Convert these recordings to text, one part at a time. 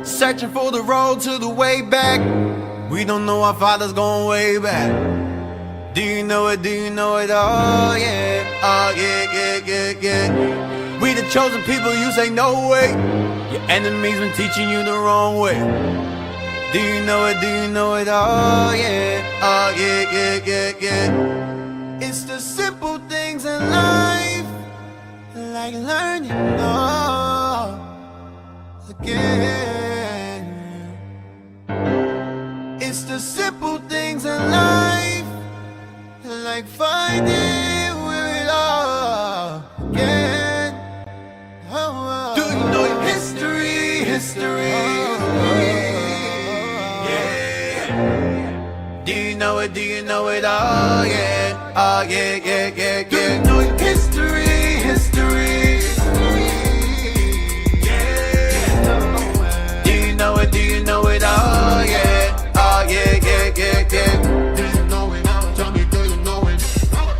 Searching for the road to the way back. We don't know our father's going way back. Do you know it? Do you know it? Oh yeah, oh yeah, yeah, yeah, yeah. We the chosen people, you say no way. Your enemies been teaching you the wrong way. Do you know it? Do you know it? Oh yeah, yeah, yeah, yeah. It's the simple things in life, like learning all again. It's the simple things in life, like finding where it all again. Oh, do you know your history? History. Yeah. Do you know it? Do you know it? Oh yeah. Oh yeah, yeah, yeah, yeah. Do you know your history? History. Yeah. Do you know it? Do you know it? Oh yeah. Oh yeah, yeah, yeah, yeah. Do you know it? Tell me, do you know it?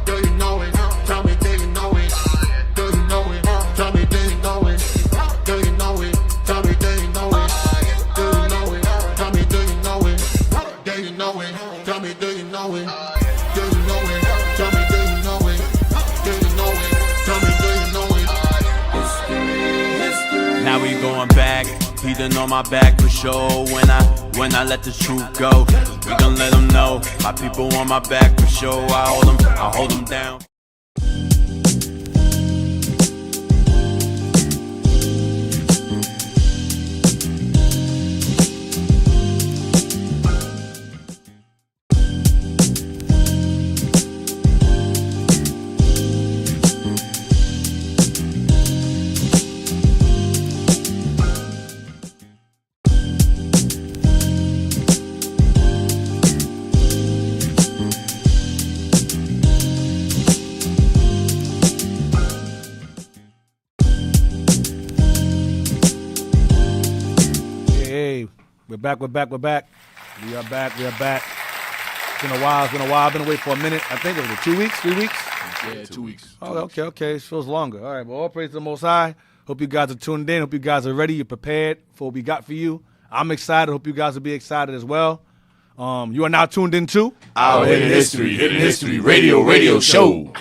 Do you know it? Tell me, do you know it? Do you know it? Tell me, do you know it? Do you know it? Tell me, do you know it? Do you know it? Tell me, do you know it? Do you know it? Tell me, do you know it? Do you know it? Tell me, do you know it? Do you know it? Tell me, do you know it? History. Now we going back. He done on my back for sure. When I let the truth go, we gon' let them know. My people on my back for sure. I hold them down. We're back. We are back. It's been a while. I've been away for a minute. I think it was 2 weeks, 3 weeks? Yeah, 2 weeks. Oh, okay. It feels longer. All right, well, all praise to the Most High. Hope you guys are tuned in. Hope you guys are ready. You're prepared for what we got for you. I'm excited. Hope you guys will be excited as well. You are now tuned in to Our Hidden History Radio Show.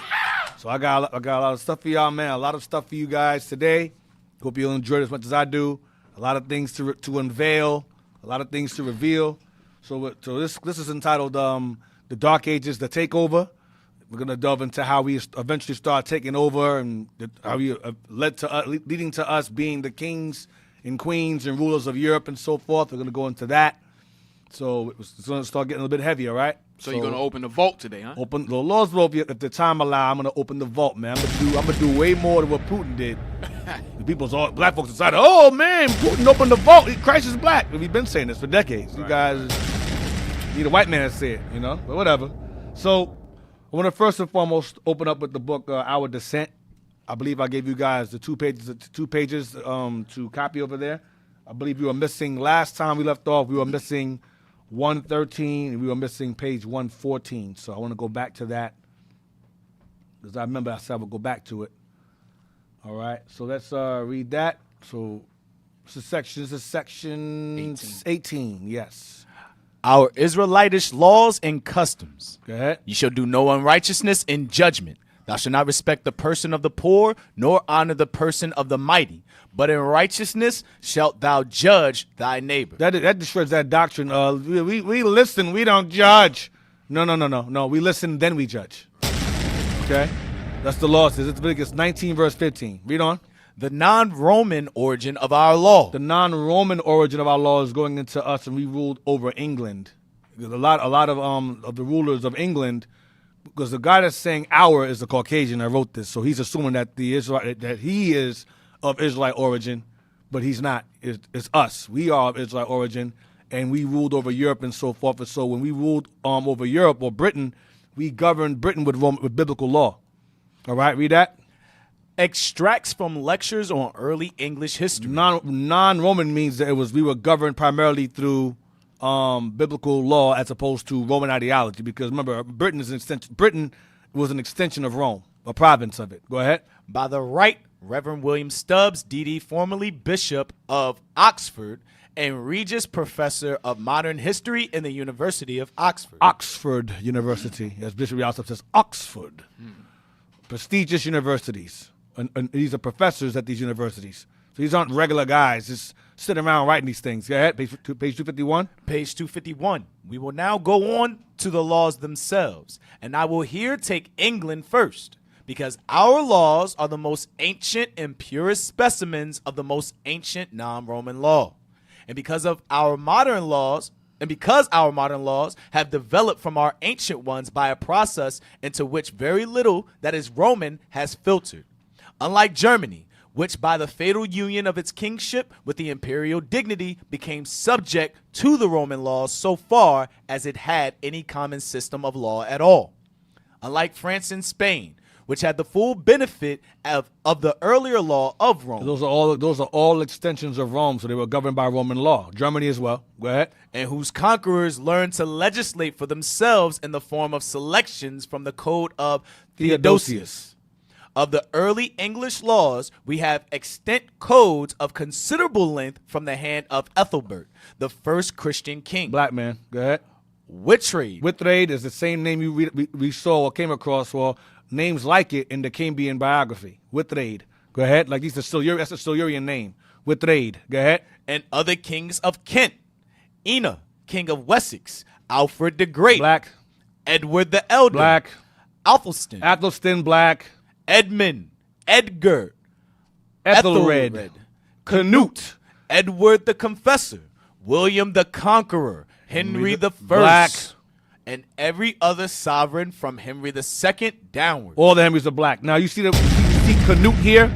So I got a lot of stuff for y'all, man. A lot of stuff for you guys today. Hope you'll enjoy it as much as I do. A lot of things to unveil. A lot of things to reveal. So this is entitled The Dark Ages, The Takeover. We're going to delve into how we eventually start taking over and how we leading to us being the kings and queens and rulers of Europe and so forth. We're going to go into that. So it's going to start getting a little bit heavier, right? So you're going to open the vault today, huh? Open the Lord's will, if the time allows, I'm going to open the vault, man. I'm going to do way more than what Putin did. Black folks decided, oh, man, Putin opened the vault. Christ is black. We've been saying this for decades. You guys need a white man to say it, but whatever. So I want to first and foremost open up with the book, Our Descent. I believe I gave you guys the two pages to copy over there. I believe we were missing, last time we left off, we were missing 113, and we were missing page 114. So I want to go back to that, because I remember I said I would go back to it. All right, so let's read that. So this is section 18, yes. Our Israelitish laws and customs. Go ahead. You shall do no unrighteousness in judgment. Thou shalt not respect the person of the poor, nor honor the person of the mighty. But in righteousness shalt thou judge thy neighbor. That destroys that doctrine. We listen, we don't judge. No. We listen, then we judge. Okay? That's the law. It's Leviticus 19, verse 15. Read on. The non-Roman origin of our law. The non-Roman origin of our law is going into us, and we ruled over England. A lot of the rulers of England, because the guy that's saying our is a Caucasian that wrote this, so he's assuming that that he is of Israelite origin, but he's not. It's us. We are of Israelite origin, and we ruled over Europe and so forth. And so when we ruled over Europe or Britain, we governed Britain with biblical law. All right, read that. Extracts from lectures on early English history. Non-Roman means that we were governed primarily through biblical law as opposed to Roman ideology. Because remember, Britain was an extension of Rome, a province of it. Go ahead. By the right Reverend William Stubbs, D.D., formerly Bishop of Oxford and Regius Professor of Modern History in the University of Oxford. Oxford University, as Bishop Yosef says, Oxford. Prestigious universities. And these are professors at these universities. So these aren't regular guys just sitting around writing these things. Go ahead, page 251. Page 251. We will now go on to the laws themselves, and I will here take England first, because our laws are the most ancient and purest specimens of the most ancient non-Roman law. And because our modern laws have developed from our ancient ones by a process into which very little that is Roman has filtered. Unlike Germany, which by the fatal union of its kingship with the imperial dignity became subject to the Roman laws so far as it had any common system of law at all. Unlike France and Spain, which had the full benefit of the earlier law of Rome. Those are all extensions of Rome, so they were governed by Roman law. Germany as well. Go ahead. And whose conquerors learned to legislate for themselves in the form of selections from the code of Theodosius. Of the early English laws, we have extant codes of considerable length from the hand of Ethelbert, the first Christian king. Black man. Go ahead. Whittrade is the same name we saw or came across, or names like it in the Cambrian biography. Whittrade. Go ahead. Like that's a Silurian name. Whittrade. Go ahead. And other kings of Kent. Ina, king of Wessex. Alfred the Great. Black. Edward the Elder. Black. Athelstan. Black. Edmund. Edgar. Ethelred. Canute. Edward the Confessor. William the Conqueror. Henry the First. Black. And every other sovereign from Henry II downward. All the Henrys are black. Now you see Canute here?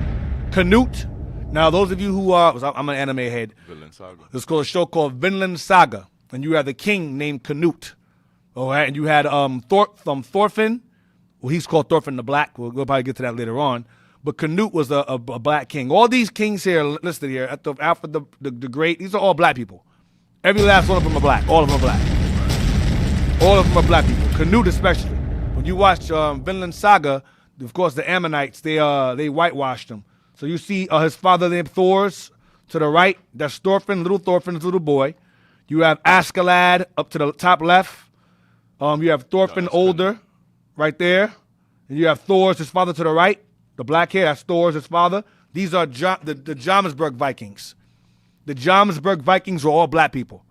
Canute. Now those of you who I'm an anime head. Vinland Saga. It's called a show called Vinland Saga. And you have the king named Canute. All right, and you had Thorfinn. Well, he's called Thorfinn the Black. We'll probably get to that later on. But Canute was a black king. All these kings here listed here, at Alfred the Great, these are all black people. Every last one of them are black. All of them are black. All of them are black people. Canute especially. When you watch Vinland Saga, of course the Ammonites, they whitewashed him. So you see his father named Thor's to the right. That's Thorfinn's little boy. You have Askeladd up to the top left. You have Thorfinn older. Right there. And you have Thor's, his father to the right. The black hair, that's Thor's, his father. These are the Jomsburg Vikings. The Jomsburg Vikings were all black people.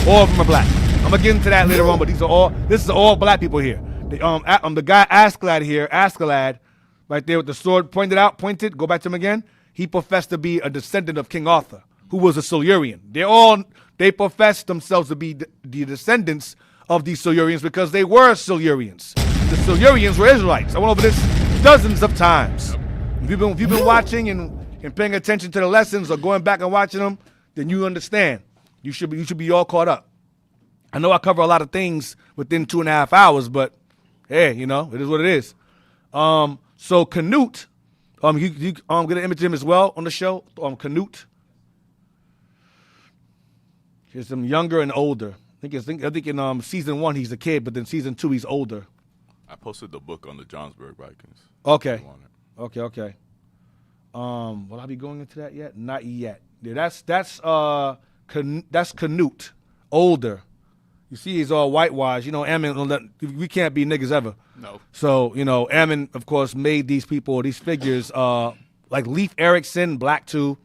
All of them are black. I'm going to get into that later on, but this is all black people here. The guy Askeladd, right there with the sword pointed, go back to him again. He professed to be a descendant of King Arthur, who was a Silurian. They professed themselves to be the descendants of these Silurians because they were Silurians. The Silurians were Israelites. I went over this dozens of times. If you've been watching and paying attention to the lessons or going back and watching them, then you understand. You should be all caught up. I know I cover a lot of things within 2.5 hours, but hey, it is what it is. So Canute, you get an image of him as well on the show. Canute. Here's him younger and older. I think in season 1 he's a kid, but then season 2 he's older. I posted the book on the Jomsburg Vikings. Okay. Will I be going into that yet? Not yet. Yeah, that's Canute, older. You see, he's all whitewashed. Ammon, we can't be niggas ever. No. So Ammon, of course, made these figures like Leif Erikson, black too.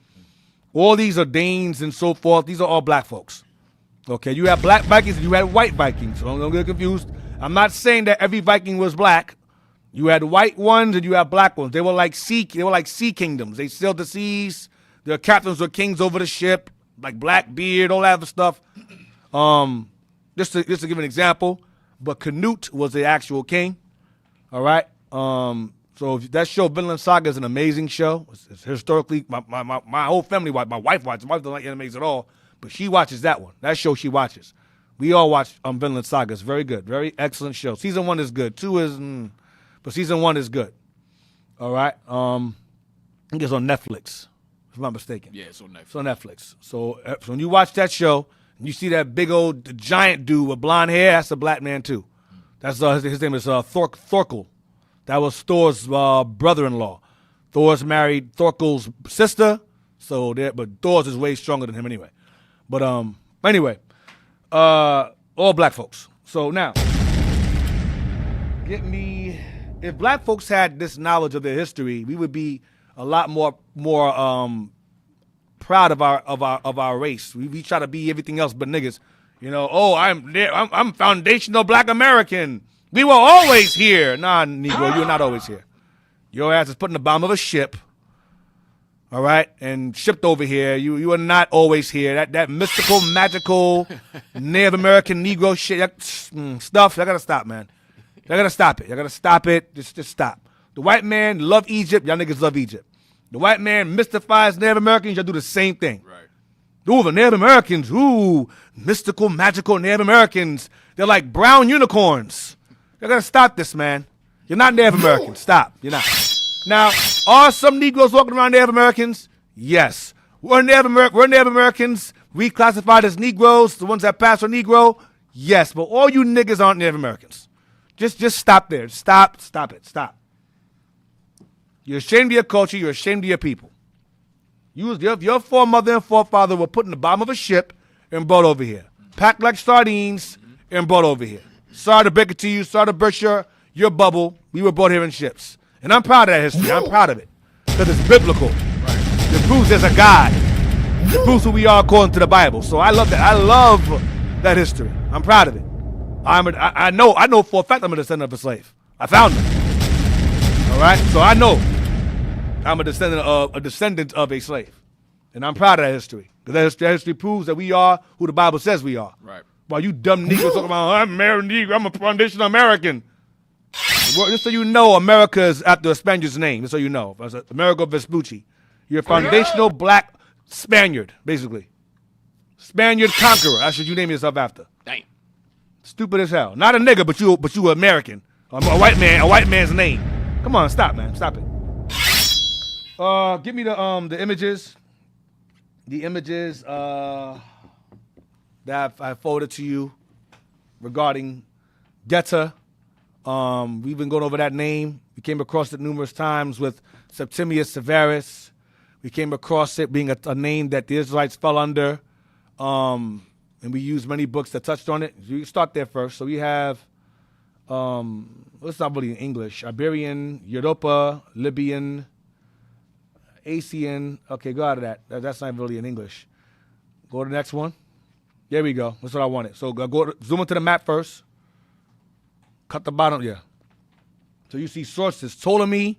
All these are Danes and so forth. These are all black folks. Okay, you have black Vikings and you had white Vikings. So don't get confused. I'm not saying that every Viking was black. You had white ones and you had black ones. They were like sea kingdoms. They sailed the seas. Their captains were kings over the ship, like Blackbeard, all that other stuff. Just to give an example, but Canute was the actual king. All right. So that show, Vinland Saga, is an amazing show. It's historically, my whole family, my wife watches. My wife doesn't like animes at all, but she watches that one. That show she watches. We all watch Vinland Saga. It's very good. Very excellent show. Season 1 is good. 2 is, but season 1 is good. All right. I think it's on Netflix, if I'm not mistaken. Yeah, it's on Netflix. It's on Netflix. So when you watch that show, and you see that big old giant dude with blonde hair, that's a black man too. That's his name is Thorkel. That was Thor's brother-in-law. Thor's married Thorkel's sister, but Thor's is way stronger than him anyway. But anyway, all black folks. So now, if black folks had this knowledge of their history, we would be a lot more proud of our race. We try to be everything else but niggas. You know, I'm foundational black American. We were always here. Nah, Negro, you're not always here. Your ass is put in the bottom of a ship, all right, and shipped over here. You are not always here. That mystical, magical, Native American Negro shit, stuff, y'all gotta stop, man. Y'all gotta stop it. Y'all gotta stop it. Just stop. The white man love Egypt. Y'all niggas love Egypt. The white man mystifies Native Americans. Y'all do the same thing. Right. Ooh, the Native Americans. Ooh, mystical, magical Native Americans. They're like brown unicorns. You're going to stop this, man. You're not Native Americans. Stop. You're not. Now, are some Negroes walking around Native Americans? Yes. We're Native Americans reclassified as Negroes, the ones that pass for Negro? Yes. But all you niggas aren't Native Americans. Just stop there. Stop it. Stop. You're ashamed of your culture. You're ashamed of your people. Your foremother and forefather were put in the bottom of a ship and brought over here. Packed like sardines and brought over here. Sorry to break it to you. Sorry to burst your bubble. We were brought here in ships. And I'm proud of that history. I'm proud of it. Because it's biblical. Right. It proves there's a God. It proves who we are according to the Bible. So I love that. I love that history. I'm proud of it. I know for a fact I'm a descendant of a slave. I found him. All right? So I know I'm a descendant of a slave. And I'm proud of that history. Because that history proves that we are who the Bible says we are. Right. While you dumb niggas talking about, I'm Negro, I'm a foundational American. Just so you know, America is after a Spaniard's name. Just so you know. Amerigo Vespucci. You're a foundational black Spaniard, basically. Spaniard conqueror. That's what you name yourself after. Damn. Stupid as hell. Not a nigga, but you American. A white man's name. Come on, stop, man. Stop it. Give me the images. The images that I forwarded to you regarding Geta. We've been going over that name. We came across it numerous times with Septimius Severus. We came across it being a name that the Israelites fell under. And we used many books that touched on it. You can start there first. So we have, it's not really in English, Iberian, Europa, Libyan, Asian. Okay, go out of that. That's not really in English. Go to the next one. There we go. That's what I wanted. So zoom into the map first. Cut the bottom, yeah. So you see sources: Ptolemy,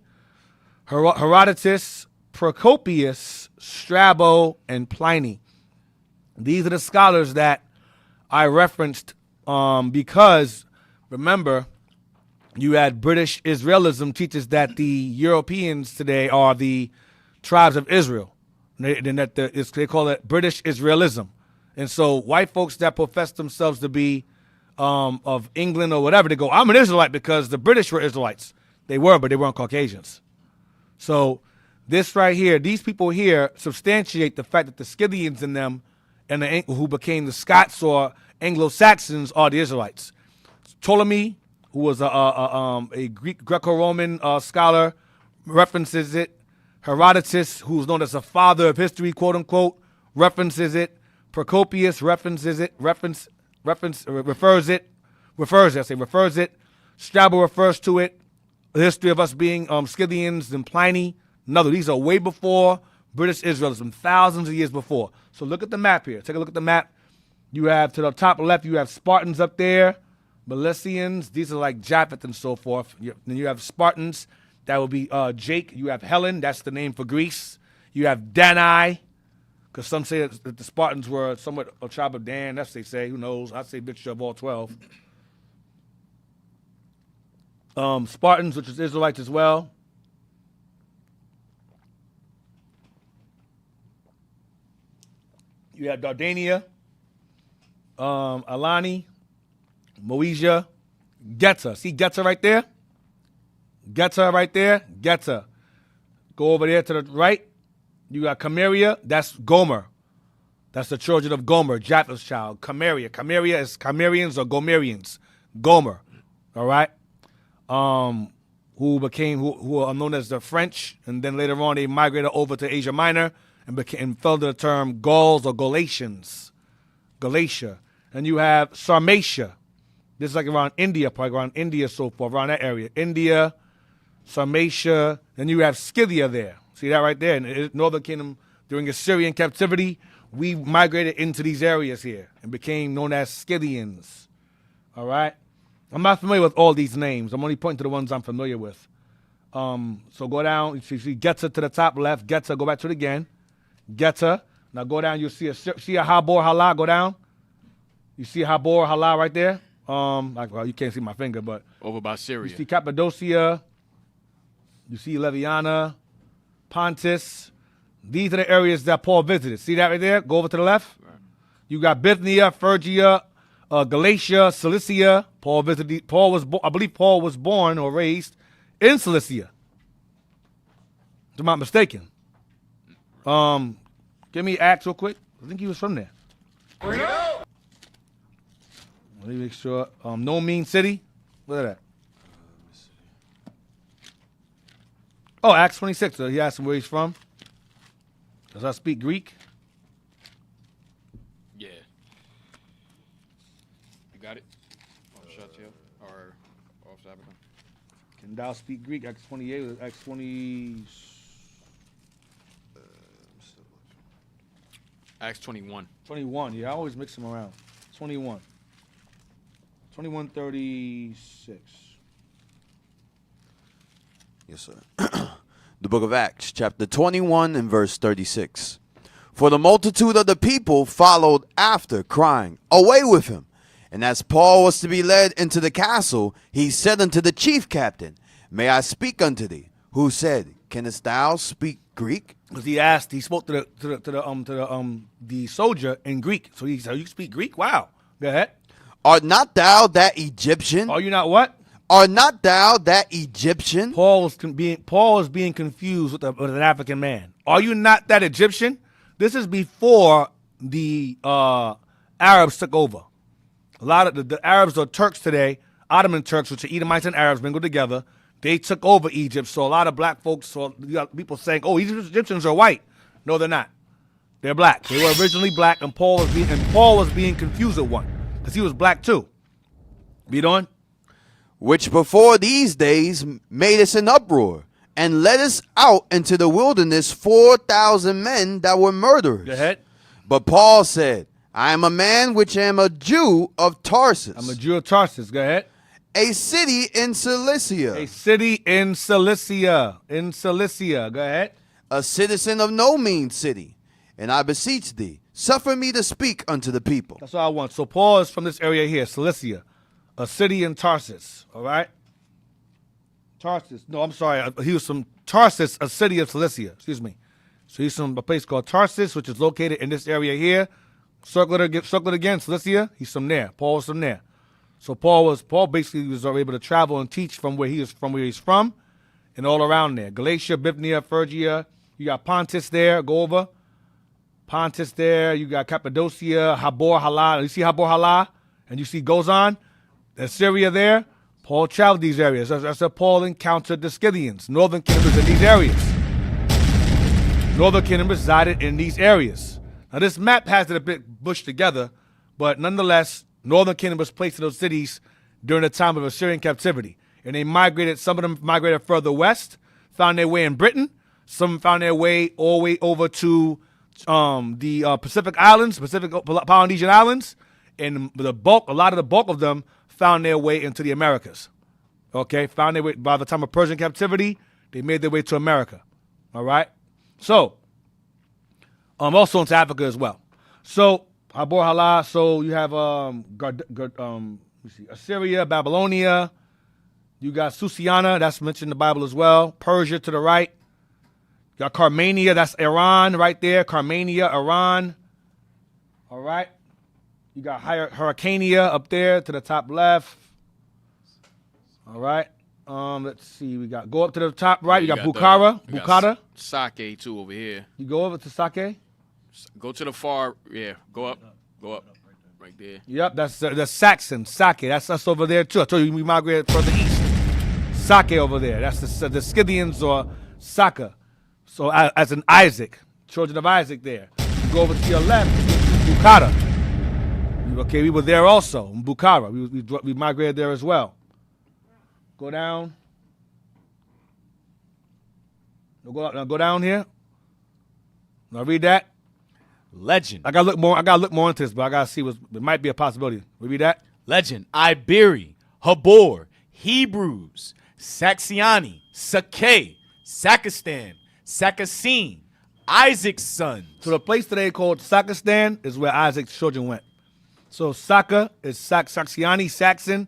Herodotus, Procopius, Strabo, and Pliny. These are the scholars that I referenced because, remember, you had British Israelism teaches that the Europeans today are the tribes of Israel. They call it British Israelism. And so white folks that profess themselves to be of England or whatever, they go, I'm an Israelite because the British were Israelites. They were, but they weren't Caucasians. So this right here, these people here substantiate the fact that the Scythians in them and who became the Scots or Anglo-Saxons are the Israelites. Ptolemy, who was a Greco-Roman scholar, references it. Herodotus, who's known as the father of history, quote unquote, references it. Procopius refers it. Strabo refers to it. The history of us being Scythians and Pliny. Another, these are way before British Israelism, thousands of years before. So look at the map here. Take a look at the map. You have to the top left, you have Spartans up there, Milesians. These are like Japheth and so forth. Then you have Spartans. That would be Jake. You have Helen. That's the name for Greece. You have Danai, because some say that the Spartans were somewhat a tribe of Dan. That's what they say. Who knows? I'd say mixture of all 12. Spartans, which is Israelites as well. You have Dardania, Alani, Moesia, Geta. See Geta right there? Geta right there? Geta. Go over there to the right. You got Cameria. That's Gomer. That's the children of Gomer, Japheth's child. Cameria. Cameria is Camerians or Gomerians. Gomer. All right? Who are known as the French, and then later on they migrated over to Asia Minor and fell to the term Gauls or Galatians. Galatia. And you have Sarmatia. This is like around India, probably around India, so forth, around that area. India, Sarmatia, then you have Scythia there. See that right there? In the Northern Kingdom, during Assyrian captivity, we migrated into these areas here and became known as Scythians. All right? I'm not familiar with all these names. I'm only pointing to the ones I'm familiar with. So go down. You see Geta to the top left. Geta, go back to it again. Geta. Now go down. You'll see a Habor Halah. Go down. You see Habor Halah right there? Well, you can't see my finger, but Over by you Syria. see Cappadocia. You see Leviana, Pontus. These are the areas that Paul visited. See that right there? Go over to the left. Right. You got Bithynia, Phrygia, Galatia, Cilicia. I believe Paul was born or raised in Cilicia. If I'm not mistaken. Give me Acts real quick. I think he was from there. Let me make sure. No Mean City. Look at that. Oh, Acts 26. He asked him where he's from. Does I speak Greek? Yeah. You got it? Or Shatiel? Or off Sabbath? Can thou speak Greek? Acts 28. Acts 20. Acts 21. 21. Yeah, I always mix them around. 21. 21:36. Yes, sir. The book of Acts, chapter 21 and verse 36. For the multitude of the people followed after, crying, Away with him! And as Paul was to be led into the castle, he said unto the chief captain, May I speak unto thee? Who said, Canst thou speak Greek? Because he spoke to the soldier in Greek. So he said, "You speak Greek? Wow. Go ahead. Art not thou that Egyptian? Are you not what? Art not thou that Egyptian? Paul was being confused with an African man. Are you not that Egyptian? This is before the Arabs took over. A lot of the Arabs are Turks today, Ottoman Turks, which are Edomites and Arabs mingled together. They took over Egypt, so a lot of black folks, so you got people saying, "Oh, Egyptians are white." No, they're not. They're black. They were originally black, and Paul was being confused with one because he was black too. Read on. Which before these days made us an uproar, and led us out into the wilderness 4,000 men that were murderers. Go ahead. But Paul said, I am a man which am a Jew of Tarsus. I'm a Jew of Tarsus. Go ahead. A city in Cilicia. A city in Cilicia. In Cilicia. Go ahead. A citizen of no mean city. And I beseech thee, suffer me to speak unto the people. That's all I want. So Paul is from this area here, Cilicia. A city in Tarsus. All right? Tarsus. No, I'm sorry. He was from Tarsus, a city of Cilicia. Excuse me. So he's from a place called Tarsus, which is located in this area here. Circle it again, Cilicia. He's from there. Paul was from there. So Paul basically was able to travel and teach from where he's from, and all around there. Galatia, Bithynia, Phrygia. You got Pontus there. Go over. Pontus there. You got Cappadocia, Habor Halah. You see Habor Halah, and you see Gozan, and Syria there. Paul traveled these areas. That's how Paul encountered the Scythians. Northern Kingdom was in these areas. Northern Kingdom resided in these areas. Now this map has it a bit bushed together, but nonetheless, Northern Kingdom was placed in those cities during the time of Assyrian captivity. And they migrated, some of them migrated further west, found their way in Britain. Some found their way all the way over to the Pacific Islands, Pacific Polynesian Islands. And a lot of the bulk of them found their way into the Americas. Okay, found their way, by the time of Persian captivity, they made their way to America. All right? So, also into Africa as well. So, Habor Halah, so you have Assyria, Babylonia. You got Susiana, that's mentioned in the Bible as well. Persia to the right. You got Carmania, that's Iran right there. Carmania, Iran. All right. You got Hyrcania up there to the top left. All right. Let's see. We got go up to the top right. You got Bukhara. Bukhara. Sake too over here. You go over to Sake. Go to the far. Yeah. Go up. Right there. Yep. That's the Saxon. Sake. That's us over there too. I told you we migrated further east. Sake over there. That's the Scythians or Saka. So as in Isaac, children of Isaac there. You go over to your left. Bukhara. Okay, we were there also in Bukhara. We migrated there as well. Go down. Now go down here. Now read that. Legend. I gotta look more into this, but I gotta see it might be a possibility. Read that. Legend. Iberi, Habor, Hebrews, Saxiani, Sake, Sakistan, Sakasine, Isaac's son. So the place today called Sakistan is where Isaac's children went. So Saka is Saxiani, Saxon.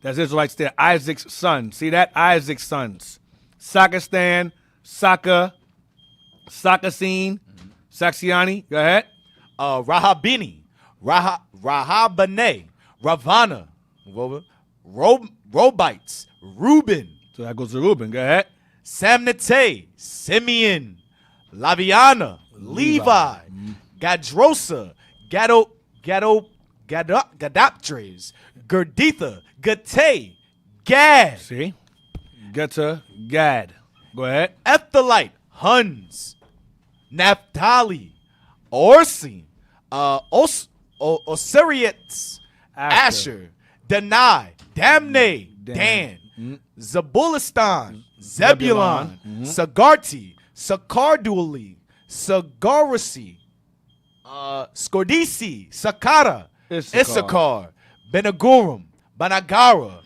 That's Israelites there. Isaac's son. See that? Isaac's sons. Sakistan, Saka, Sakasine, Saxiani. Go ahead. Rahabini, Rahabane, Ravana, Robites, Reuben, So that goes to Reuben. Go ahead. Samnite, Simeon, Laviana, Levi, Gadrosa, Gadaptres, Gerditha, Gate, Gad, See? Get to Gad. Go ahead. Ephthalite, Huns, Naphtali, Orsi, Osiriates, Asher, Danai, Damne, Dan, Zabulistan, Zebulon, Sagarti, Sakarduli, Sagarasi, Skordisi, Sakara, Issachar, Benagurum, Banagara.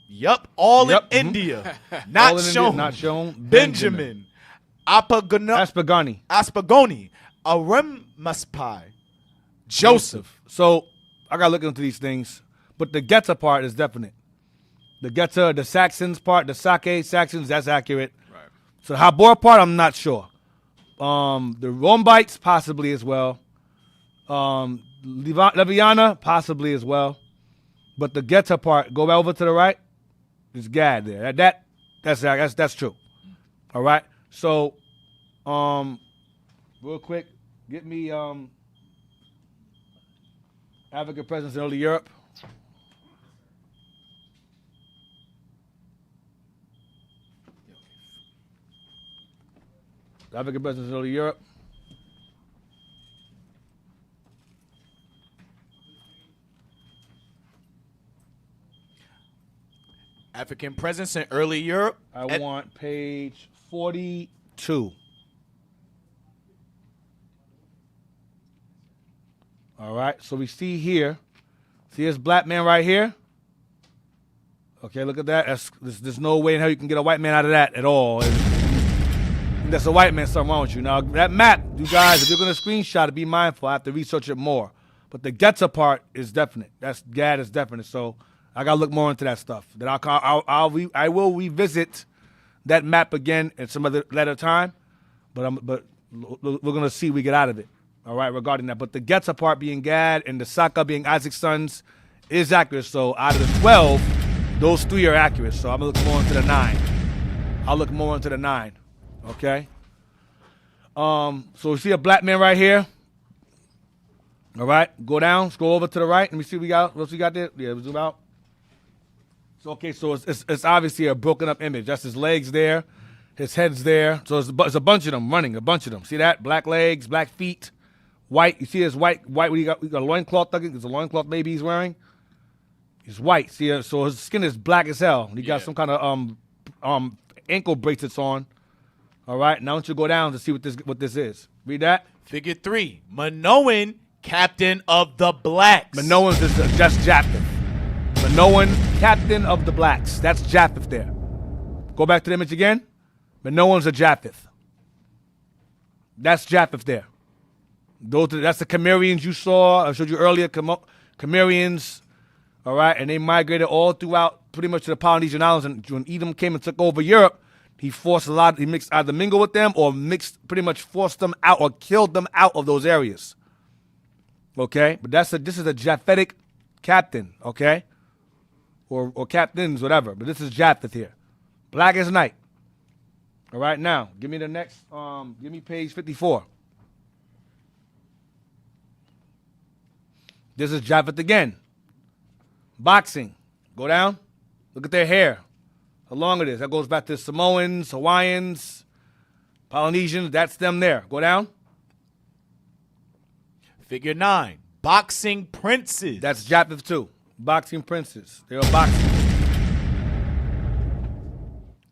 Yup, all Yup, in India. Not All in India, shown. not shown. Benjamin. Aspagani. Aspagoni. Aremaspai. Joseph. So I gotta look into these things, but the Geta part is definite. The Geta, the Saxons part, the Sake Saxons, that's accurate. Right. So the Habor part, I'm not sure. The Rombites possibly as well. Leviana possibly as well. But the Geta part, go over to the right. There's Gad there. That's true. All right. So, real quick, get me African presence in early Europe. African presence in early Europe. African presence in early Europe. I want page 42. All right, so we see here. See this black man right here? Okay, look at that. There's no way in hell you can get a white man out of that at all. That's a white man, something wrong with you. Now, that map, you guys, if you're going to screenshot it, be mindful. I have to research it more. But the Geta part is definite. Gad is definite. So I got to look more into that stuff. Then I will revisit that map again at some other later time. But we're going to see what we get out of it. All right, regarding that. But the Geta part being Gad and the Saka being Isaac's sons is accurate. So out of the 12, those 3 are accurate. So I'm going to look more into the 9. I'll look more into the 9. Okay. So we see a black man right here. All right. Go down. Scroll over to the right. Let me see what we got. What we got there? Yeah, zoom out. So okay. So it's obviously a broken up image. That's his legs there, his head's there. So it's a bunch of them running. A bunch of them. See that? Black legs, black feet, white. You see his white. We got a loincloth. There's a loincloth maybe he's wearing. He's white. See, so his skin is black as hell. He got some kind of ankle bracelets on. All right, now I want you to go down to see what this is. Read that. Figure 3. Minoan, captain of the blacks. Minoans is just Japheth. Minoan, captain of the blacks. That's Japheth there. Go back to the image again. Minoans are Japheth. That's Japheth there. That's the Cimmerians you saw. I showed you earlier. Cimmerians. All right, and they migrated all throughout pretty much to the Polynesian Islands. And when Edom came and took over Europe, he mixed either mingle with them or pretty much forced them out or killed them out of those areas. Okay, but this is a Japhetic captain, okay? Or captains, whatever. But this is Japheth here. Black as night. All right, now, give me the next, give me page 54. This is Japheth again. Boxing. Go down. Look at their hair. How long it is. That goes back to Samoans, Hawaiians, Polynesians. That's them there. Go down. Figure 9. Boxing princes. That's Japheth too. Boxing princes. They're boxing.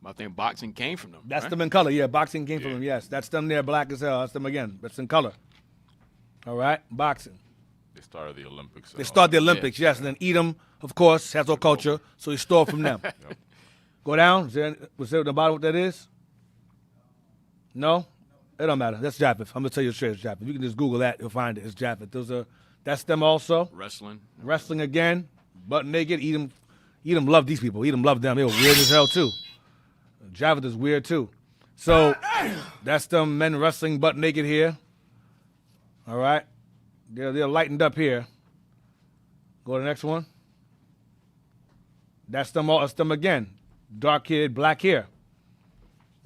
I think boxing came from them. That's right? them in color. Yeah, boxing came from them. Yes, that's them there, black as hell. That's them again. That's in color. All right, boxing. They started the Olympics. They start the Olympics, yes, and then Edom, of course, has no culture, so he stole from them. Go down. Was there at the bottom what that is? No? It don't matter. That's Japheth. I'm gonna tell you straight, it's Japheth. You can just Google that, you'll find it. It's Japheth. That's them also. Wrestling. Wrestling again, butt naked. Edom loved these people. Edom loved them. They were weird as hell too. Japheth is weird too. So that's them men wrestling butt naked here. All right. They're lightened up here. Go to the next one. That's them all. That's them again. Dark haired, black hair.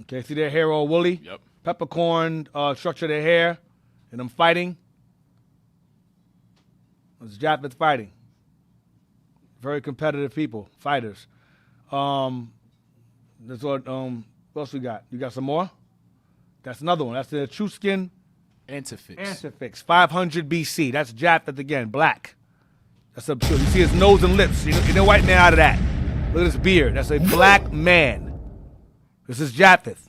Okay, see their hair all woolly? Yep. Peppercorn structure of their hair. And them fighting. It's Japheth fighting. Very competitive people, fighters. That's what else we got? You got some more? That's another one. That's the Etruscan Antifix, 500 BC. That's Japheth again, black. That's you see his nose and lips. You know white man out of that. Look at his beard. That's a black man. This is Japheth.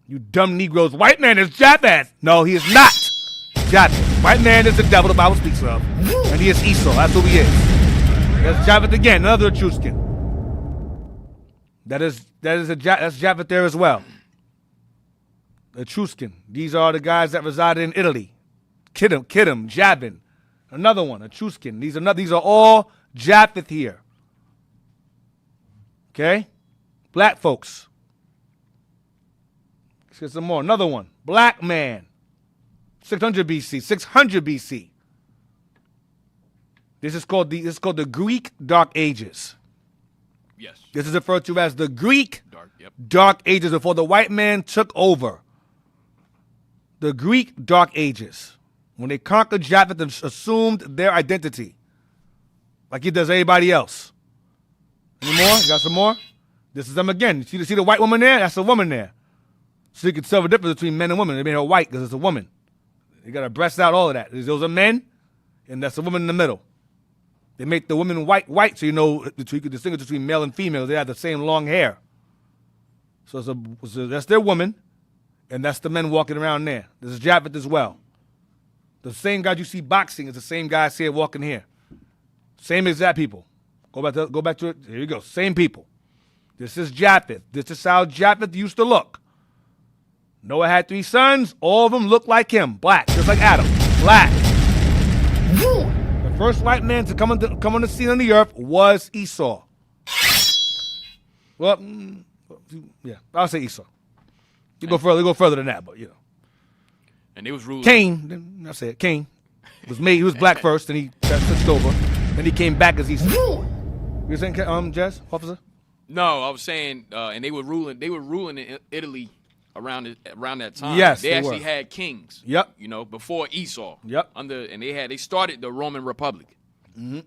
You dumb Negroes. White man is Japheth. No, he is not Japheth. White man is the devil the Bible speaks of. And he is Esau. That's who he is. That's Japheth again, another Etruscan. That's Japheth there as well. Etruscan. These are the guys that resided in Italy. Kittim, Jabin. Another one, Etruscan. These are all Japheth here. Okay? Black folks. Let's get some more. Another one. Black man. 600 BC. 600 BC. This is called the Greek Dark Ages. Yes. This is referred to as the Greek Yep. Dark Ages before the white man took over. The Greek Dark Ages. When they conquered Japheth and assumed their identity. Like he does everybody else. Any more? You got some more? This is them again. You see the white woman there? That's a woman there. So you can tell the difference between men and women. They made her white because it's a woman. You got her breasts out, all of that. Those are men, and that's a woman in the middle. They make the women white, so you can distinguish between male and female. They have the same long hair. So that's their woman, and that's the men walking around there. This is Japheth as well. The same guy you see boxing is the same guy I see walking here. Same exact people. Go back to it. Here you go. Same people. This is Japheth. This is how Japheth used to look. Noah had 3 sons. All of them looked like him. Black, just like Adam. Black. The first white man to come on the scene on the earth was Esau. Well, yeah, I'll say Esau. You go further than that, but you know. And they was ruling. Cain, I'll say it. Cain he was black first, and he got switched over. Then he came back as Esau. You were saying, Jazz, officer? No, I was saying, and they were ruling in Italy around that time. Yes, they actually were. had kings. Yep. You know, before Esau. Yep. And they started the Roman Republic. Mm-hmm.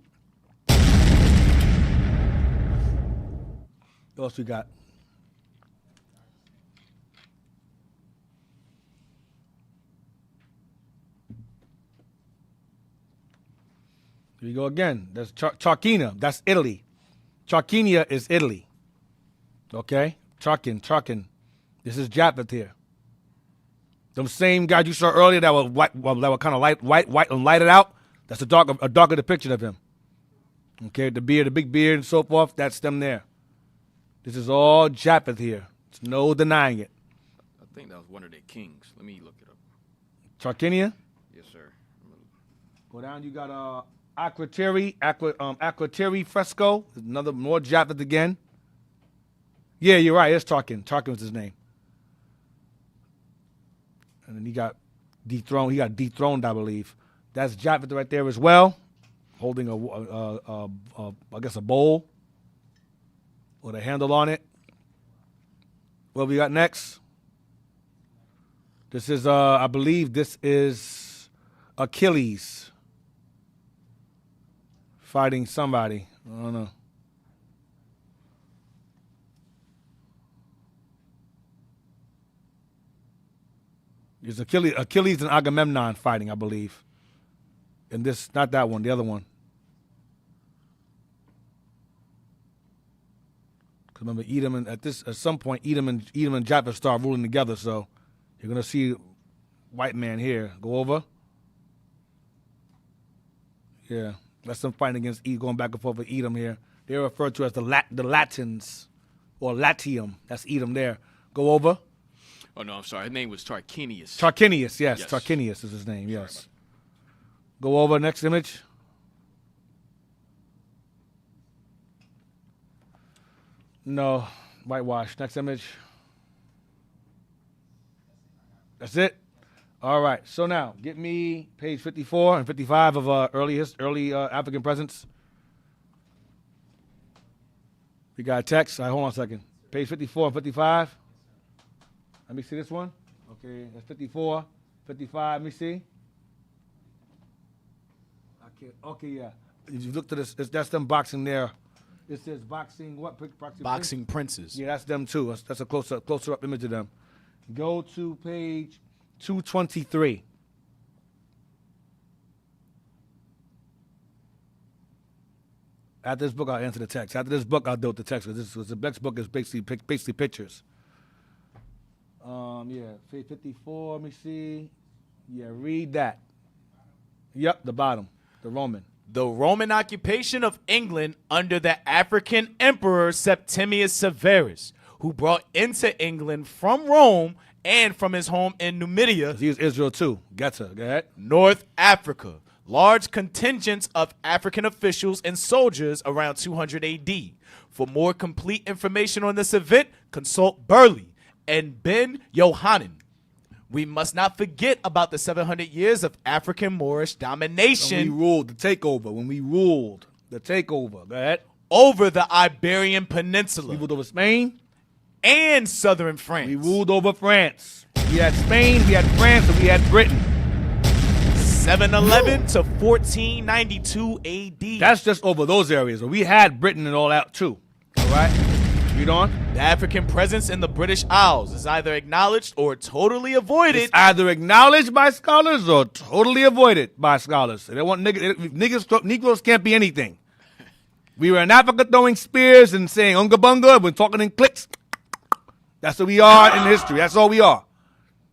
What else we got? Here we go again. That's Tarquina. That's Italy. Tarquinia is Italy. Okay? Tarquin. This is Japheth here. Them same guys you saw earlier that were white, that were kind of white and lighted out. That's a darker depiction of him. Okay, the beard, the big beard, and so forth. That's them there. This is all Japheth here. There's no denying it. I think that was one of their kings. Let me look it up. Tarquinia. Yes, sir. Go down. You got Aquateri fresco. Another more Japheth again. Yeah, you're right. It's Tarquin. Tarquin was his name. And then he got dethroned. I believe. That's Japheth right there as well, holding I guess a bowl with a handle on it. What we got next? This is, I believe this is Achilles fighting somebody. I don't know. It's Achilles and Agamemnon fighting, I believe. And this, not that one, the other one. Because remember, Edom and at some point, Edom and Japheth start ruling together. So you're gonna see white man here. Go over. Yeah, that's them fighting against going back and forth with Edom here. They're referred to as the Latins or Latium. That's Edom there. Go over. Oh no, I'm sorry. His name was Tarquinius. Tarquinius, yes. Yes. Tarquinius is his name. Yes. Go over next image. No, whitewash. Next image. That's it. All right. So now, get me page 54 and 55 of early African presence. We got text. All right, hold on a second. Page 54 and 55. Let me see this one. Okay, that's 54, 55. Let me see. Okay, yeah. If you look to this, that's them boxing there. It says boxing, what? Boxing princes. Yeah, that's them too. That's a closer up image of them. Go to page 223. After this book, I'll answer the text. After this book, I'll deal with the text. Because the next book is basically pictures. Yeah, 54, let me see. Yeah, read that. Yep, the bottom, the Roman. The Roman occupation of England under the African emperor Septimius Severus, who brought into England from Rome and from his home in Numidia, He was Israel too. Geta, go ahead. North Africa, large contingents of African officials and soldiers around 200 AD. For more complete information on this event, consult Burley and Ben Yohanan. We must not forget about the 700 years of African Moorish domination. When we ruled the takeover. When we ruled the takeover. Go ahead. Over the Iberian Peninsula. We ruled over Spain. And southern France. We ruled over France. We had Spain, we had France, and we had Britain. 711 to 1492 AD. That's just over those areas. We had Britain and all that too. All right? Read on. The African presence in the British Isles is either acknowledged or totally avoided. It's either acknowledged by scholars or totally avoided by scholars. They want Negroes can't be anything. We were in Africa throwing spears and saying unga bunga. We're talking in cliques. That's what we are in history. That's all we are.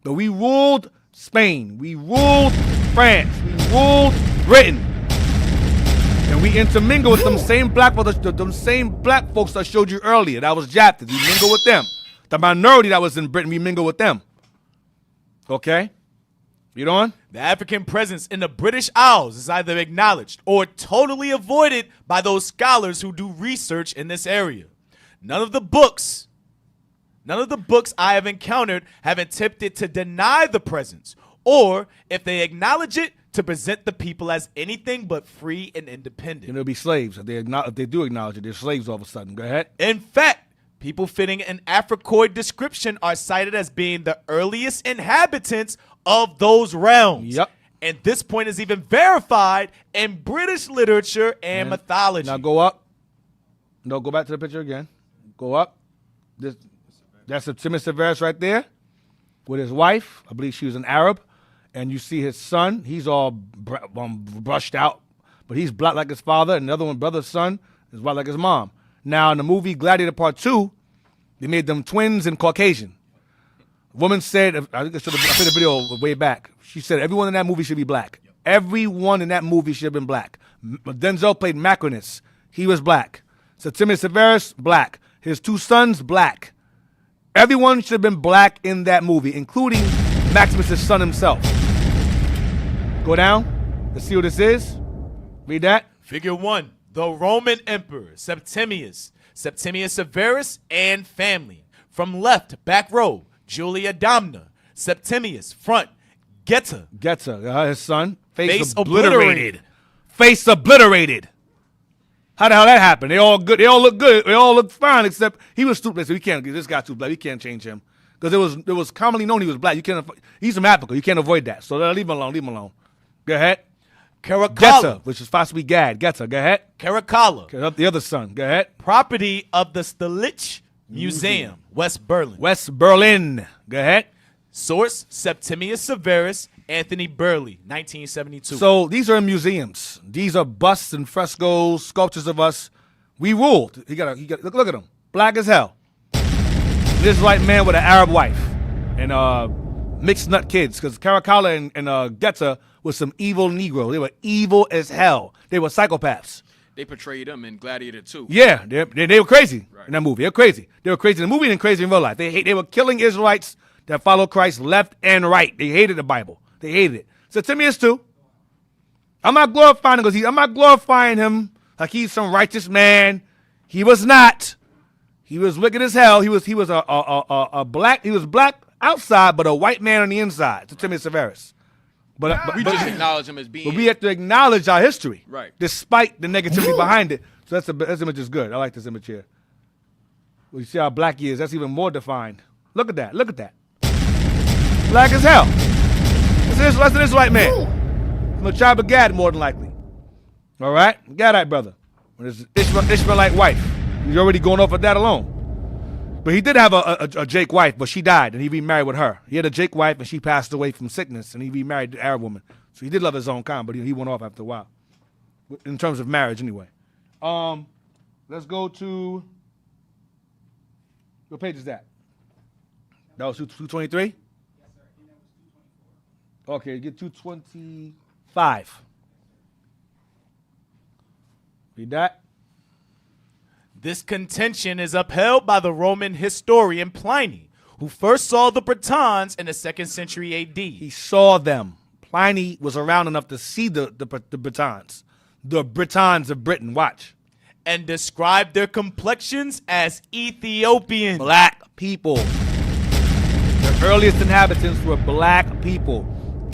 But we ruled Spain. We ruled France. We ruled Britain. And we intermingle with them same black folks that I showed you earlier. That was Japheth. We mingle with them. The minority that was in Britain, we mingle with them. Okay? Read on. The African presence in the British Isles is either acknowledged or totally avoided by those scholars who do research in this area. None of the books I have encountered have attempted to deny the presence, or if they acknowledge it, to present the people as anything but free and independent. And they'll be slaves. If they do acknowledge it, they're slaves all of a sudden. Go ahead. In fact, people fitting an Africoid description are cited as being the earliest inhabitants of those realms. Yep. And this point is even verified in British literature and mythology. Now go up. No, go back to the picture again. Go up. That's Septimius Severus right there with his wife. I believe she was an Arab. And you see his son. He's all brushed out, but he's black like his father. And the other one, brother's son, is white like his mom. Now, in the movie Gladiator Part 2, they made them twins and Caucasian. The woman said, I think I played the video way back. She said everyone in that movie should be black. Everyone in that movie should have been black. Denzel played Macronus. He was black. Septimius Severus, black. His two sons, black. Everyone should have been black in that movie, including Maximus' son himself. Go down. Let's see what this is. Read that. Figure 1. The Roman Emperor, Septimius Severus, and family. From left, back row, Julia Domna. Septimius, front, Geta. His son. Face obliterated. Face obliterated. How the hell that happened? They all good. They all look good. They all look fine except he was stupid. So we can't. This guy too black. We can't change him because it was commonly known he was black. You can't. He's from Africa. You can't avoid that. So leave him alone. Leave him alone. Go ahead. Caracalla, Geta, which is supposed to be Gad. Geta. Go ahead. Caracalla, The other son. Go ahead. property of the Stalitch Museum, West Berlin. West Berlin. Go ahead. Source: Septimius Severus, Anthony Burley, 1972. So these are in museums. These are busts and frescoes, sculptures of us. We ruled. He got look at him. Black as hell. This white man with an Arab wife and mixed nut kids. Because Caracalla and Geta was some evil Negro. They were evil as hell. They were psychopaths. They portrayed them in Gladiator 2. Yeah, they were crazy Right. in that movie. They're crazy. They were crazy in the movie and crazy in real life. They were killing Israelites that followed Christ left and right. They hated the Bible. They hated it. So Timaeus too. I'm not glorifying him because I'm not glorifying him like he's some righteous man. He was not. He was wicked as hell. He was a black. He was black outside, but a white man on the inside. So Timaeus Severus. But We just acknowledge him as being. But we have to acknowledge our history, Right. despite the negativity behind it. So this image is good. I like this image here. Well, you see how black he is. That's even more defined. Look at that. Look at that. Black as hell. That's an Israelite man. From the tribe of Gad, more than likely. All right? Gadite brother. With his Ishmaelite wife. He's already going off of that alone. But he did have a Jake wife, but she died, and he remarried with her. He had a Jake wife, and she passed away from sickness, and he remarried the Arab woman. So he did love his own kind, but he went off after a while. In terms of marriage, anyway. Let's go to... What page is that? That was 223? Yes, sir. Okay, get 225. Read that. This contention is upheld by the Roman historian Pliny, who first saw the Britons in the 2nd century AD. He saw them. Pliny was around enough to see the Britons. The Britons of Britain. Watch. And described their complexions as Ethiopian. Black people. The earliest inhabitants were black people.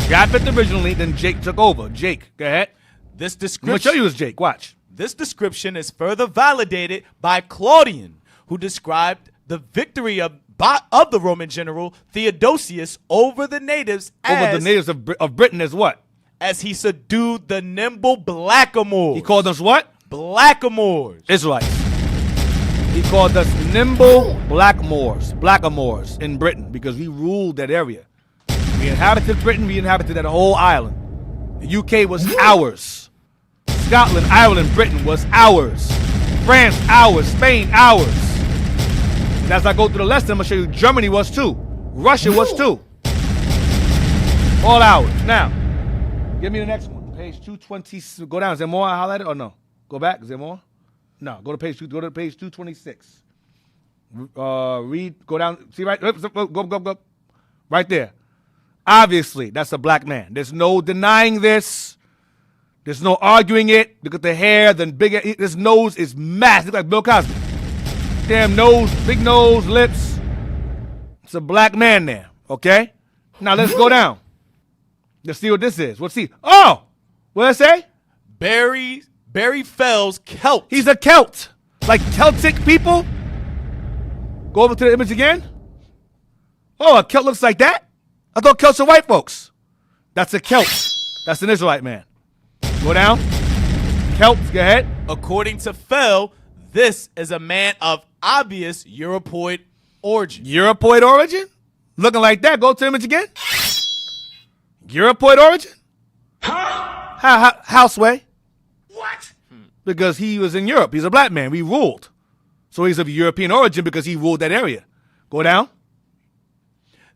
Japheth originally, then Jake took over. Jake, go ahead. This I'm going to description, show you his Jake. Watch. this description is further validated by Claudian, who described the victory of the Roman general Theodosius over the natives of Britain as what? as he subdued the nimble blackamoors. He called us what? Blackamoors. Israelites. He called us nimble blackamoors in Britain because we ruled that area. We inhabited Britain, we inhabited that whole island. The UK was ours. Scotland, Ireland, Britain was ours. France, ours. Spain, ours. And as I go through the lesson, I'm going to show you Germany was too. Russia was too. All ours. Now, give me the next one. Page 220. Go down. Is there more I highlighted or no? Go back. Is there more? No. Go to page 226. Read. Go down. See right? Go. Right there. Obviously, that's a black man. There's no denying this. There's no arguing it. Look at the hair, then bigger. This nose is massive. Look like Bill Cosby. Damn nose, big nose, lips. It's a black man there. Okay? Now let's go down. Let's see what this is. Let's see. Oh! What did I say? Barry Fells Celt. He's a Celt. Like Celtic people. Go over to the image again. Oh, a Celt looks like that? I thought Celts are white folks. That's a Celt. That's an Israelite man. Go down. Celts, go ahead. According to Fell, this is a man of obvious Europoid origin. Europoid origin? Looking like that. Go to the image again. Europoid origin? Huh? Houseway. What? Because he was in Europe. He's a black man. We ruled. So he's of European origin because he ruled that area. Go down.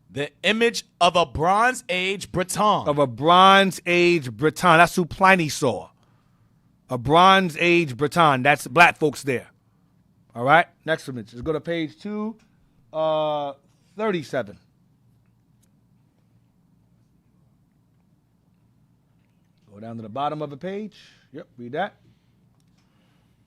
The image of a Bronze Age Breton. Of a Bronze Age Breton. That's who Pliny saw. A Bronze Age Breton. That's black folks there. All right? Next image. Let's go to page 237. Go down to the bottom of the page. Yep, read that.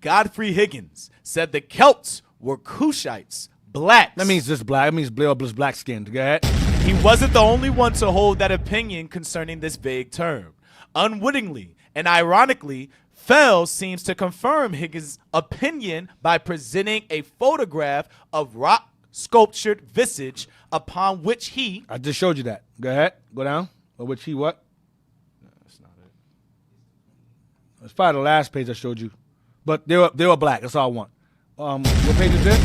Godfrey Higgins said the Celts were Cushites, blacks. That means just black. That means black skinned. Go ahead. He wasn't the only one to hold that opinion concerning this vague term. unwittingly and ironically, Fell seems to confirm Higgins' opinion by presenting a photograph of rock sculptured visage upon which he. I just showed you that. Go ahead. Go down. Or which he what? No, that's not it. It's probably the last page I showed you. But they were black. That's all I want. What page is this?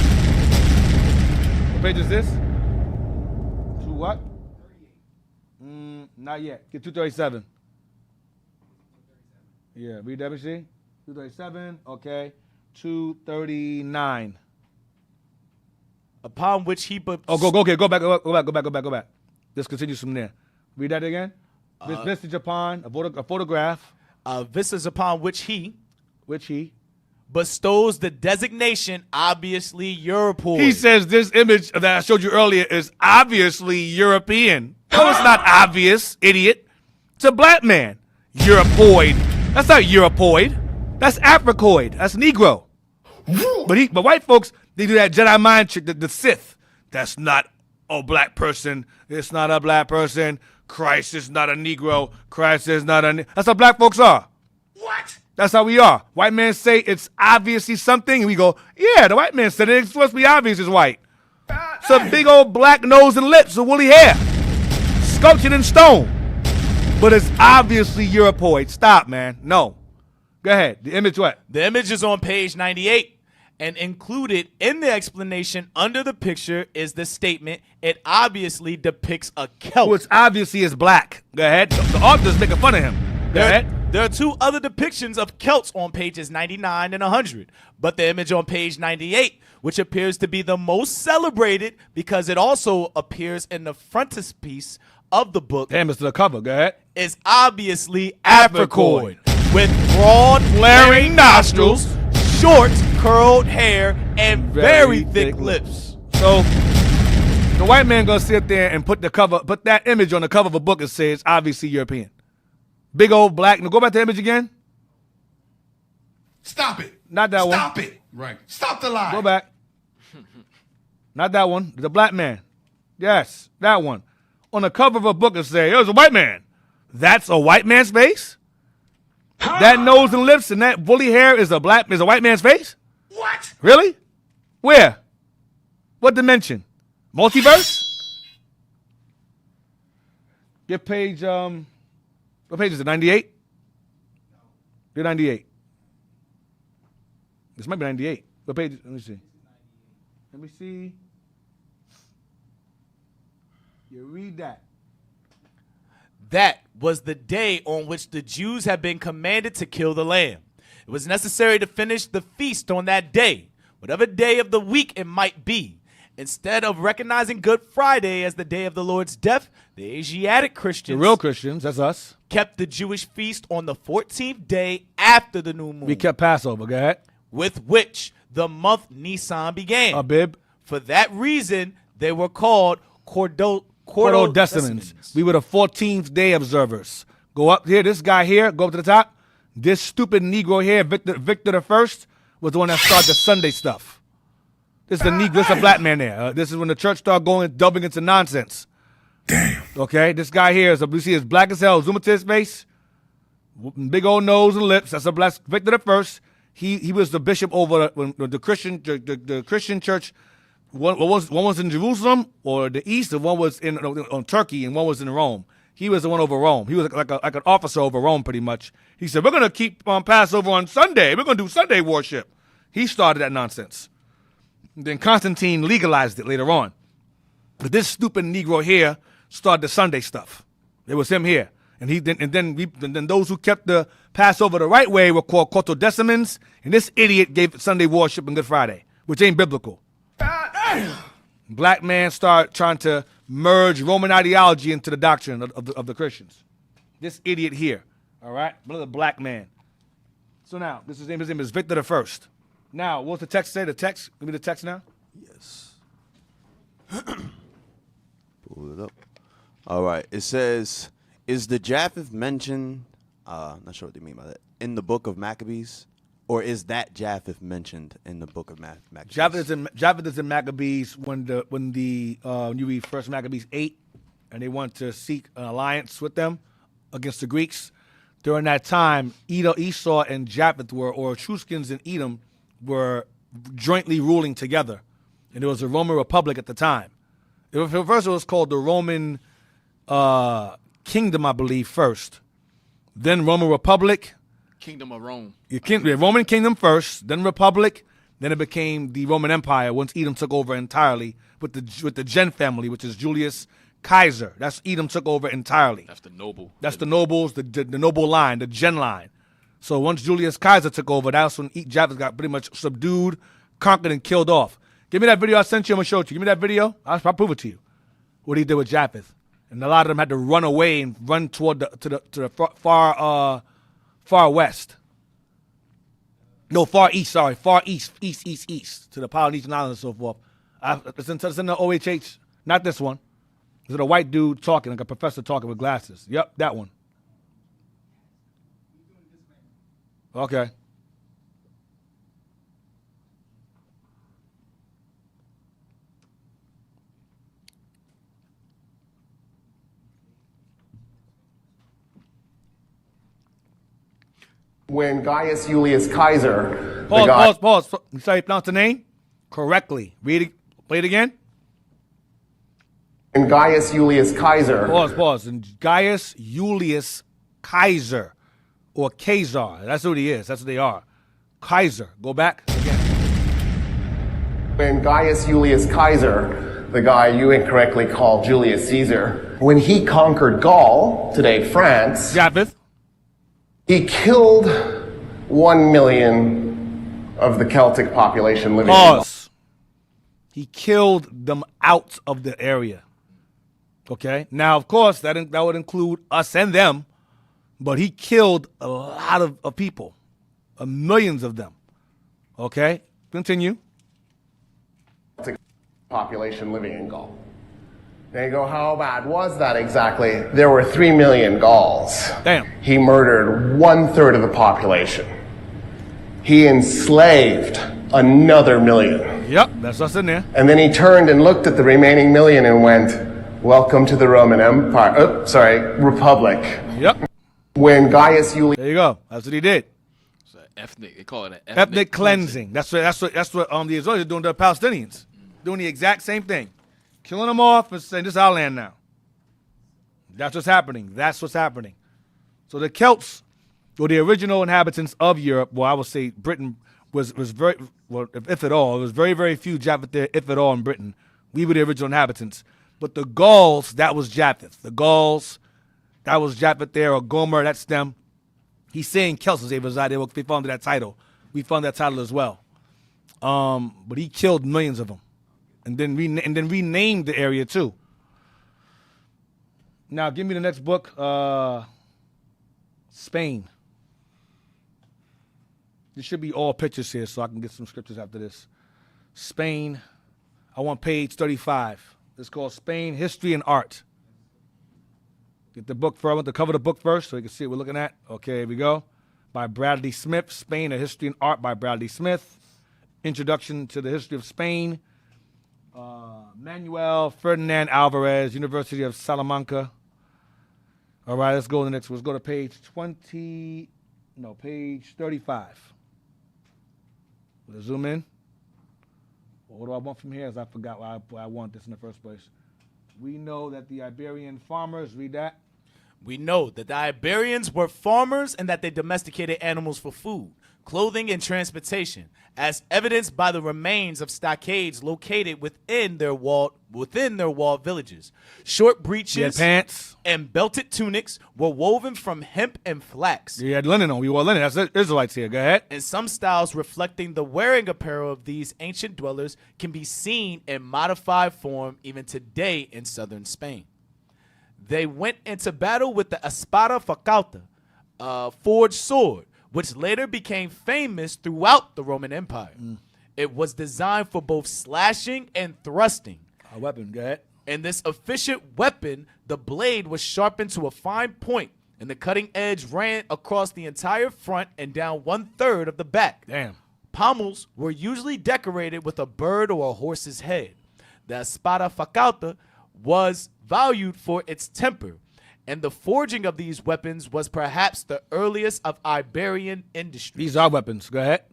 What page is this? To what? Not yet. Get 237. Yeah, read that, see? 237. Okay. 239. Upon which he. Go back. This continues from there. Read that again. Visage upon a photograph. Visage upon which he bestows the designation obviously Europoid. He says this image that I showed you earlier is obviously European. No, it's not obvious, idiot. It's a black man. Europoid. That's not Europoid. That's Africoid. That's Negro. But white folks, they do that Jedi mind trick, the Sith. That's not a black person. It's not a black person. Christ is not a Negro. Christ is not a. That's how black folks are. What? That's how we are. White men say it's obviously something, and we go, yeah, the white man said it. It's supposed to be obvious it's white. It's a big old black nose and lips and woolly hair. Sculptured in stone. But it's obviously Europoid. Stop, man. No. Go ahead. The image what? The image is on page 98. And included in the explanation under the picture is the statement, it obviously depicts a Celt. Which obviously is black. Go ahead. The author's making fun of him. Go ahead. There are two other depictions of Celts on pages 99 and 100, but the image on page 98, which appears to be the most celebrated because it also appears in the frontispiece of the book. Damn, it's the cover. Go ahead. Is obviously Africoid, with broad, flaring nostrils, short, curled hair, and very thick lips. So the white man gonna sit there and put that image on the cover of a book and say it's obviously European. Big old black. Now go back to the image again. Stop it. Not that one. Stop it. Right. Stop the lie. Go back. Not that one. The black man. Yes, that one. On the cover of a book and say, there's a white man. That's a white man's face? That nose and lips and that woolly hair is a white man's face? What? Really? Where? What dimension? Multiverse? Get page, what page is it, 98? Get 98. This might be 98. What page? Let me see. Let me see. You read that. That was the day on which the Jews had been commanded to kill the lamb. It was necessary to finish the feast on that day, whatever day of the week it might be. Instead of recognizing Good Friday as the day of the Lord's death, the Asiatic Christians, The real Christians, that's us. kept the Jewish feast on the 14th day after the new moon, We kept Passover, go ahead. with which the month Nisan began. Abib. For that reason, they were called Quartodecimans. We were the 14th day observers. Go up here, this guy here, go up to the top. This stupid Negro here, Victor the First, was the one that started the Sunday stuff. This is a Negro, this is a black man there. This is when the church started delving into nonsense. Damn. Okay, this guy here you see is black as hell. Zoom into his face, big old nose and lips. That's a black Victor the First. He was the bishop over the Christian church. One was in Jerusalem or the east, and one was on Turkey, and one was in Rome. He was the one over Rome. He was like an officer over Rome, pretty much. He said, "We're gonna keep Passover on Sunday. We're gonna do Sunday worship." He started that nonsense. And then Constantine legalized it later on. But this stupid Negro here started the Sunday stuff. It was him here, and then those who kept the Passover the right way were called Quartodecimans, and this idiot gave Sunday worship on Good Friday, which ain't biblical. Black man start trying to merge Roman ideology into the doctrine of the Christians. This idiot here, all right, another black man. So now, his name is Victor the First. Now, what's the text say? The text? Give me the text now. Yes. Pull it up. All right. It says, is the Japheth mentioned, not sure what they mean by that, in the book of Maccabees? Or is that Japheth mentioned in the book of Maccabees? Japheth is in Maccabees when you read First Maccabees 8, and they want to seek an alliance with them against the Greeks. during that time, Esau and Japheth or Etruscans and Edom were jointly ruling together. And there was a Roman Republic at the time. First, it was called the Roman Kingdom, I believe, first. Then Roman Republic. Kingdom of Rome. The Roman Kingdom first, then Republic, then it became the Roman Empire once Edom took over entirely with the Gen family, which is Julius Caesar. That's Edom took over entirely. That's the noble. That's the nobles, the noble line, the Gen line. So once Julius Caesar took over, that's when Japheth got pretty much subdued, conquered, and killed off. Give me that video I sent you. I'm gonna show it to you. Give me that video. I'll prove it to you. What he did with Japheth, and a lot of them had to run away and run toward the far west. No, far east. Sorry, far east to the Polynesian islands and so forth. It's in the OHH, not this one. Is it a white dude talking, like a professor talking with glasses? Yep, that one. Okay. When Gaius Julius Caesar, Pause. You say you pronounce the name correctly. Read it. Play it again. When Gaius Julius Caesar. Pause. And Gaius Julius Caesar, or Caesar. That's what he is. That's what they are. Kaiser. Go back again. When Gaius Julius Caesar, the guy you incorrectly call Julius Caesar, when he conquered Gaul, today France, Japheth. he killed 1 million of the Celtic population living in Gaul. Pause. He killed them out of the area. Okay? Now, of course, that would include us and them, but he killed a lot of people, millions of them. Okay? Continue. Celtic population living in Gaul. Now you go, how bad was that exactly? There were 3 million Gauls. Damn. He murdered 1/3 of the population. He enslaved another million. Yep, that's us in there. And then he turned and looked at the remaining million and went, welcome to the Roman Empire. Republic. Yep. When Gaius Julius. There you go. That's what he did. It's ethnic. They call it an Ethnic cleansing. That's what the Israelis are doing to the Palestinians. Doing the exact same thing. Killing them off and saying, this is our land now. That's what's happening. So the Celts were the original inhabitants of Europe. Well, I would say Britain was very, well, if at all, there was very, very few Japheth there, if at all, in Britain. We were the original inhabitants. But the Gauls, that was Japheth. The Gauls, that was Japheth there, or Gomer, that's them. He's saying Celts as they reside there. They fell under that title. We fell under that title as well. But he killed millions of them. And then renamed the area too. Now, give me the next book. Spain. There should be all pictures here so I can get some scriptures after this. Spain. I want page 35. It's called Spain, History and Art. Get the book first. I want to cover the book first so you can see what we're looking at. Okay, here we go. By Bradley Smith. Spain, A History and Art by Bradley Smith. Introduction to the History of Spain. Manuel Ferdinand Alvarez, University of Salamanca. All right, let's go to the next one. Let's go to page 35. Will it zoom in? Well, what do I want from here? As I forgot why I want this in the first place. We know that the Iberian farmers, read that. We know that the Iberians were farmers and that they domesticated animals for food, clothing, and transportation, as evidenced by the remains of stockades located within their walled villages. Short breeches pants and belted tunics were woven from hemp and flax. You had linen on. We wore linen. That's the Israelites here. Go ahead. And some styles reflecting the wearing apparel of these ancient dwellers can be seen in modified form even today in southern Spain. They went into battle with the espada falcata, forged sword, which later became famous throughout the Roman Empire. It was designed for both slashing and thrusting. A weapon, go ahead. In this efficient weapon, the blade was sharpened to a fine point, and the cutting edge ran across the entire front and down 1/3 of the back. Damn. Pommels were usually decorated with a bird or a horse's head. The espada falcata was valued for its temper and the forging of these weapons was perhaps the earliest of Iberian industry. These are weapons. Go ahead.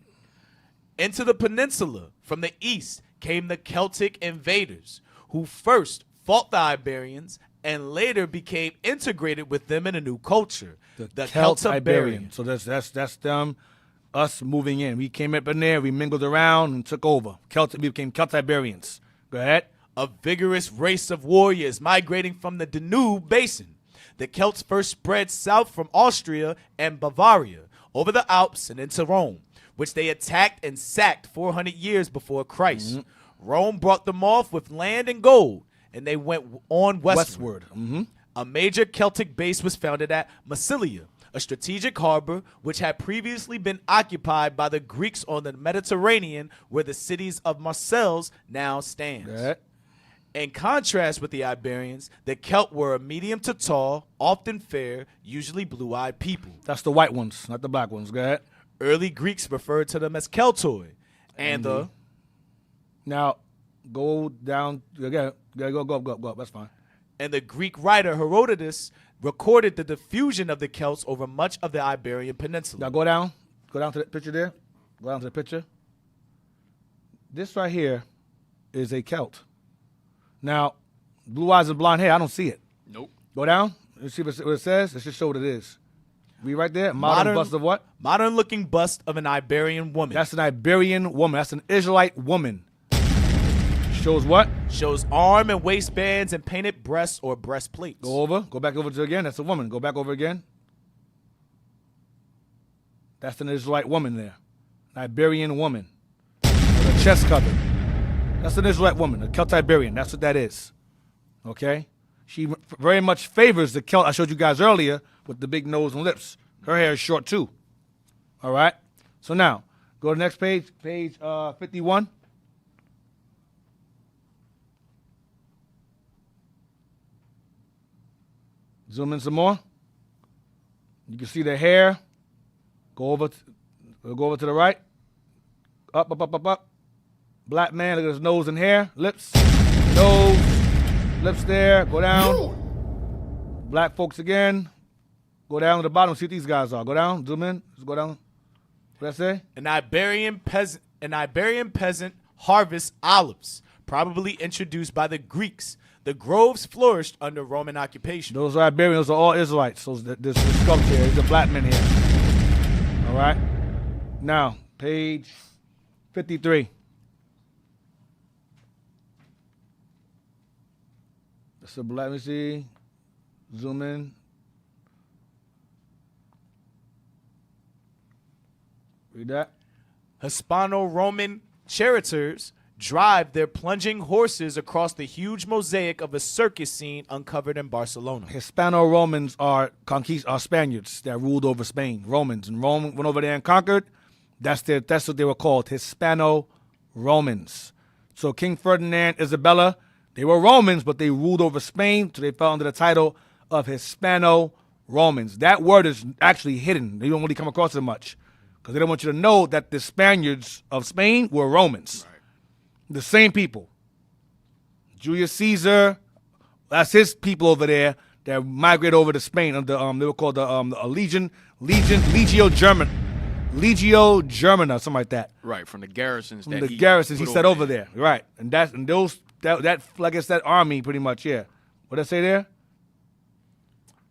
Into the peninsula from the east came the Celtic invaders, who first fought the Iberians and later became integrated with them in a new culture, the Celtiberian. So that's them, us moving in. We came up in there, we mingled around and took over. We became Celtiberians. Go ahead. A vigorous race of warriors migrating from the Danube basin. The Celts first spread south from Austria and Bavaria, over the Alps and into Rome, which they attacked and sacked 400 years before Christ. Rome brought them off with land and gold, and they went on westward. A major Celtic base was founded at Massilia, a strategic harbor which had previously been occupied by the Greeks on the Mediterranean, where the cities of Marseilles now stands. Go ahead. In contrast with the Iberians, the Celt were a medium to tall, often fair, usually blue-eyed people. That's the white ones, not the black ones. Go ahead. Early Greeks referred to them as Keltoi, and Now, go down. Again, go up. That's fine. And the Greek writer Herodotus recorded the diffusion of the Celts over much of the Iberian Peninsula. Now go down. Go down to the picture there. Go down to the picture. This right here is a Celt. Now, blue eyes and blonde hair, I don't see it. Nope. Go down. Let's see what it says. Let's just show what it is. We right there. Modern bust of what? Modern-looking bust of an Iberian woman. That's an Iberian woman. That's an Israelite woman. Shows what? Shows arm and waistbands and painted breasts or breastplates. Go over. Go back over to again. That's a woman. Go back over again. That's an Israelite woman there. An Iberian woman. With a chest covered. That's an Israelite woman, a Celtiberian. That's what that is. Okay? She very much favors the Celt I showed you guys earlier with the big nose and lips. Her hair is short too. All right? So now, go to the next page, page 51. Zoom in some more. You can see the hair. Go over to the right. Up. Black man, look at his nose and hair, lips, nose, lips there, go down. Black folks again. Go down to the bottom, see what these guys are. Go down, zoom in, just go down. What did I say? An Iberian peasant harvests olives, probably introduced by the Greeks. The groves flourished under Roman occupation. Those are Iberians, those are all Israelites. So this sculpture here, there's a black man here. All right. Now, page 53. So let me see. Zoom in. Read that. Hispano-Roman charioteers drive their plunging horses across the huge mosaic of a circus scene uncovered in Barcelona. Hispano-Romans are Spaniards that ruled over Spain. Romans. And Rome went over there and conquered. That's what they were called, Hispano-Romans. So King Ferdinand, Isabella, they were Romans, but they ruled over Spain, so they fell under the title of Hispano-Romans. That word is actually hidden. They don't really come across it much because they don't want you to know that the Spaniards of Spain were Romans. Right. The same people. Julius Caesar, that's his people over there that migrated over to Spain. They were called the Legio Germana, something like that. Right, from the garrisons. From the garrisons he set over there. Right, and that like it's that army pretty much. Yeah, what did I say there?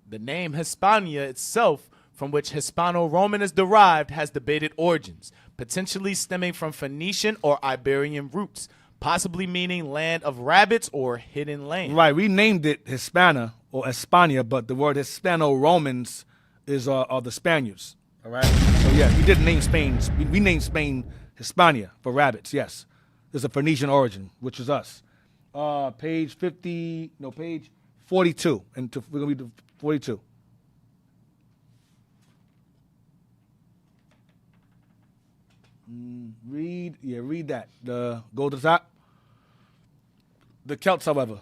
The name Hispania itself, from which Hispano-Roman is derived, has debated origins, potentially stemming from Phoenician or Iberian roots, possibly meaning land of rabbits or hidden land. Right, we named it Hispana or Hispania, but the word Hispano-Romans is the Spaniards. All right, so yeah, we did name Spain. We named Spain Hispania for rabbits. Yes, there's a Phoenician origin, which is us. Page 42, and we're gonna read the 42. Read that. Go to the top. The Celts, however.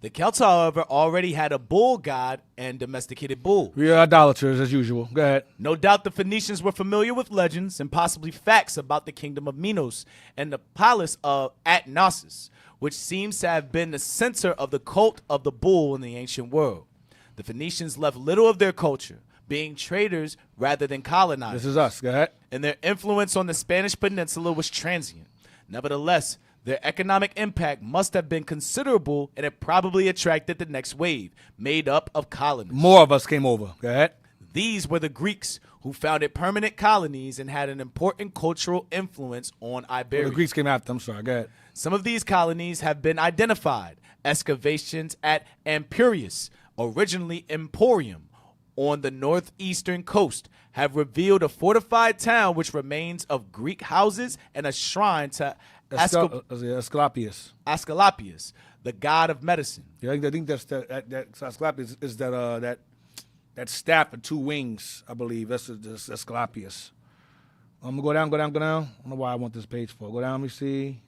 The Celts, however, already had a bull god and domesticated bull. We are idolaters as usual. Go ahead. No doubt the Phoenicians were familiar with legends and possibly facts about the kingdom of Minos and the palace at Knossos, which seems to have been the center of the cult of the bull in the ancient world. The Phoenicians left little of their culture, being traders rather than colonizers. This is us. Go ahead. And their influence on the Spanish peninsula was transient. Nevertheless, their economic impact must have been considerable, and it probably attracted the next wave, made up of colonists. More of us came over. Go ahead. These were the Greeks, who founded permanent colonies and had an important cultural influence on Iberia. The Greeks came after. I'm sorry. Go ahead. Some of these colonies have been identified. Excavations at Ampurius, originally Emporium, on the northeastern coast, have revealed a fortified town which remains of Greek houses and a shrine to Asclepius. Asclepius, the god of medicine. Yeah, I think that's that Asclepius is that staff with two wings, I believe. That's Asclepius. I'm gonna go down. I don't know why I want this page for. Go down, let me see.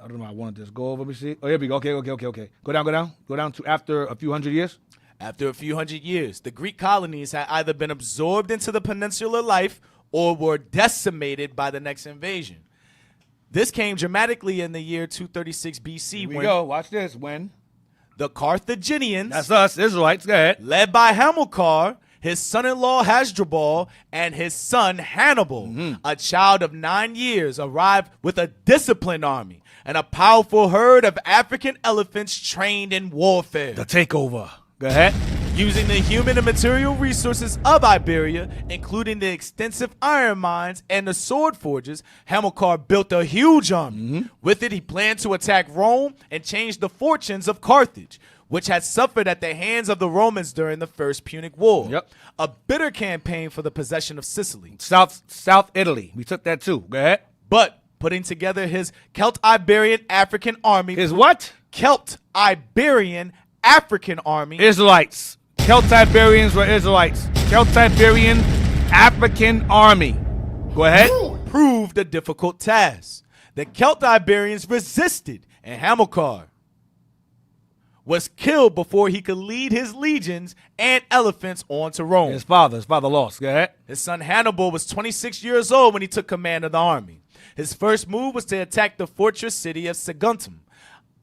I don't know why I wanted this. Go over, let me see. Oh, here we go. Okay. Go down to after a few hundred years. After a few hundred years, the Greek colonies had either been absorbed into the peninsular life or were decimated by the next invasion. This came dramatically in the year 236 BC Here we when go. Watch this. When the Carthaginians, that's us, Israelites. Go ahead. led by Hamilcar, his son-in-law Hasdrubal, and his son Hannibal, a child of 9 years, arrived with a disciplined army and a powerful herd of African elephants trained in warfare. The takeover. Go ahead. Using the human and material resources of Iberia, including the extensive iron mines and the sword forges, Hamilcar built a huge army. With it, he planned to attack Rome and change the fortunes of Carthage, which had suffered at the hands of the Romans during the First Punic War. Yep. A bitter campaign for the possession of Sicily. South Italy. We took that too. Go ahead. But putting together his Celt-Iberian African army. Is what? Celt-Iberian African army. Israelites. Celtiberians were Israelites. Celtiberian African army. Go ahead. Proved a difficult task. The Celt-Iberians resisted, and Hamilcar was killed before he could lead his legions and elephants on to Rome. His father lost. Go ahead. His son Hannibal was 26 years old when he took command of the army. His first move was to attack the fortress city of Saguntum,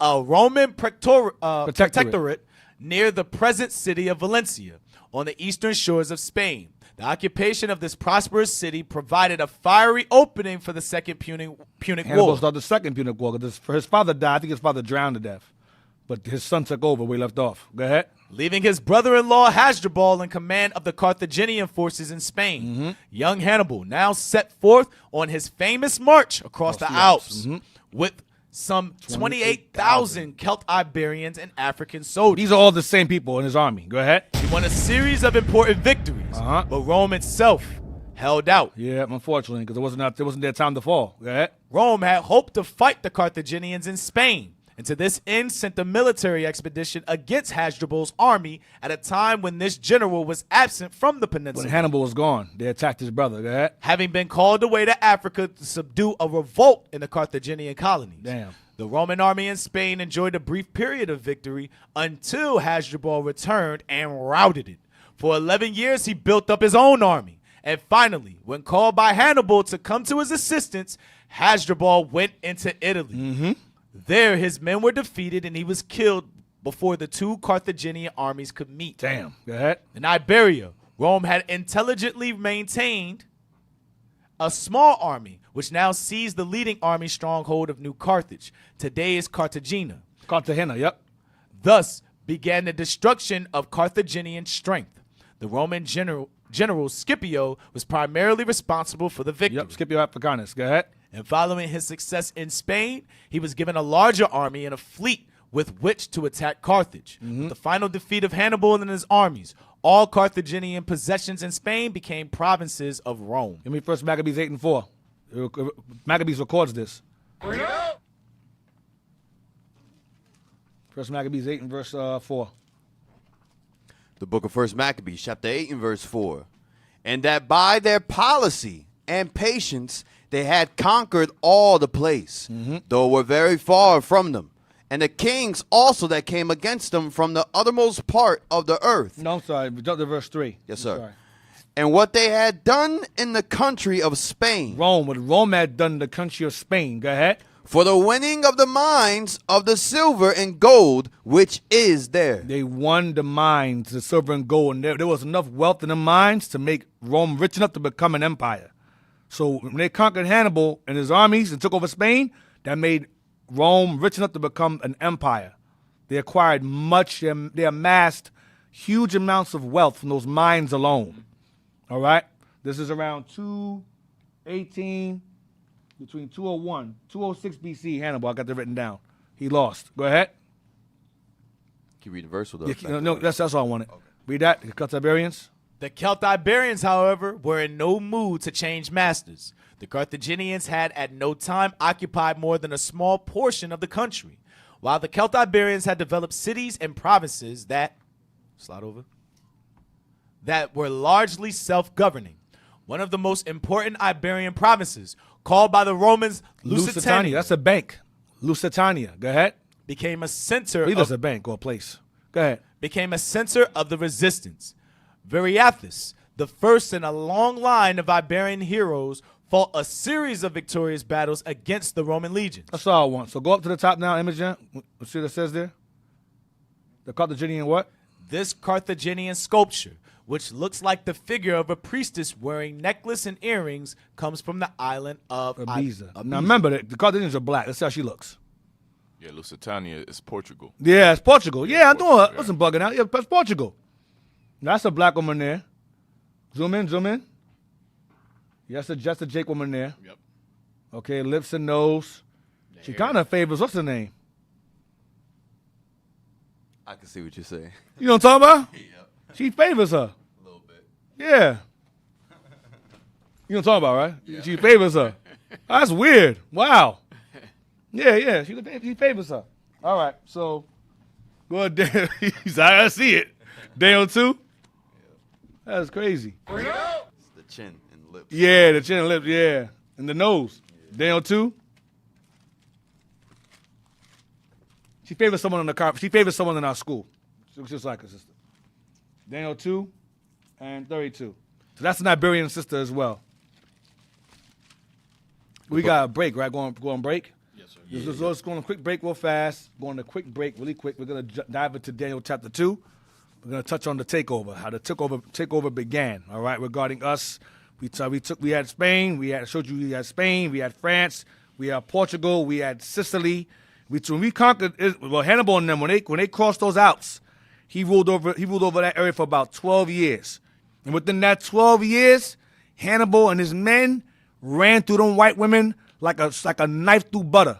a Roman protectorate near the present city of Valencia, on the eastern shores of Spain. The occupation of this prosperous city provided a fiery opening for the Second Punic Hannibal War. started the Second Punic War because his father died. I think his father drowned to death. But his son took over where he left off. Go ahead. Leaving his brother-in-law Hasdrubal in command of the Carthaginian forces in Spain. Young Hannibal now set forth on his famous march across the Alps with some 28,000 Celt-Iberians and African soldiers. These are all the same people in his army. Go ahead. He won a series of important victories, but Rome itself held out. Yeah, unfortunately, because it wasn't their time to fall. Go ahead. Rome had hoped to fight the Carthaginians in Spain, and to this end sent a military expedition against Hasdrubal's army at a time when this general was absent from the peninsula. When Hannibal was gone, they attacked his brother. Go ahead. Having been called away to Africa to subdue a revolt in the Carthaginian colonies. Damn. The Roman army in Spain enjoyed a brief period of victory until Hasdrubal returned and routed it. For 11 years, he built up his own army. And finally, when called by Hannibal to come to his assistance, Hasdrubal went into Italy. There, his men were defeated and he was killed before the two Carthaginian armies could meet. Damn. Go ahead. In Iberia, Rome had intelligently maintained a small army, which now seized the leading army stronghold of New Carthage. Today is Cartagena. Cartagena, yep. Thus began the destruction of Carthaginian strength. The Roman general Scipio was primarily responsible for the victory. Yep, Scipio Africanus. Go ahead. And following his success in Spain, he was given a larger army and a fleet with which to attack Carthage. With the final defeat of Hannibal and his armies, all Carthaginian possessions in Spain became provinces of Rome. Give me First Maccabees 8 and 4. Maccabees records this. First Maccabees 8 and verse 4. The book of First Maccabees, chapter 8 and verse 4. And that by their policy and patience they had conquered all the place, though were very far from them. And the kings also that came against them from the uttermost part of the earth. No, I'm sorry. Jump to verse 3. Yes, sir. I'm sorry. And what they had done in the country of Spain. Rome, what Rome had done in the country of Spain. Go ahead. for the winning of the mines of the silver and gold which is there. They won the mines, the silver and gold, and there was enough wealth in the mines to make Rome rich enough to become an empire. So when they conquered Hannibal and his armies and took over Spain, that made Rome rich enough to become an empire. They acquired much, they amassed huge amounts of wealth from those mines alone. All right? This is around 218, between 201, 206 BC, Hannibal. I got that written down. He lost. Go ahead. Can you read the verse with us? No, that's all I wanted. Okay. Read that, the Carthaginians. The Celtiberians, however, were in no mood to change masters. The Carthaginians had at no time occupied more than a small portion of the country, while the Celtiberians had developed cities and provinces that were largely self-governing. One of the most important Iberian provinces, called by the Romans Lusitania. That's a bank. Lusitania. Go ahead. Became a center. That's a bank or a place. Go ahead. Became a center of the resistance. Viriathus, the first in a long line of Iberian heroes, fought a series of victorious battles against the Roman legions. That's all I want. So go up to the top now, Imogen. Let's see what it says there. The Carthaginian what? This Carthaginian sculpture, which looks like the figure of a priestess wearing necklace and earrings, comes from the island of Ibiza. Now remember, the Carthaginians are black. That's how she looks. Yeah, Lusitania is Portugal. Yeah, it's Portugal. Yeah, I know. I wasn't bugging out. Yeah, that's Portugal. That's a black woman there. Zoom in, zoom in. Yes, just a Jake woman there. Yep. Okay, lips and nose. She kind of favors, what's her name? I can see what you're saying. You know what I'm talking about? Yeah. She favors her. A little bit. Yeah. You know what I'm talking about, right? Yeah. She favors her. That's weird. Wow. Yeah. She favors her. All right, so go ahead, Dan. I see it. Daniel 2? That's crazy. It's the chin and lips. Yeah, the chin and lips, yeah. And the nose. Yeah. Daniel 2? She favors someone in the car. She favors someone in our school. She looks just like her sister. Daniel 2 and 32. So that's an Iberian sister as well. We got a break, right? Go on break? Yes, sir. Let's go on a quick break real fast. Go on a quick break really quick. We're going to dive into Daniel chapter 2. We're going to touch on the takeover, how the takeover began, all right, regarding us. We had Spain. We had Spain. We had France. We had Portugal. We had Sicily. When we conquered, Hannibal and them, when they crossed those Alps, he ruled over that area for about 12 years. And within that 12 years, Hannibal and his men ran through them white women like a knife through butter.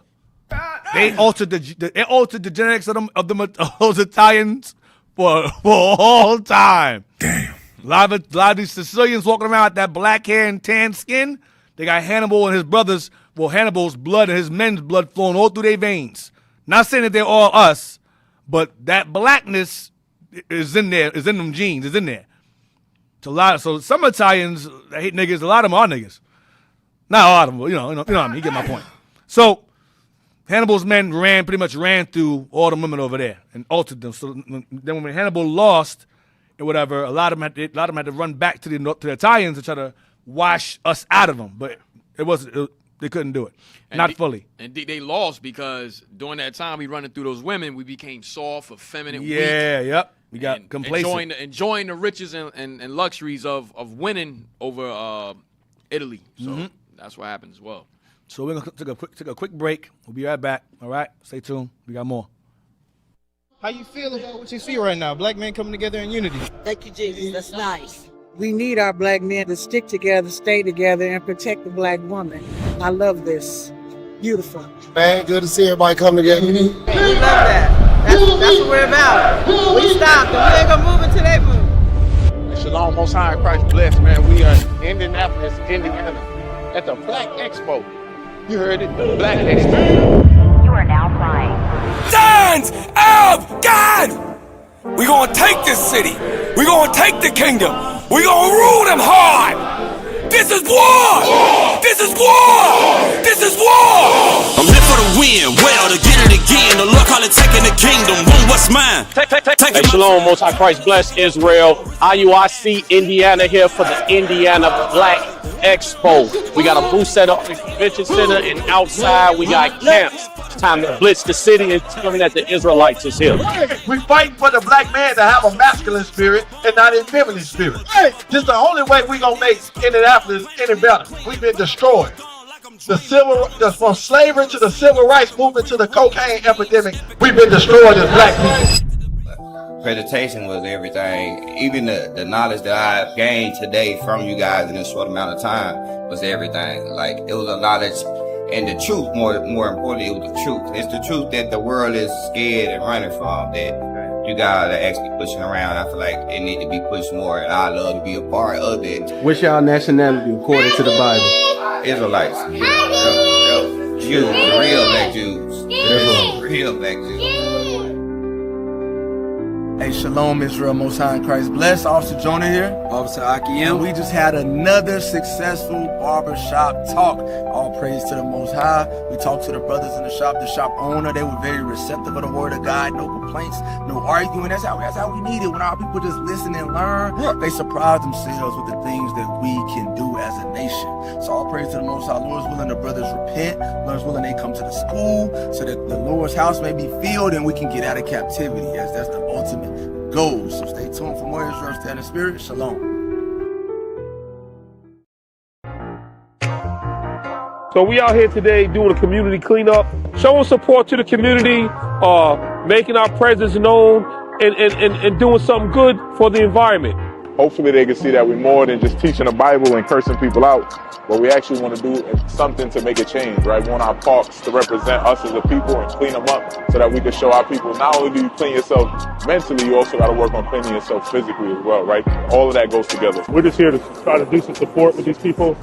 They altered the genetics of those Italians for all time. Damn. A lot of these Sicilians walking around with that black hair and tan skin, they got Hannibal and his brothers, Hannibal's blood and his men's blood flowing all through their veins. Not saying that they're all us, but that blackness is in there, is in them genes, is in there. So some Italians that hate niggas, a lot of them are niggas. Not a lot of them, you know what I mean, you get my point. So Hannibal's men pretty much ran through all the women over there and altered them. So then when Hannibal lost and whatever, a lot of them had to run back to the Italians to try to wash us out of them. But they couldn't do it, not fully. And they lost because during that time we running through those women, we became soft, effeminate, weak. Yep. We got complacent. Enjoying the riches and luxuries of winning over Italy. So that's what happened as well. So we're gonna take a quick break. We'll be right back. All right, stay tuned. We got more. How you feel about what you see right now? Black men coming together in unity. Thank you, Jesus. That's nice. We need our black men to stick together, stay together, and protect the black woman. I love this. Beautiful. Man, good to see everybody come together. We love that. That's what we're about. We stopped and we ain't gonna move until they move. Shalom, Most High Christ bless, man. We are in Indianapolis, Indiana, at the Black Expo. You heard it, the Black Expo. You are now flying. Sons of God! We're gonna take this city. We're gonna take the kingdom. We're gonna rule them hard. This is war! This is war! This is war! I'm here for the win, well, to get it again. The Lord call Violent, taking the kingdom, want what's mine. Hey, shalom, Most High Christ bless Israel. IUIC Indiana here for the Indiana Black Expo. We got a booth set up in the convention center, and outside we got camps. It's time to blitz the city and tell me that the Israelites is here. We fighting for the black man to have a masculine spirit and not a feminine spirit. This is the only way we gonna make Indianapolis any better. We've been destroyed. From slavery to the civil rights movement to the cocaine epidemic, we've been destroyed as black people. Presentation was everything. Even the knowledge that I gained today from you guys in this short amount of time was everything. Like, it was a knowledge and the truth, more importantly, it was the truth. It's the truth that the world is scared and running from, that you guys are actually pushing around. I feel like it need to be pushed more, and I love to be a part of it. What's y'all nationality according to the Bible? Israelites. Jews, real black Jews. Real black Jews. Hey, shalom, Israel, Most High in Christ bless. Officer Jonah here. Officer Akiem. We just had another successful barbershop talk. All praise to the Most High. We talked to the brothers in the shop owner. They were very receptive of the word of God. No complaints, no arguing. That's how we need it. When our people just listen and learn, they surprise themselves with the things that we can do as a nation. So all praise to the Most High. Lord's willing, the brothers repent. Lord's willing, they come to the school so that the Lord's house may be filled and we can get out of captivity, as that's the ultimate goal. So stay tuned for more Israel. Stay in the spirit. Shalom. So we out here today doing a community cleanup, showing support to the community, making our presence known, and doing something good for the environment. Hopefully they can see that we're more than just teaching the Bible and cursing people out. What we actually want to do is something to make a change, right? We want our parks to represent us as a people and clean them up so that we can show our people, not only do you clean yourself mentally, you also got to work on cleaning yourself physically as well, right? All of that goes together. We're just here to try to do some support with these people,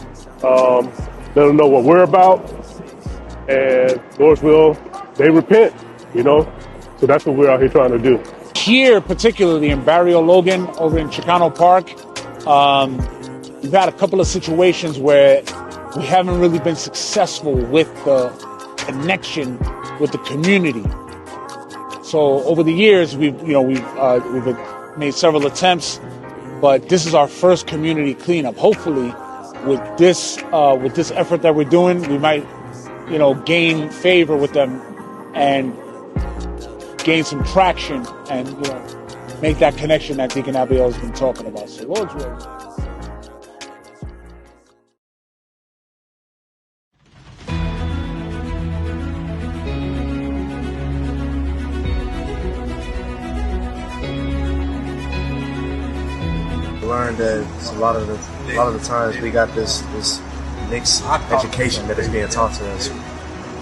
let them know what we're about, and Lord's will, they repent, So that's what we're out here trying to do. Here, particularly in Barrio Logan, over in Chicano Park, we've had a couple of situations where we haven't really been successful with the connection with the community. So over the years, we've made several attempts, but this is our first community cleanup. Hopefully, with this effort that we're doing, we might, gain favor with them and gain some traction and make that connection that Deacon Abiel has been talking about. So Lord's will. Learned that a lot of the times we got this mixed education that is being taught to us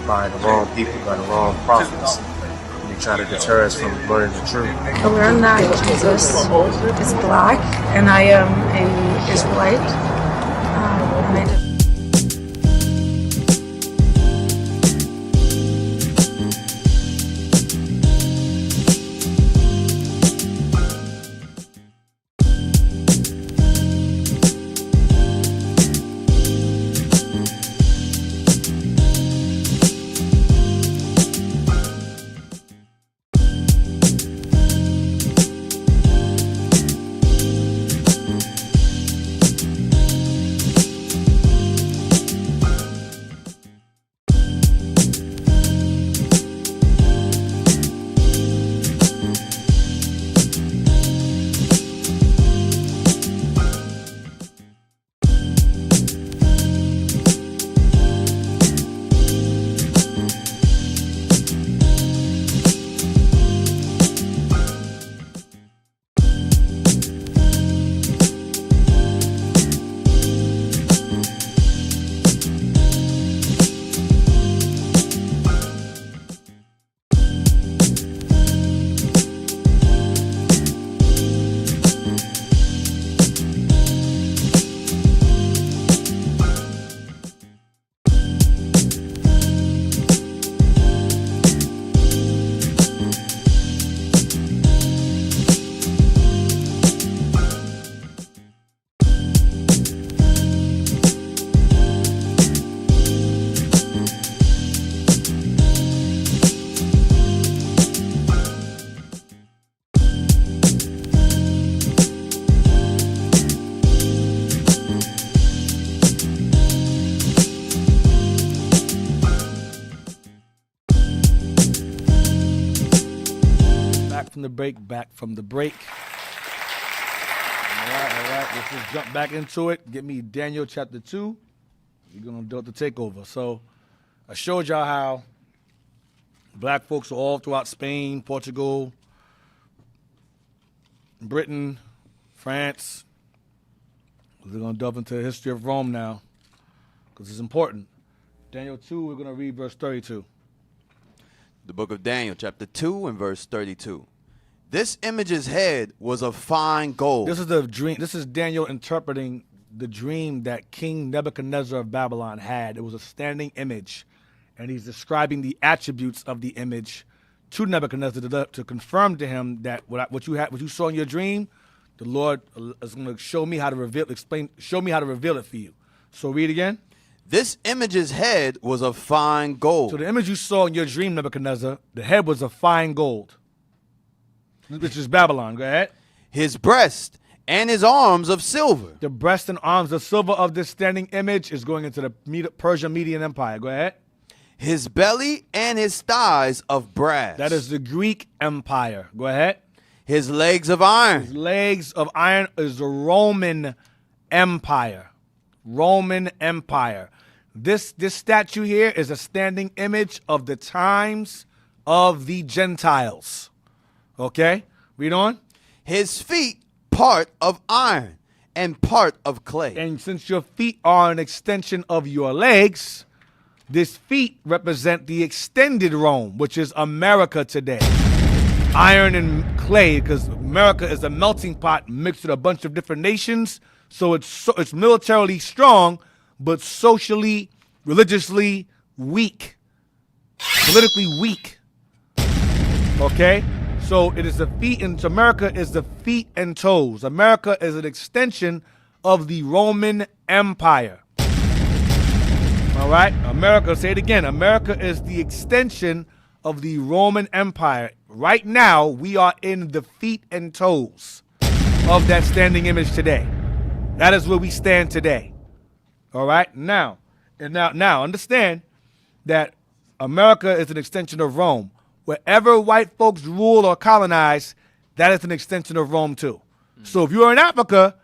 by the wrong people, by the wrong prophets. Try to deter us from learning the truth. I learned that Jesus is black and I am an Israelite. And I did. back from the break. All right. Let's just jump back into it. Get me Daniel chapter 2. We're going to do the takeover. So I showed y'all how black folks are all throughout Spain, Portugal, Britain, France. We're going to delve into the history of Rome now because it's important. Daniel 2, we're going to read verse 32. The book of Daniel, chapter 2 and verse 32. This image's head was of fine gold. This is the dream. This is Daniel interpreting the dream that King Nebuchadnezzar of Babylon had. It was a standing image, and he's describing the attributes of the image to Nebuchadnezzar to confirm to him that what you saw in your dream, the Lord is going to show me how to reveal it for you. So read again. This image's head was of fine gold. So the image you saw in your dream, Nebuchadnezzar, the head was of fine gold, which is Babylon. Go ahead. His breast and his arms of silver. The breast and arms of silver of this standing image is going into the Persian Median Empire. Go ahead. His belly and his thighs of brass. That is the Greek Empire. Go ahead. His legs of iron. His legs of iron is the Roman Empire. Roman Empire. This statue here is a standing image of the times of the Gentiles. Okay? Read on. His feet part of iron and part of clay. And since your feet are an extension of your legs, these feet represent the extended Rome, which is America today. Iron and clay, because America is a melting pot mixed with a bunch of different nations. So it's militarily strong, but socially, religiously weak. Politically weak. Okay? So it is the feet, and America is the feet and toes. America is an extension of the Roman Empire. All right? America, say it again. America is the extension of the Roman Empire. Right now, we are in the feet and toes of that standing image today. That is where we stand today. All right? Now understand that America is an extension of Rome. Wherever white folks rule or colonize, that is an extension of Rome too. So if you are in Africa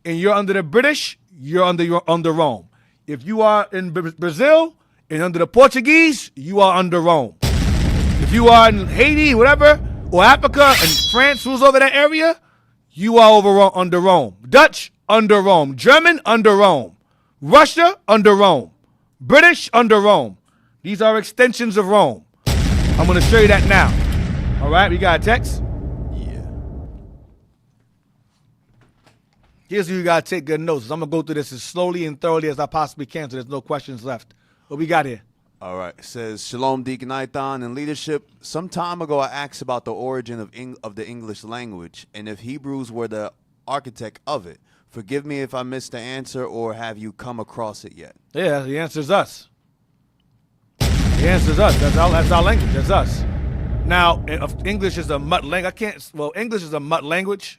and you're under the British, you're under Rome. If you are in Brazil and under the Portuguese, you are under Rome. If you are in Haiti, whatever, or Africa and France rules over that area, you are under Rome. Dutch, under Rome. German, under Rome. Russia, under Rome. British, under Rome. These are extensions of Rome. I'm going to show you that now. All right, we got a text? Yeah. Here's where you got to take good notes. I'm going to go through this as slowly and thoroughly as I possibly can so there's no questions left. What we got here? All right. It says, Shalom, Deacon Ithon, and leadership. Some time ago, I asked about the origin of the English language and if Hebrews were the architect of it. Forgive me if I missed the answer, or have you come across it yet? Yeah, the answer is us. The answer is us. That's our language. That's us. Now, if English is a mutt language, English is a mutt language.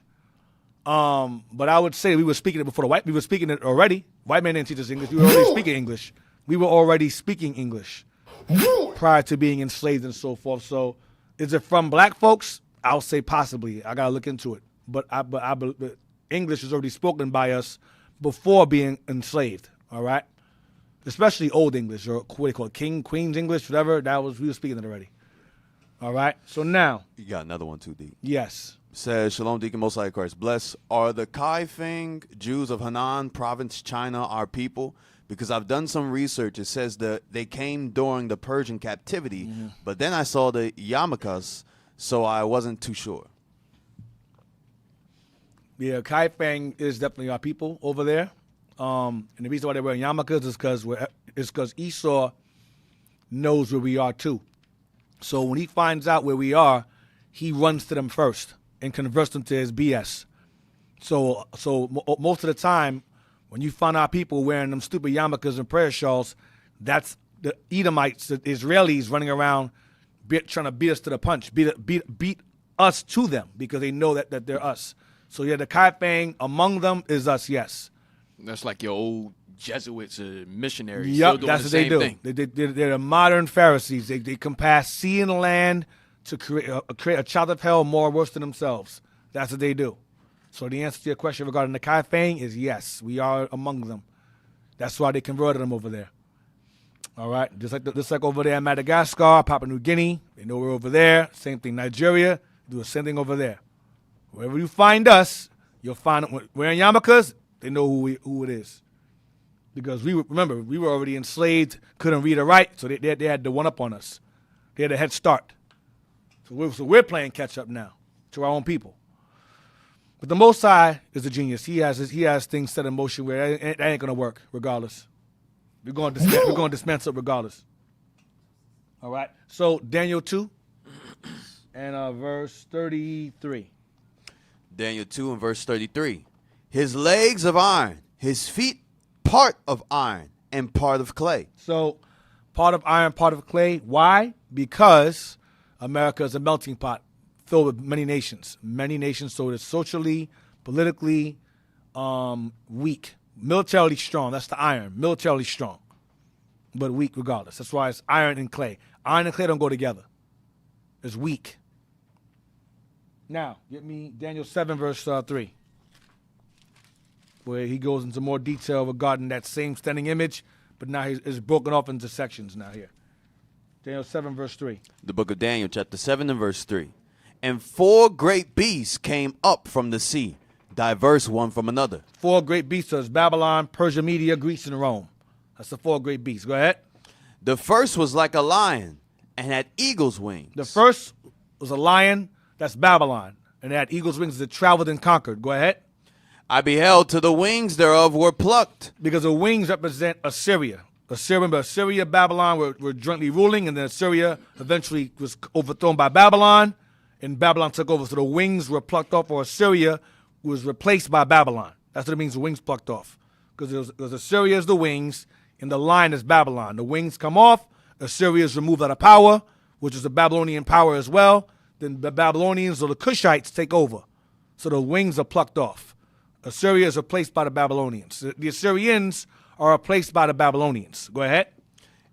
But I would say we were speaking it before we were speaking it already. White man didn't teach us English. We were already speaking English. We were already speaking English prior to being enslaved and so forth. So, is it from black folks? I'll say possibly. I gotta look into it. But English is already spoken by us before being enslaved. All right, especially Old English, or what they call it, Queen's English, whatever. We were speaking it already. All right. So now you got another one too, D. Yes. Says Shalom, Deacon Most High Christ bless. Are the Kaifeng Jews of Henan Province, China, our people? Because I've done some research. It says that they came during the Persian captivity, but then I saw the yarmulkes, so I wasn't too sure. Yeah, Kaifeng is definitely our people over there. And the reason why they're wearing yarmulkes is because Esau knows where we are too. So when he finds out where we are, he runs to them first and converts them to his BS. So most of the time, when you find our people wearing them stupid yarmulkes and prayer shawls, that's the Edomites, the Israelis running around trying to beat us to the punch, beat us to them because they know that they're us. So yeah, the Kaifeng among them is us, yes. That's like your old Jesuits or missionaries. Yep, still doing that's the what they same do. thing. They're the modern Pharisees. They can pass sea and land to create a child of hell more worse than themselves. That's what they do. So the answer to your question regarding the Kai Fang is yes, we are among them. That's why they converted them over there. All right, just like over there in Madagascar, Papua New Guinea, they know we're over there. Same thing, Nigeria, do the same thing over there. Wherever you find us, you'll find it. We're in yarmulkes, they know who it is. Because we were already enslaved, couldn't read or write, so they had the one up on us. They had a head start. So we're playing catch up now to our own people. But the Most High is a genius. He has things set in motion where that ain't gonna work regardless. We're going to dismantle it regardless. All right. So Daniel 2 and verse 33. Daniel 2 and verse 33. His legs of iron, his feet part of iron and part of clay. So part of iron, part of clay. Why? Because America is a melting pot filled with many nations. Many nations, so it's socially, politically weak. Militarily strong. That's the iron. Militarily strong, but weak regardless. That's why it's iron and clay. Iron and clay don't go together. It's weak. Now, get me Daniel 7, verse 3, where he goes into more detail regarding that same standing image, but now it's broken off into sections now here. Daniel 7, verse 3. The book of Daniel, chapter 7 and verse 3. And 4 great beasts came up from the sea, diverse one from another. 4 great beasts is Babylon, Persia, Media, Greece, and Rome. That's the 4 great beasts. Go ahead. The first was like a lion and had eagle's wings. The first was a lion, that's Babylon, and it had eagle's wings that traveled and conquered. Go ahead. I beheld till the wings thereof were plucked. Because the wings represent Assyria. Assyria, Babylon were jointly ruling, and then Assyria eventually was overthrown by Babylon, and Babylon took over. So the wings were plucked off, or Assyria was replaced by Babylon. That's what it means, the wings plucked off. Because Assyria is the wings, and the lion is Babylon. The wings come off, Assyria is removed out of power, which is the Babylonian power as well. Then the Babylonians or the Cushites take over. So the wings are plucked off. Assyria is replaced by the Babylonians. The Assyrians are replaced by the Babylonians. Go ahead.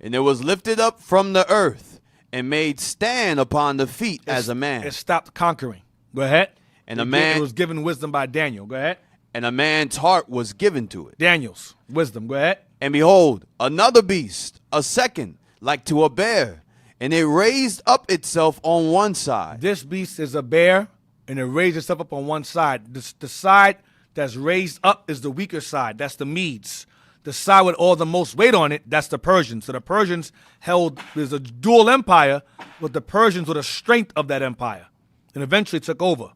And it was lifted up from the earth and made stand upon the feet as a man. It stopped conquering. Go ahead. And it was given wisdom by Daniel. Go ahead. And a man's heart was given to it. Daniel's wisdom. Go ahead. And behold, another beast, a second, like to a bear, and it raised up itself on one side. This beast is a bear, and it raised itself up on one side. The side that's raised up is the weaker side. That's the Medes. The side with all the most weight on it, that's the Persians. So the Persians there's a dual empire, but the Persians were the strength of that empire, and eventually took over.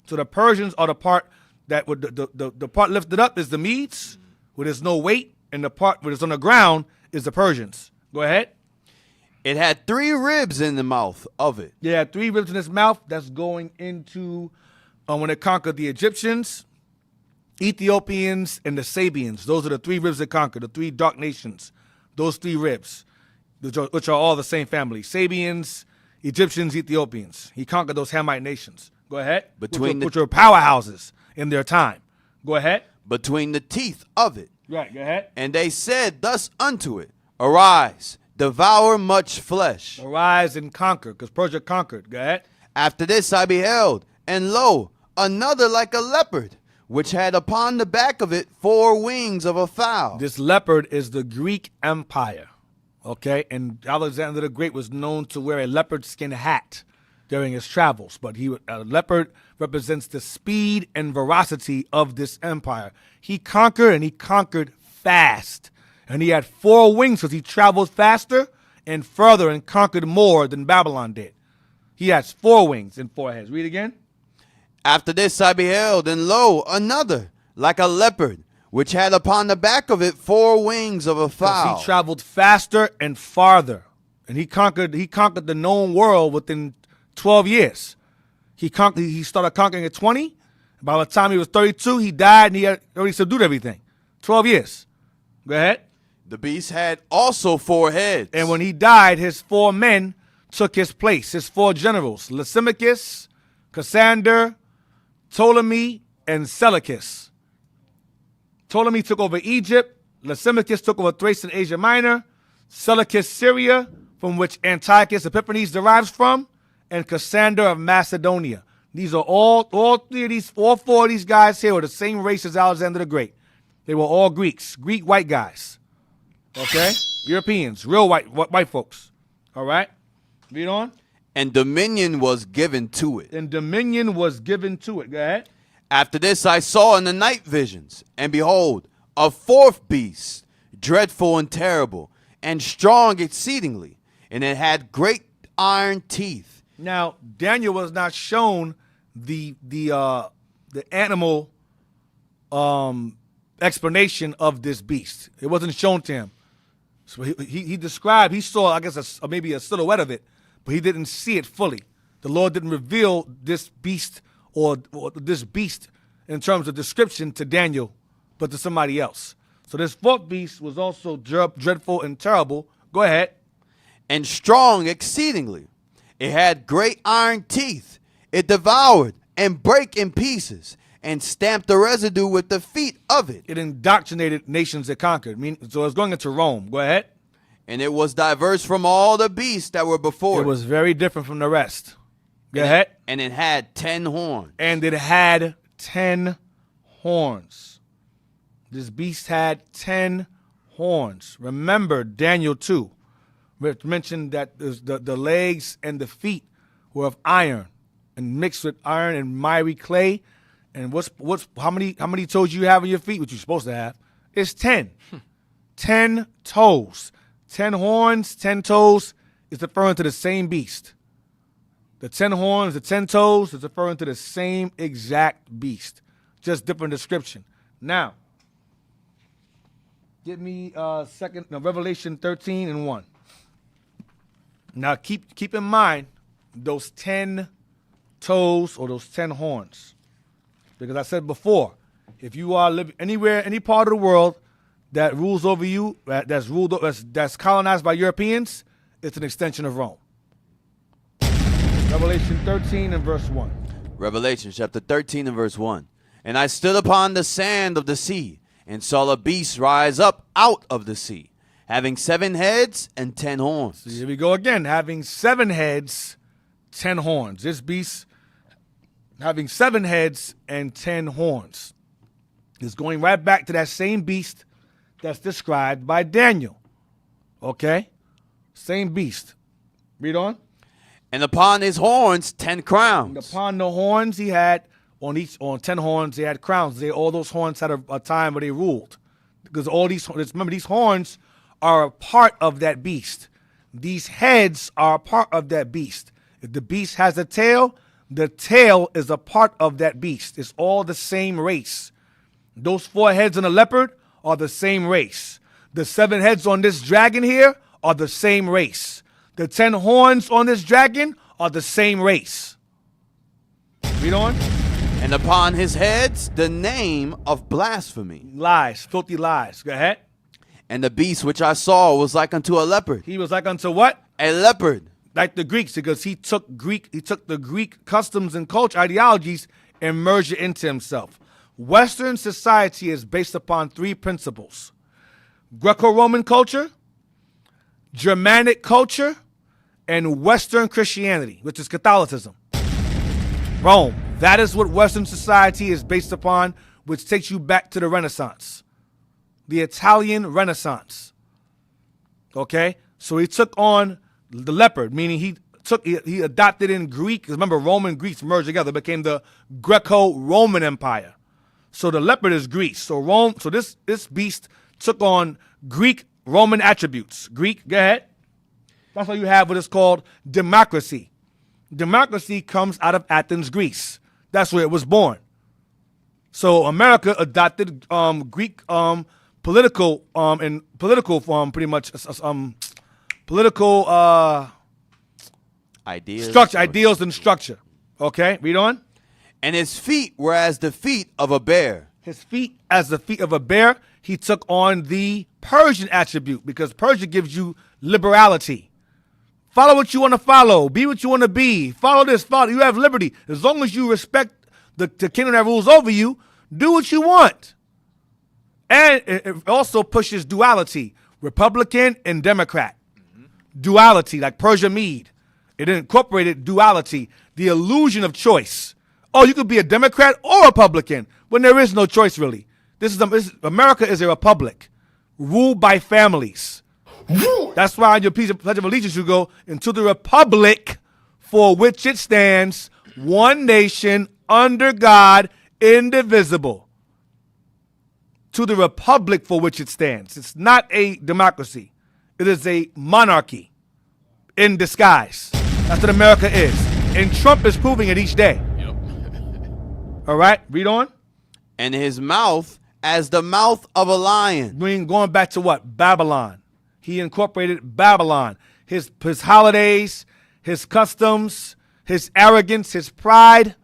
So the Persians are the part that would the part lifted up is the Medes, where there's no weight, and the part where it's on the ground is the Persians. Go ahead. It had 3 ribs in the mouth of it. Yeah, 3 ribs in its mouth. That's going into when it conquered the Egyptians, Ethiopians, and the Sabians. Those are the 3 ribs that conquered, the 3 dark nations. Those 3 ribs, which are all the same family. Sabians, Egyptians, Ethiopians. He conquered those Hamite nations. Go ahead. Which were powerhouses in their time. Go ahead. Between the teeth of it. Right, go ahead. And they said thus unto it, Arise, devour much flesh. Arise and conquer, because Persia conquered. Go ahead. After this I beheld, and lo, another like a leopard, which had upon the back of it 4 wings of a fowl. This leopard is the Greek Empire, okay? And Alexander the Great was known to wear a leopard skin hat during his travels, but a leopard represents the speed and veracity of this empire. He conquered, and he conquered fast. And he had 4 wings because he traveled faster and further and conquered more than Babylon did. He has 4 wings and 4 heads. Read again. After this I beheld, and lo, another, like a leopard, which had upon the back of it 4 wings of a fowl. He traveled faster and farther. And he conquered the known world within 12 years. He started conquering at 20. By the time he was 32, he died, and he had already subdued everything. 12 years. Go ahead. The beast had also 4 heads. And when he died, his 4 men took his place, his 4 generals, Lysimachus, Cassander, Ptolemy, and Seleucus. Ptolemy took over Egypt. Lysimachus took over Thrace and Asia Minor. Seleucus, Syria, from which Antiochus Epiphanes derives from. and Cassander of Macedonia. These are all four of these guys here were the same race as Alexander the Great. They were all Greeks, Greek white guys. Okay? Europeans, real white folks. All right? Read on. And dominion was given to it. And dominion was given to it. Go ahead. After this I saw in the night visions, and behold, a fourth beast, dreadful and terrible, and strong exceedingly, and it had great iron teeth. Now, Daniel was not shown the animal explanation of this beast. It wasn't shown to him. So he described, he saw, I guess, maybe a silhouette of it, but he didn't see it fully. The Lord didn't reveal this beast or this beast in terms of description to Daniel, but to somebody else. So this fourth beast was also dreadful and terrible. Go ahead. And strong exceedingly. It had great iron teeth. It devoured and brake in pieces and stamped the residue with the feet of it. It indoctrinated nations it conquered. So it's going into Rome. Go ahead. And it was diverse from all the beasts that were before. It was very different from the rest. Go ahead. And it had 10 horns. And it had 10 horns. This beast had 10 horns. Remember Daniel 2. It mentioned that the legs and the feet were of iron and mixed with iron and miry clay. And how many toes you have on your feet, which you're supposed to have? It's 10. 10 toes. 10 horns, 10 toes is referring to the same beast. The 10 horns, the 10 toes is referring to the same exact beast. Just different description. Now, give me Revelation 13 and 1. Now, keep in mind those 10 toes or those 10 horns. Because I said before, if you are living anywhere, any part of the world that rules over you, that's colonized by Europeans, it's an extension of Rome. Revelation 13 and verse 1. Revelation chapter 13 and verse 1. And I stood upon the sand of the sea, and saw a beast rise up out of the sea, having 7 heads and 10 horns. So here we go again, having 7 heads, 10 horns. This beast having 7 heads and 10 horns is going right back to that same beast that's described by Daniel. Okay? Same beast. Read on. And upon his horns 10 crowns. And upon the horns he had, on 10 horns, they had crowns. All those horns had a time where they ruled. Because remember, these horns are a part of that beast. These heads are a part of that beast. If the beast has a tail, the tail is a part of that beast. It's all the same race. Those 4 heads on a leopard are the same race. The 7 heads on this dragon here are the same race. The 10 horns on this dragon are the same race. Read on. And upon his heads the name of blasphemy. Lies, filthy lies. Go ahead. And the beast which I saw was like unto a leopard. He was like unto what? A leopard. Like the Greeks, because he took the Greek customs and culture ideologies and merged it into himself. Western society is based upon 3 principles: Greco-Roman culture, Germanic culture, and Western Christianity, which is Catholicism. Rome. That is what Western society is based upon, which takes you back to the Renaissance, the Italian Renaissance. Okay? So he took on the leopard, meaning he adopted in Greek, because remember, Rome and Greece merged together, became the Greco-Roman Empire. So the leopard is Greece. So this beast took on Greek Roman attributes. Greek, go ahead. That's why you have what is called democracy. Democracy comes out of Athens, Greece. That's where it was born. So America adopted Greek political pretty much political ideals and structure. Okay, read on. And his feet were as the feet of a bear. His feet as the feet of a bear. He took on the Persian attribute, because Persia gives you liberality. Follow what you want to follow. Be what you want to be. Follow this. Follow. You have liberty. As long as you respect the kingdom that rules over you, do what you want. And it also pushes duality, Republican and Democrat. Duality, like Persia Mede. It incorporated duality, the illusion of choice. Oh, you could be a Democrat or Republican when there is no choice, really. America is a republic ruled by families. That's why on your Pledge of Allegiance you go, into the republic for which it stands, one nation, under God, indivisible. To the republic for which it stands. It's not a democracy. It is a monarchy in disguise. That's what America is. And Trump is proving it each day. Yep. All right, read on. And his mouth as the mouth of a lion. Going back to what? Babylon. He incorporated Babylon. His holidays, his customs, his arrogance, his pride,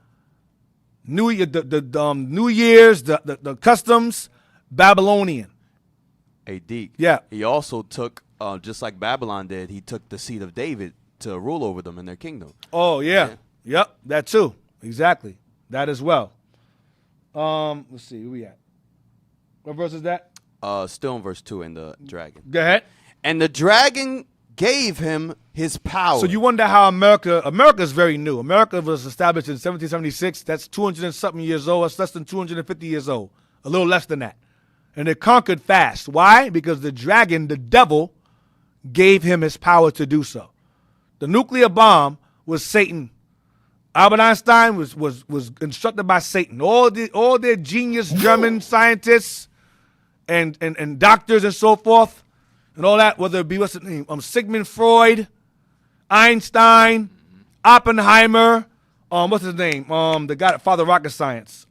New Year's, the customs, Babylonian. Hey, Deke. Yeah. He also took, just like Babylon did, he took the seed of David to rule over them in their kingdom. Oh, yeah. Yep, that too. Exactly. That as well. Let's see, where we at? What verse is that? Still in verse 2 in the dragon. Go ahead. And the dragon gave him his power. So you wonder how America is very new. America was established in 1776. That's 200 and something years old. That's less than 250 years old. A little less than that. And it conquered fast. Why? Because the dragon, the devil, gave him his power to do so. The nuclear bomb was Satan. Albert Einstein was instructed by Satan. All their genius German scientists and doctors and so forth, and all that, whether it be, what's his name, Sigmund Freud, Einstein, Oppenheimer, what's his name, the guy that fathered rocket science,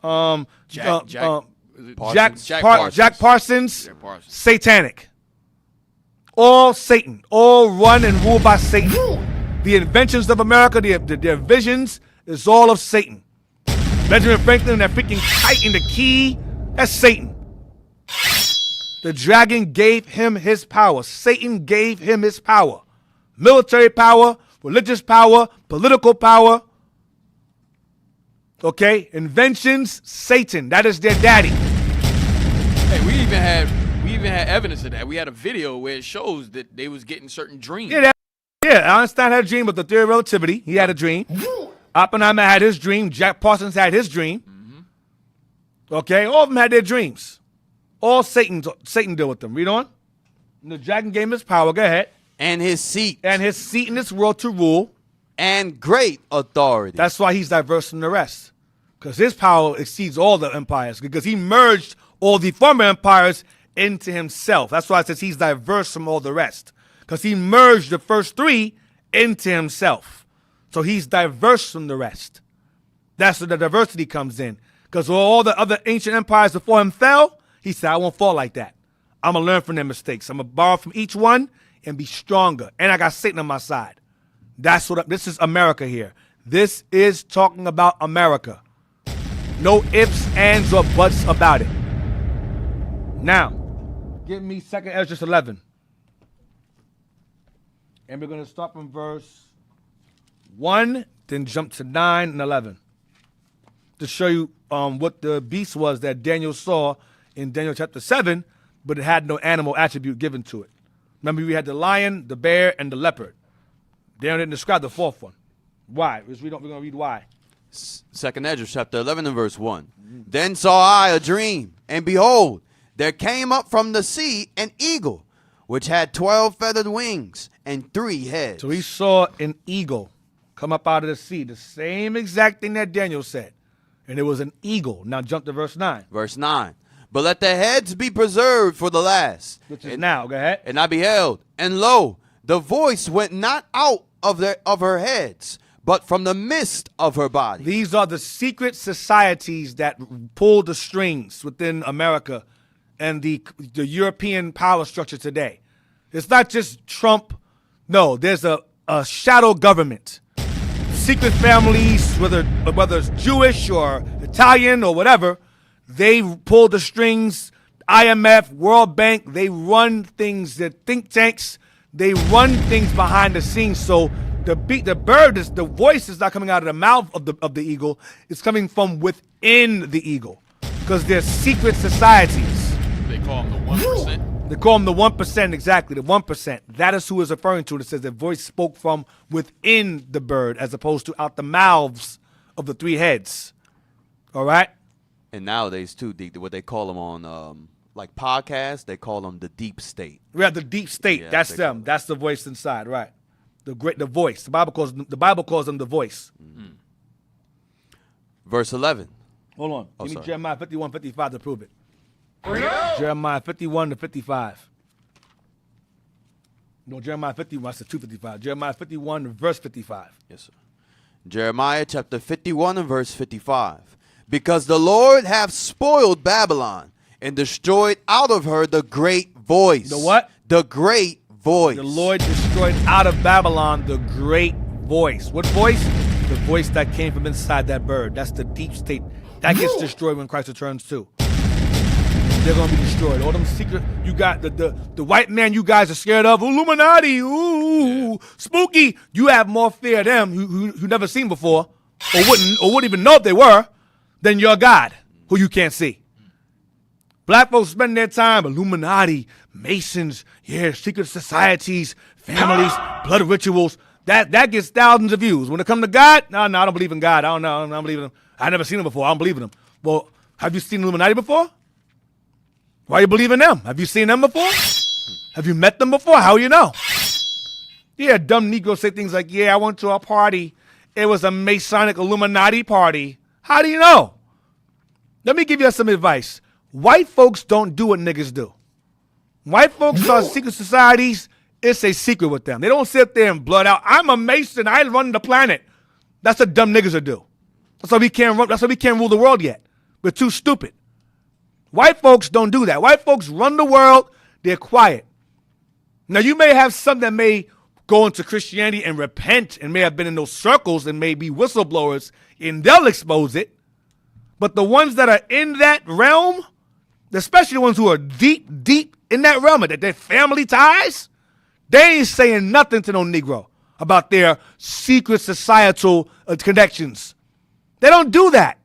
Jack Parsons, satanic. All Satan, all run and ruled by Satan. The inventions of America, their visions, is all of Satan. Benjamin Franklin, that freaking kite in the key, that's Satan. The dragon gave him his power. Satan gave him his power. Military power, religious power, political power. Okay? Inventions, Satan. That is their daddy. Hey, we even had evidence of that. We had a video where it shows that they was getting certain dreams. Yeah, Einstein had a dream about the theory of relativity. He had a dream. Oppenheimer had his dream. Jack Parsons had his dream. Okay? All of them had their dreams. All Satan deal with them. Read on. And the dragon gave him his power. Go ahead. And his seat. And his seat in this world to rule. And great authority. That's why he's diverse from the rest. Because his power exceeds all the empires. Because he merged all the former empires into himself. That's why it says he's diverse from all the rest. Because he merged the first three into himself. So he's diverse from the rest. That's where the diversity comes in. Because all the other ancient empires before him fell, he said, I won't fall like that. I'm going to learn from their mistakes. I'm going to borrow from each one and be stronger. And I got Satan on my side. This is America here. This is talking about America. No ifs, ands, or buts about it. Now, give me 2 Ezra 11. And we're going to start from verse 1, then jump to 9 and 11. To show you what the beast was that Daniel saw in Daniel chapter 7, but it had no animal attribute given to it. Remember, we had the lion, the bear, and the leopard. Daniel didn't describe the fourth one. Why? We're going to read why. 2 Ezra chapter 11 and verse 1. Then saw I a dream, and behold, there came up from the sea an eagle, which had 12 feathered wings and 3 heads. So he saw an eagle come up out of the sea, the same exact thing that Daniel said. And it was an eagle. Now jump to verse 9. Verse 9. But let the heads be preserved for the last. Which is now. Go ahead. And I beheld, and lo, the voice went not out of her heads, but from the midst of her body. These are the secret societies that pull the strings within America and the European power structure today. It's not just Trump. No, there's a shadow government. Secret families, whether it's Jewish or Italian or whatever, they pull the strings. IMF, World Bank, they run things. The think tanks, they run things behind the scenes. So the voice is not coming out of the mouth of the eagle. It's coming from within the eagle, because they're secret societies. They call them the 1%. They call him the 1%, exactly, the 1%. That is who is referring to. It says the voice spoke from within the bird as opposed to out the mouths of the three heads. All right? And nowadays, too, what they call them on, like podcasts, they call them the deep state. Yeah, the deep state. That's them. That's the voice inside, right? The voice. The Bible calls them the voice. Mm-hmm. Verse 11. Hold on. Oh, Give me sorry. Jeremiah 51:55 to prove it. Jeremiah 51:55. No, Jeremiah 51, I said 2:55. Jeremiah 51, verse 55. Yes, sir. Jeremiah chapter 51 and verse 55. Because the Lord hath spoiled Babylon and destroyed out of her the great voice. The what? The great voice. The Lord destroyed out of Babylon the great voice. What voice? The voice that came from inside that bird. That's the deep state. That gets destroyed when Christ returns too. They're going to be destroyed. All them secret, you got the white man you guys are scared of, Illuminati, ooh, spooky. You have more fear of them who never seen before or wouldn't even know if they were than your God who you can't see. Black folks spend their time, Illuminati, Masons, secret societies, families, blood rituals. That gets thousands of views. When it comes to God, no, I don't believe in God. I don't know. I don't believe in him. I never seen him before. I don't believe in him. Well, have you seen Illuminati before? Why you believe in them? Have you seen them before? Have you met them before? How you know? Yeah, dumb Negroes say things like, I went to a party. It was a Masonic Illuminati party. How do you know? Let me give you some advice. White folks don't do what niggas do. White folks are secret societies. It's a secret with them. They don't sit there and blood out. I'm a Mason. I run the planet. That's what dumb niggas will do. That's why we can't run. That's why we can't rule the world yet. We're too stupid. White folks don't do that. White folks run the world. They're quiet. Now, you may have some that may go into Christianity and repent and may have been in those circles and may be whistleblowers, and they'll expose it. But the ones that are in that realm, especially the ones who are deep, deep in that realm, that their family ties, they ain't saying nothing to no Negro about their secret societal connections. They don't do that.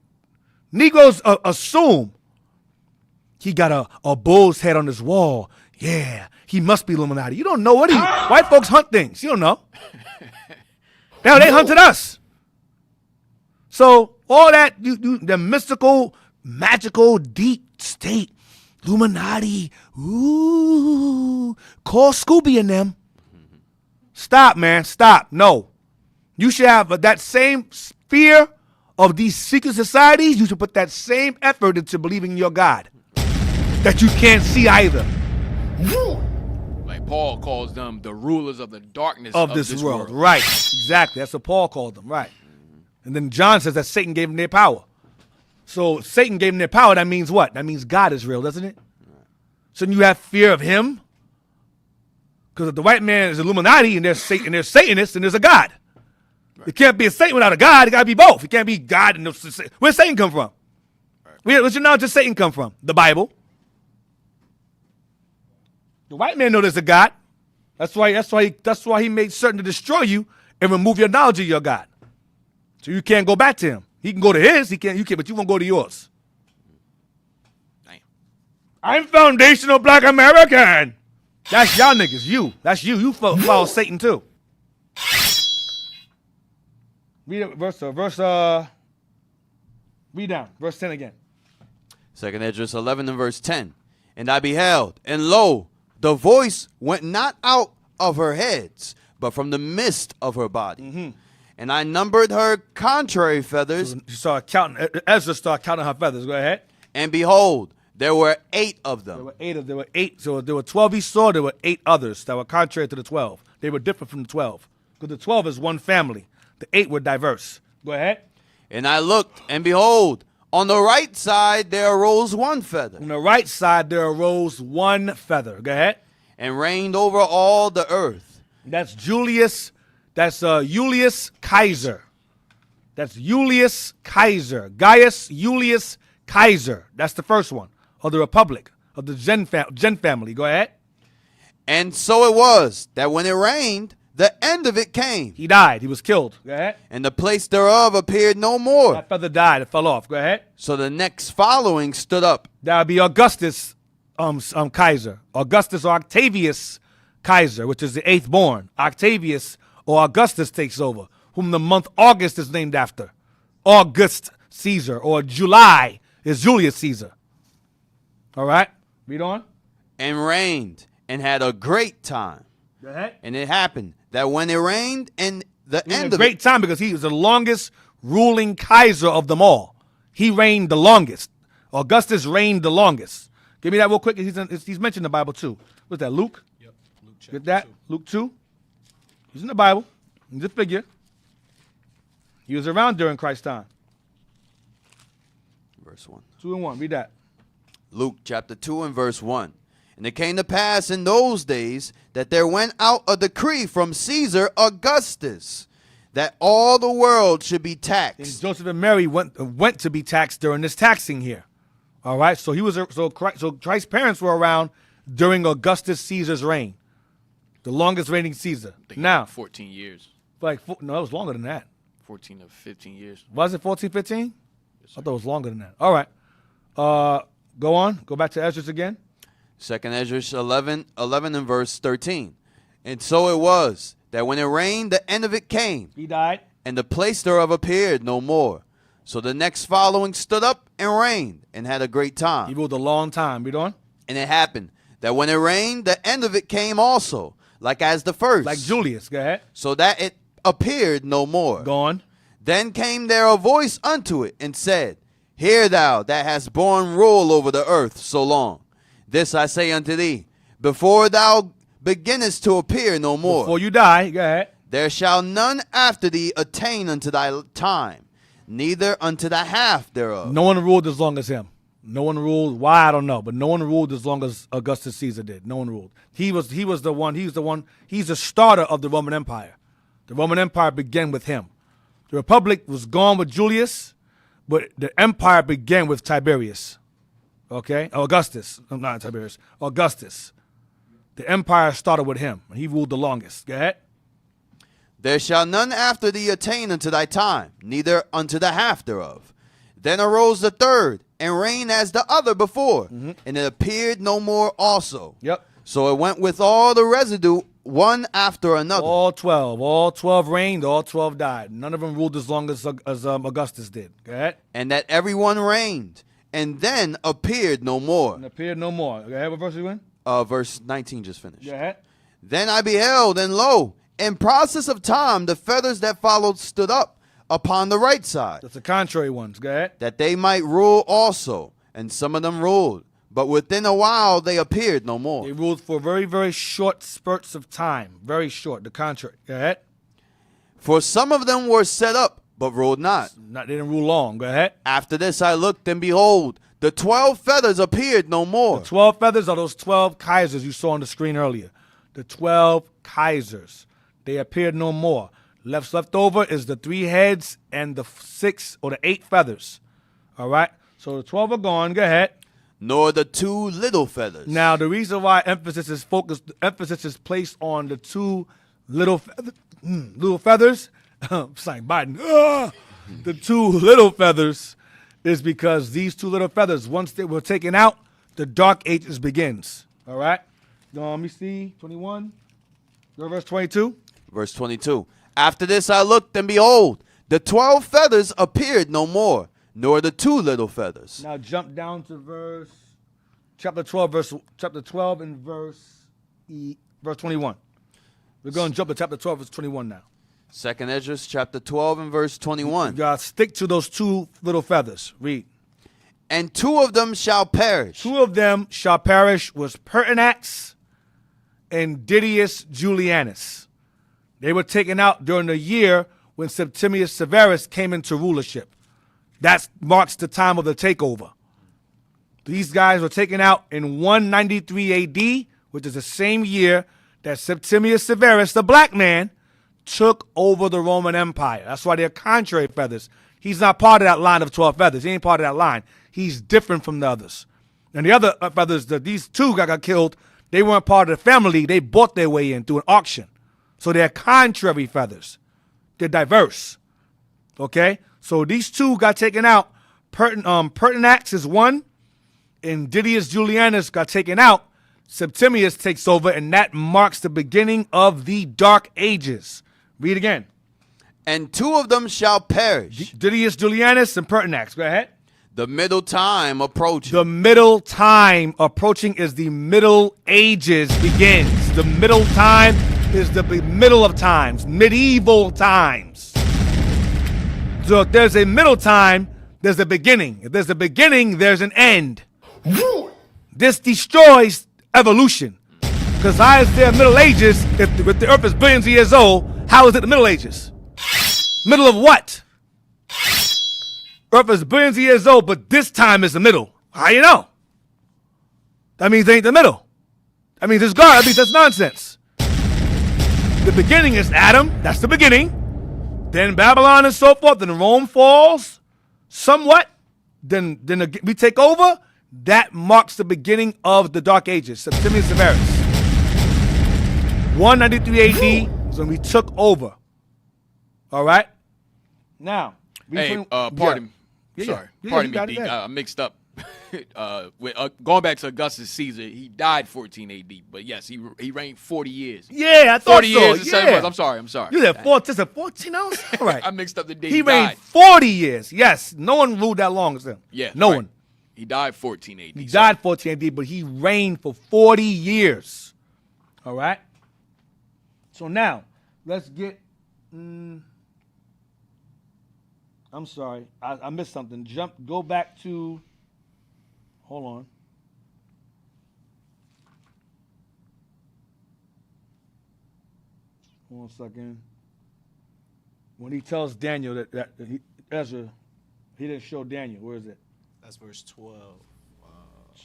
Negroes assume he got a bull's head on his wall. Yeah, he must be Illuminati. You don't know what white folks hunt things. You don't know. Now they hunted us. So all that, the mystical, magical, deep state, Illuminati, call Scooby and them. Stop, man, stop. No. You should have that same fear of these secret societies. You should put that same effort into believing in your God that you can't see either. Like Paul calls them the rulers of the darkness of this world. Right, exactly. That's what Paul called them, right. And then John says that Satan gave them their power. So Satan gave them their power, that means what? That means God is real, doesn't it? So you have fear of him? Because if the white man is Illuminati and there's Satanists and there's a God. Right. It can't be a Satan without a God. It got to be both. It can't be God and where's Satan come from? Right. Where's your knowledge of Satan come from? The Bible. The white man knows there's a God. That's why he made certain to destroy you and remove your knowledge of your God. So you can't go back to him. He can go to his, you can't, but you won't go to yours. Damn. I'm foundational black American. That's y'all niggas. You. That's you. You follow Satan too. Read it, read down. Verse 10 again. 2nd Esdras 11 and verse 10. And I beheld, and lo, the voice went not out of her heads, but from the midst of her body. Mm-hmm. And I numbered her contrary feathers. So you saw Ezra started counting her feathers. Go ahead. And behold, there were 8 of them. There were 8. So there were 12 he saw. There were 8 others that were contrary to the 12. They were different from the 12. Because the 12 is one family. The 8 were diverse. Go ahead. And I looked, and behold, on the right side there arose one feather. On the right side there arose one feather. Go ahead. And reigned over all the earth. That's Julius. That's Julius Caesar. That's Julius Caesar. Gaius Julius Caesar. That's the first one. Of the Republic. Of the Gen family. Go ahead. And so it was that when it rained, the end of it came. He died. He was killed. Go ahead. And the place thereof appeared no more. That feather died. It fell off. Go ahead. So the next following stood up. That would be Augustus Kaiser. Augustus or Octavius Kaiser, which is the 8th born. Octavius or Augustus takes over, whom the month August is named after. August Caesar, or July is Julius Caesar. All right, read on. And reigned and had a great time. Go ahead. And it happened that when it rained and the He had end a of great it, time because he was the longest ruling Kaiser of them all. He reigned the longest. Augustus reigned the longest. Give me that real quick. He's mentioned in the Bible too. What's that, Luke? Yep. Luke Get that? 2. Luke 2. He's in the Bible. He's a figure. He was around during Christ's time. verse 1. 2 and 1. Read that. Luke chapter 2 and verse 1. And it came to pass in those days that there went out a decree from Caesar Augustus that all the world should be taxed. And Joseph and Mary went to be taxed during this taxing here. All right, so Christ's parents were around during Augustus Caesar's reign, the longest reigning Caesar. Now, 14 years. No, it was longer than that. 14 or 15 years. Was it 14, 15? Yes, I thought it was longer than that. All right, go on. Go back to Ezra again. 2nd Ezra 11 and verse 13. And so it was that when it rained, the end of it came. He died. And the place thereof appeared no more. So the next following stood up and reigned and had a great time. He ruled a long time. Read on. And it happened that when it rained, the end of it came also, like as the first. Like Julius. Go ahead. So that it appeared no more. Go on. Then came there a voice unto it and said, Hear thou that hast borne rule over the earth so long. This I say unto thee, before thou beginnest to appear no more. Before you die, go ahead. There shall none after thee attain unto thy time, neither unto the half thereof. No one ruled as long as him. No one ruled. Why, I don't know, but no one ruled as long as Augustus Caesar did. No one ruled. He's the starter of the Roman Empire. The Roman Empire began with him. The Republic was gone with Julius, but the empire began with Tiberius. Okay? Augustus. Not Tiberius. Augustus. The empire started with him. He ruled the longest. Go ahead. There shall none after thee attain unto thy time, neither unto the half thereof. Then arose the third, and reigned as the other before, and it appeared no more also. Yep. So it went with all the residue, one after another. All 12 reigned, all 12 died. None of them ruled as long as Augustus did. Go ahead. And that everyone reigned, and then appeared no more. And appeared no more. Go ahead. What verse are you in? Verse 19 just finished. Go ahead. Then I beheld, and lo, in process of time, the feathers that followed stood up upon the right side. That's the contrary ones. Go ahead. That they might rule also. And some of them ruled. But within a while they appeared no more. They ruled for very, very short spurts of time. Very short. The contrary. Go ahead. For some of them were set up, but ruled not. They didn't rule long. Go ahead. After this I looked, and behold, the 12 feathers appeared no more. The 12 feathers are those 12 Kaisers you saw on the screen earlier. The 12 Kaisers. They appeared no more. Left over is the 3 heads and the 6 or the 8 feathers. All right? So the 12 are gone. Go ahead. Nor the 2 little feathers. Now, the reason why emphasis is placed on the 2 little feathers, it's like Biden, the 2 little feathers is because these 2 little feathers, once they were taken out, the Dark Ages begins. All right? Let me see, 21, go to verse 22. Verse 22. After this I looked, and behold, the 12 feathers appeared no more, nor the 2 little feathers. Now jump down to chapter 12 and verse 21. We're going to jump to chapter 12, verse 21 now. 2nd Ezra chapter 12 and verse 21. You got to stick to those 2 little feathers. Read. And 2 of them shall perish. 2 of them shall perish was Pertinax and Didius Julianus. They were taken out during the year when Septimius Severus came into rulership. That marks the time of the takeover. These guys were taken out in 193 AD, which is the same year that Septimius Severus, the black man, took over the Roman Empire. That's why they're contrary feathers. He's not part of that line of 12 feathers. He ain't part of that line. He's different from the others. And the other feathers, these 2 got killed, they weren't part of the family. They bought their way in through an auction. So they're contrary feathers. They're diverse. Okay? So these 2 got taken out. Pertinax is 1, and Didius Julianus got taken out, Septimius takes over, and that marks the beginning of the Dark Ages. Read again. And 2 of them shall perish. Didius Julianus and Pertinax. Go ahead. The middle time approaching. The middle time approaching is the Middle Ages begins. The middle time is the middle of times, medieval times. So if there's a middle time, there's a beginning. If there's a beginning, there's an end. This destroys evolution. Because how is there Middle Ages if the Earth is billions of years old? How is it the Middle Ages? Middle of what? Earth is billions of years old, but this time is the middle. How you know? That means it ain't the middle. That means it's God. That means that's nonsense. The beginning is Adam. That's the beginning. Then Babylon and so forth. Then Rome falls somewhat. Then we take over. That marks the beginning of the Dark Ages. Septimius Severus. 193 AD is when we took over. All right? Now. Pardon me. Sorry. Pardon me, D. I mixed up. With, going back to Augustus Caesar, he died 14 AD, but yes, he reigned 40 years. Yeah, I thought 40 so. years and 7 Yeah. months. I'm sorry. You said 14 ounces? All right. I mixed up the date. He reigned died. 40 years. Yes, no one ruled that long as him. Yeah, no right. one. He died 14 AD. He died 14 AD, but he reigned for 40 years. All right? So now, let's get... I'm sorry. I missed something. Go back to... Hold on. One second. When he tells Daniel Ezra, he didn't show Daniel. Where is it? That's verse 12.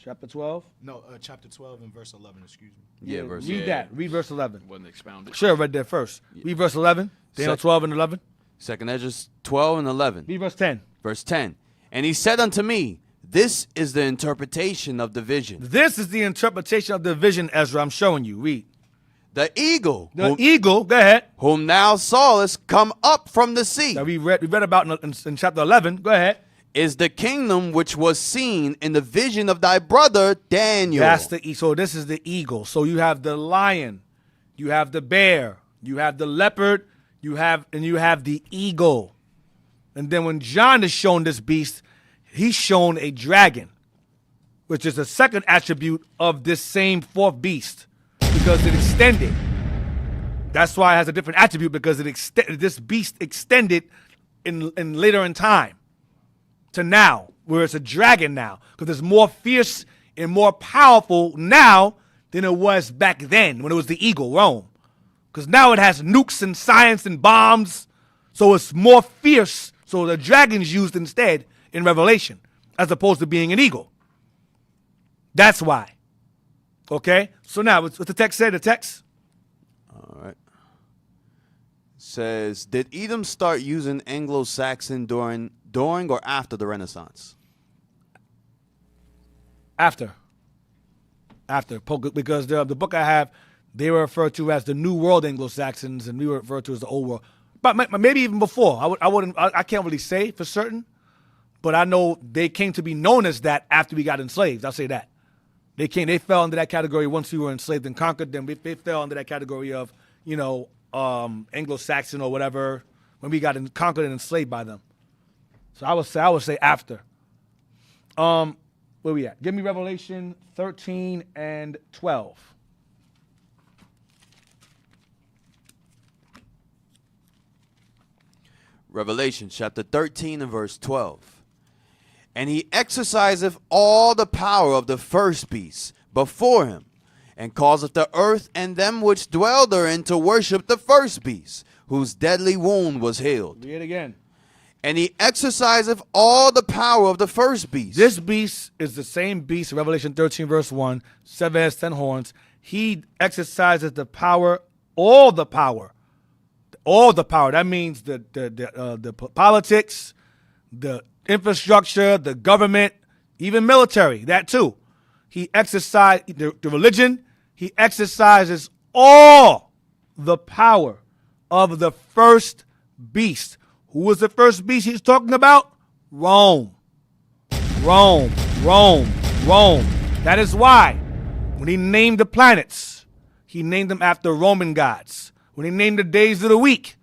Chapter 12? No, chapter 12 and verse 11, excuse me. Yeah, verse Read that. Read verse 11. Wasn't expounded. Sure, read that first. Read verse 11. Daniel 12 and 11. 2nd Ezra 12 and 11. Read verse 10. Verse 10. And he said unto me, this is the interpretation of the vision. This is the interpretation of the vision, Ezra. I'm showing you. Read. The eagle. Eagle, go ahead. Whom thou sawest come up from the sea. That we read about in chapter 11. Go ahead. Is the kingdom which was seen in the vision of thy brother Daniel. That's so this is the eagle. So you have the lion, you have the bear, you have the leopard, you have the eagle. And then when John is shown this beast, he's shown a dragon, which is the second attribute of this same fourth beast, because it extended. That's why it has a different attribute, because this beast extended in later in time to now, where it's a dragon now, because it's more fierce and more powerful now than it was back then when it was the eagle, Rome. Because now it has nukes and science and bombs, so it's more fierce. So the dragon's used instead in Revelation, as opposed to being an eagle. That's why. Okay? So now, what's the text say? The text? All right. Says, did Edom start using Anglo-Saxon during or after the Renaissance? After. Because the book I have, they were referred to as the New World Anglo-Saxons, and we were referred to as the Old World. But maybe even before. I can't really say for certain, but I know they came to be known as that after we got enslaved. I'll say that. They fell into that category once we were enslaved and conquered. Then they fell into that category of, Anglo-Saxon or whatever when we got conquered and enslaved by them. So I would say after. Where we at? Give me Revelation 13 and 12. Revelation chapter 13 and verse 12. And he exerciseth all the power of the first beast before him, and causeth the earth and them which dwell therein to worship the first beast, whose deadly wound was healed. Read it again. And he exerciseth all the power of the first beast. This beast is the same beast, Revelation 13, verse 1, 7 heads, 10 horns. He exercises the power, all the power. All the power. That means the politics, the infrastructure, the government, even military, that too. He exercises the religion. He exercises all the power of the first beast. Who was the first beast he's talking about? Rome. Rome. That is why when he named the planets, he named them after Roman gods. When he named the days of the week,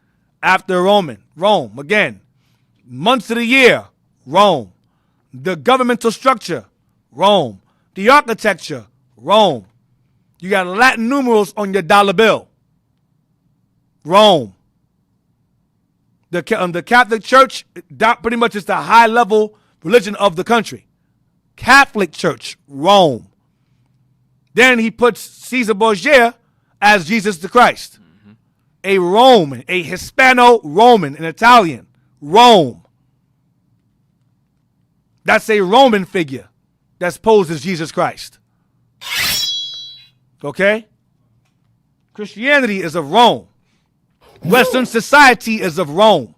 after Rome. Again. Months of the year, Rome. The governmental structure, Rome. The architecture, Rome. You got Latin numerals on your dollar bill, Rome. The Catholic Church, that pretty much is the high-level religion of the country. Catholic Church, Rome. Then he puts Caesar Borgia as Jesus the Christ. A Roman, a Hispano-Roman, an Italian, Rome. That's a Roman figure that's posed as Jesus Christ. Okay? Christianity is of Rome. Western society is of Rome.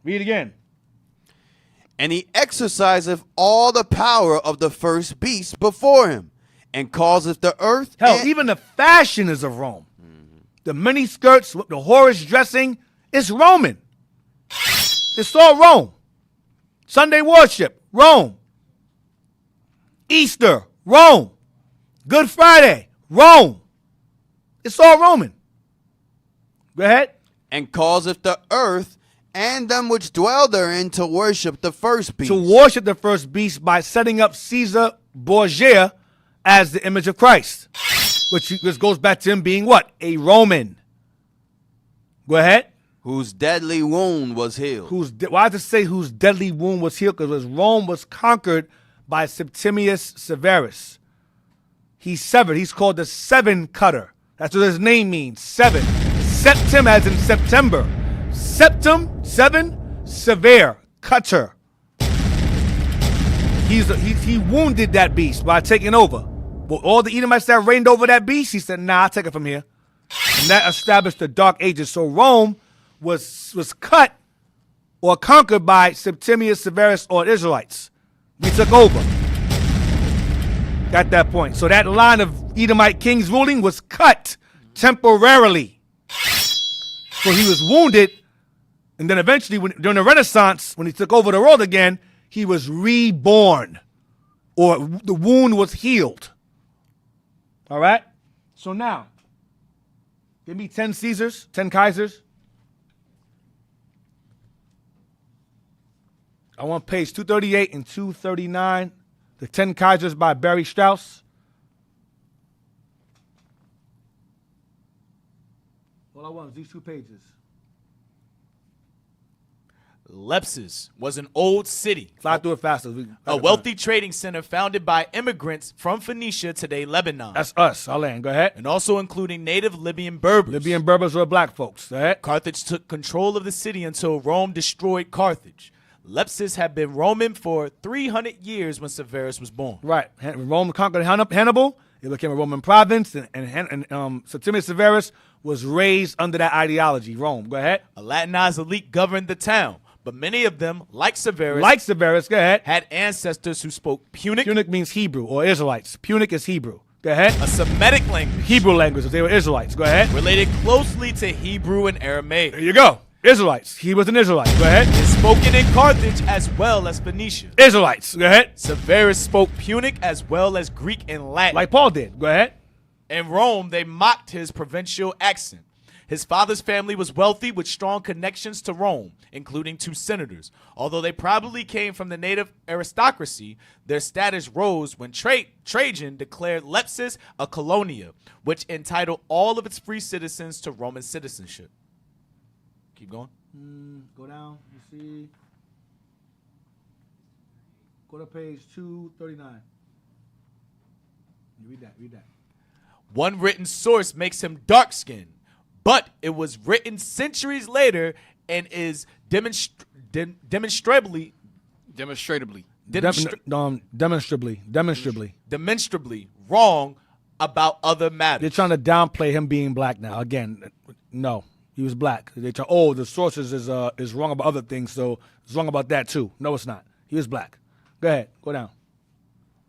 Read again. And he exerciseth all the power of the first beast before him, and causeth the earth. Hell, even the fashion is of Rome. The mini skirts, the whorish dressing, it's Roman. It's all Rome. Sunday worship, Rome. Easter, Rome. Good Friday, Rome. It's all Roman. Go ahead. And causeth the earth and them which dwell therein to worship the first beast. To worship the first beast by setting up Caesar Borgia as the image of Christ. Which goes back to him being what? A Roman. Go ahead. Whose deadly wound was healed. Why does it say whose deadly wound was healed? Because Rome was conquered by Septimius Severus. He's severed. He's called the seven cutter. That's what his name means. Seven. Septim as in September. Septum, seven, severe, cutter. He wounded that beast by taking over. But all the Edomites that reigned over that beast, he said, nah, I'll take it from here. And that established the Dark Ages. So Rome was cut or conquered by Septimius Severus or Israelites. We took over. At that point. So that line of Edomite kings ruling was cut temporarily. So he was wounded, and then eventually during the Renaissance, when he took over the world again, he was reborn, or the wound was healed. All right? So now, give me 10 Caesars, 10 Kaisers. I want page 238 and 239. The 10 Kaisers by Barry Strauss. All I want is these 2 pages. Lepsis was an old city. Fly through it faster. A wealthy trading center founded by immigrants from Phoenicia, today Lebanon. That's us. I'll land. Go ahead. And also including native Libyan Berbers. Libyan Berbers were black folks. Go ahead. Carthage took control of the city until Rome destroyed Carthage. Lepsis had been Roman for 300 years when Severus was born. Right. Rome conquered Hannibal. It became a Roman province, and Septimius Severus was raised under that ideology. Rome. Go ahead. A Latinized elite governed the town, but many of them, like Severus, go ahead, had ancestors who spoke Punic. Punic means Hebrew or Israelites. Punic is Hebrew. Go ahead. A Semitic language. Hebrew language. They were Israelites. Go ahead. Related closely to Hebrew and Aramaic. There you go. Israelites. He was an Israelite. Go ahead. It's spoken in Carthage as well as Phoenicia. Israelites. Go ahead. Severus spoke Punic as well as Greek and Latin. Like Paul did. Go ahead. In Rome, they mocked his provincial accent. His father's family was wealthy with strong connections to Rome, including 2 senators. Although they probably came from the native aristocracy, their status rose when Trajan declared Lepsis a colonia, which entitled all of its free citizens to Roman citizenship. Keep going. Go down. You see. Go to page 239. Read that. One written source makes him dark-skinned, but it was written centuries later and is demonstrably wrong about other matters. They're trying to downplay him being black now. Again, no. He was black. They try, the sources is wrong about other things, so it's wrong about that too. No, it's not. He was black. Go ahead. Go down.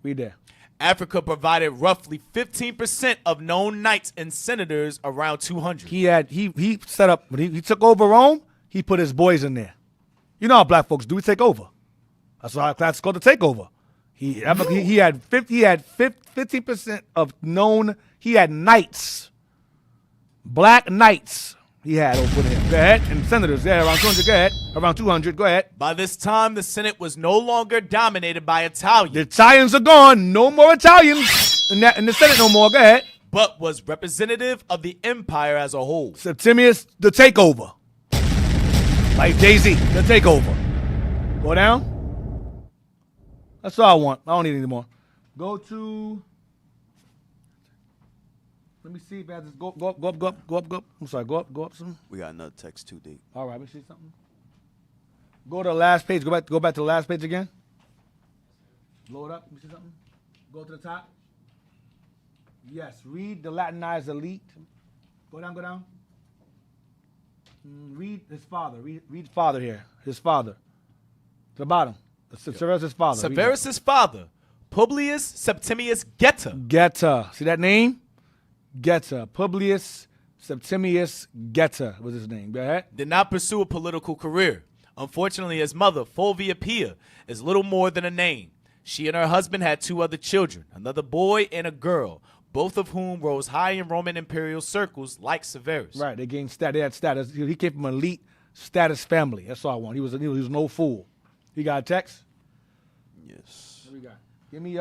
Read there. Africa provided roughly 15% of known knights and senators, around 200. He set up, when he took over Rome, he put his boys in there. You know how black folks do. We take over. That's why that's called the takeover. He had 15% of known. He had knights, black knights. He had over him. Go ahead. And senators, around 200. Go ahead. Around 200. Go ahead. By this time, the Senate was no longer dominated by Italians. The Italians are gone. No more Italians in the Senate no more. Go ahead. But was representative of the empire as a whole. Septimius, the takeover. Like Jay-Z, the takeover. Go down. That's all I want. I don't need any more. Go to. Let me see if I just go up. I'm sorry, go up some. We got another text too deep. All right, let me see something. Go to the last page. Go back to the last page again. Blow it up. Let me see something. Go to the top. Yes, read the Latinized elite. Go down. Read his father. Read father here. His father. To the bottom. Severus' father. Severus' father. Publius Septimius Geta. Geta. See that name? Geta. Publius Septimius Geta was his name. Go ahead. Did not pursue a political career. Unfortunately, his mother, Fulvia Pia, is little more than a name. She and her husband had 2 other children, another boy and a girl, both of whom rose high in Roman imperial circles like Severus. Right, they gained status. They had status. He came from an elite status family. That's all I want. He was no fool. You got a text? Yes. What we got? Give me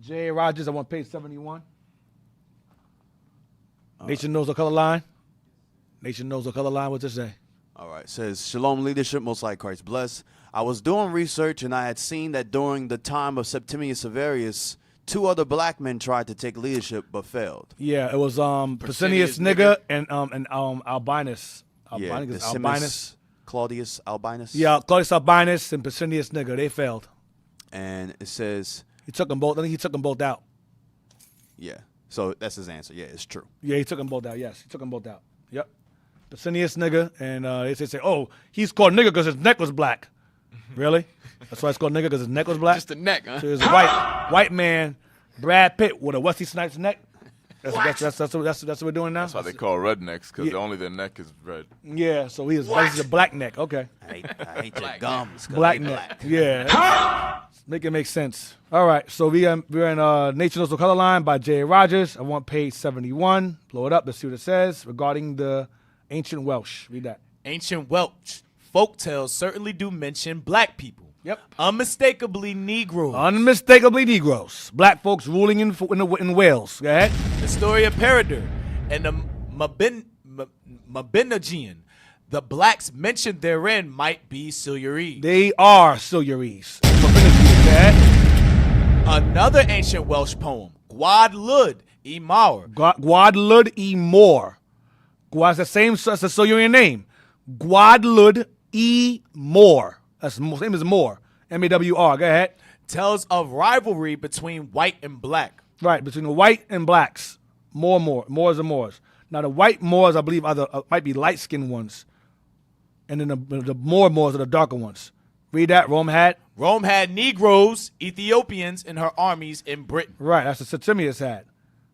J. Rogers. I want page 71. Nation knows the color line. Nation knows the color line. What's it say? All right. It says, Shalom leadership, most like Christ bless. I was doing research and I had seen that during the time of Septimius Severus, 2 other black men tried to take leadership but failed. Yeah, it was Pesinius Nigga and Albinus. Albinus. Claudius Albinus. Yeah, Claudius Albinus and Pesinius Nigga. They failed. And it says he took them both. I think he took them both out. Yeah. So that's his answer. Yeah, it's true. Yeah, he took them both out. Yes, he took them both out. Yep. Pesinius Nigga, and they say, oh, he's called nigga because his neck was black. Really? That's why it's called nigga because his neck was black. Just the neck, huh? So there's a white man, Brad Pitt with a Wesley Snipes neck. That's what we're doing now. That's why they call rednecks, because only their neck is red. Yeah, so he's a black neck. Okay. I hate your gums. Black neck. Yeah. Make it make sense. All right, so we're in Nature Knows the Color Line by J. Rogers. I want page 71. Blow it up. Let's see what it says regarding the ancient Welsh. Read that. Ancient Welsh folktales certainly do mention black people. Yep. Unmistakably Negroes. Unmistakably Negroes. Black folks ruling in Wales. Go ahead. The story of Peredur and the Mabinogian. The blacks mentioned therein might be Silures. They are Silures. Go ahead. Another ancient Welsh poem, Gwad Lud y Mawr. Gwad Lud y Mawr. It's the same as the Silurian name. Gwad Lud y Mawr. That's the same as Moore. M-A-W-R. Go ahead. Tells of rivalry between white and black. Right, between the white and blacks. Moors and Moors. Now, the white Moors, I believe, might be light-skinned ones. And then the Moors are the darker ones. Read that. Rome had Negroes, Ethiopians in her armies in Britain. Right, that's what Septimius had.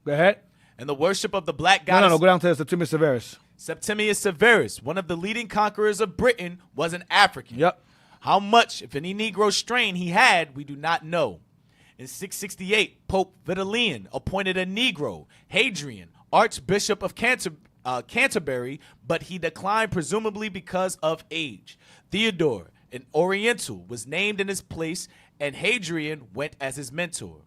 Go ahead. And the worship of the black goddess. No, go down to Septimius Severus. Septimius Severus, one of the leading conquerors of Britain, was an African. Yep. How much, if any, Negro strain he had, we do not know. In 668, Pope Vitalian appointed a Negro, Hadrian, Archbishop of Canterbury, but he declined presumably because of age. Theodore, an Oriental, was named in his place, and Hadrian went as his mentor.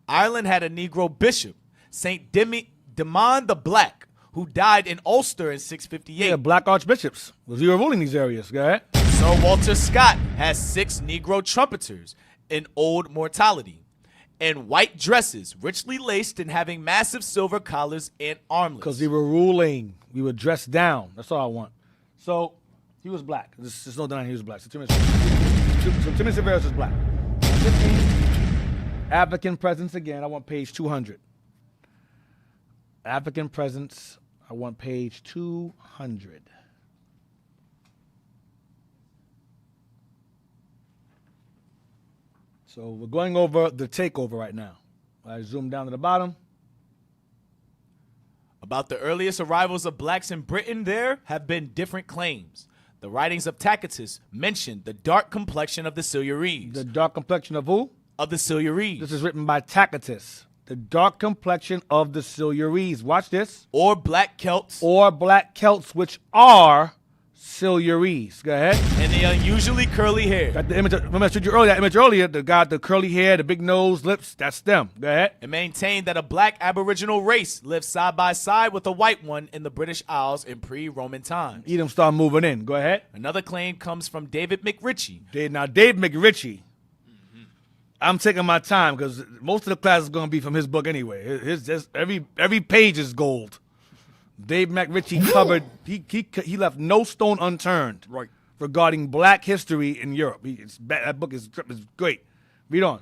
Ireland had a Negro bishop, St. Demon the Black, who died in Ulster in 658. Yeah, black archbishops. Was he ruling these areas? Go ahead. Sir Walter Scott has 6 Negro trumpeters in Old Mortality, and white dresses, richly laced and having massive silver collars and armlets. Because they were ruling. We were dressed down. That's all I want. So, he was black. There's no denying he was black. So Septimius Severus is black. African presence again. I want page 200. African presence. I want page 200. So we're going over the takeover right now. I zoom down to the bottom. About the earliest arrivals of blacks in Britain, there have been different claims. The writings of Tacitus mention the dark complexion of the Silures. The dark complexion of who? Of the Silures. This is written by Tacitus. The dark complexion of the Silures. Watch this. Or black Celts. Or black Celts, which are Silures. Go ahead. And the unusually curly hair. Got the image. Remember I showed you earlier. That image earlier. The guy, the curly hair, the big nose, lips. That's them. Go ahead. And maintained that a black Aboriginal race lived side by side with a white one in the British Isles in pre-Roman times. Edom started moving in. Go ahead. Another claim comes from David McRitchie. Now, Dave McRitchie. I'm taking my time because most of the class is going to be from his book anyway. Every page is gold. Dave McRitchie covered. He left no stone unturned regarding black history in Europe. That book is great. Read on.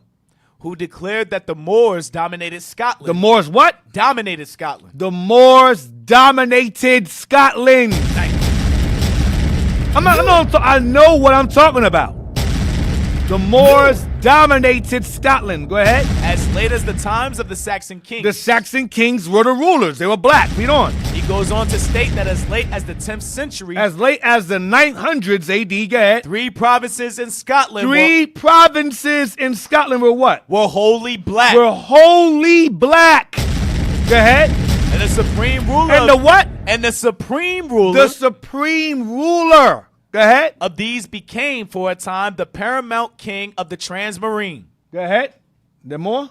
Who declared that the Moors dominated Scotland. The Moors what? Dominated Scotland. The Moors dominated Scotland. I know what I'm talking about. The Moors dominated Scotland. Go ahead. As late as the times of the Saxon kings. The Saxon kings were the rulers. They were black. Read on. He goes on to state that as late as the 10th century. As late as the 900s AD, go ahead. 3 provinces in Scotland. Provinces in Scotland were what? Were wholly black. Were wholly black. Go ahead. And the supreme ruler. And the what? And the supreme ruler. The supreme ruler. Go ahead. Of these became, for a time, the paramount king of the Transmarine. Go ahead. There more?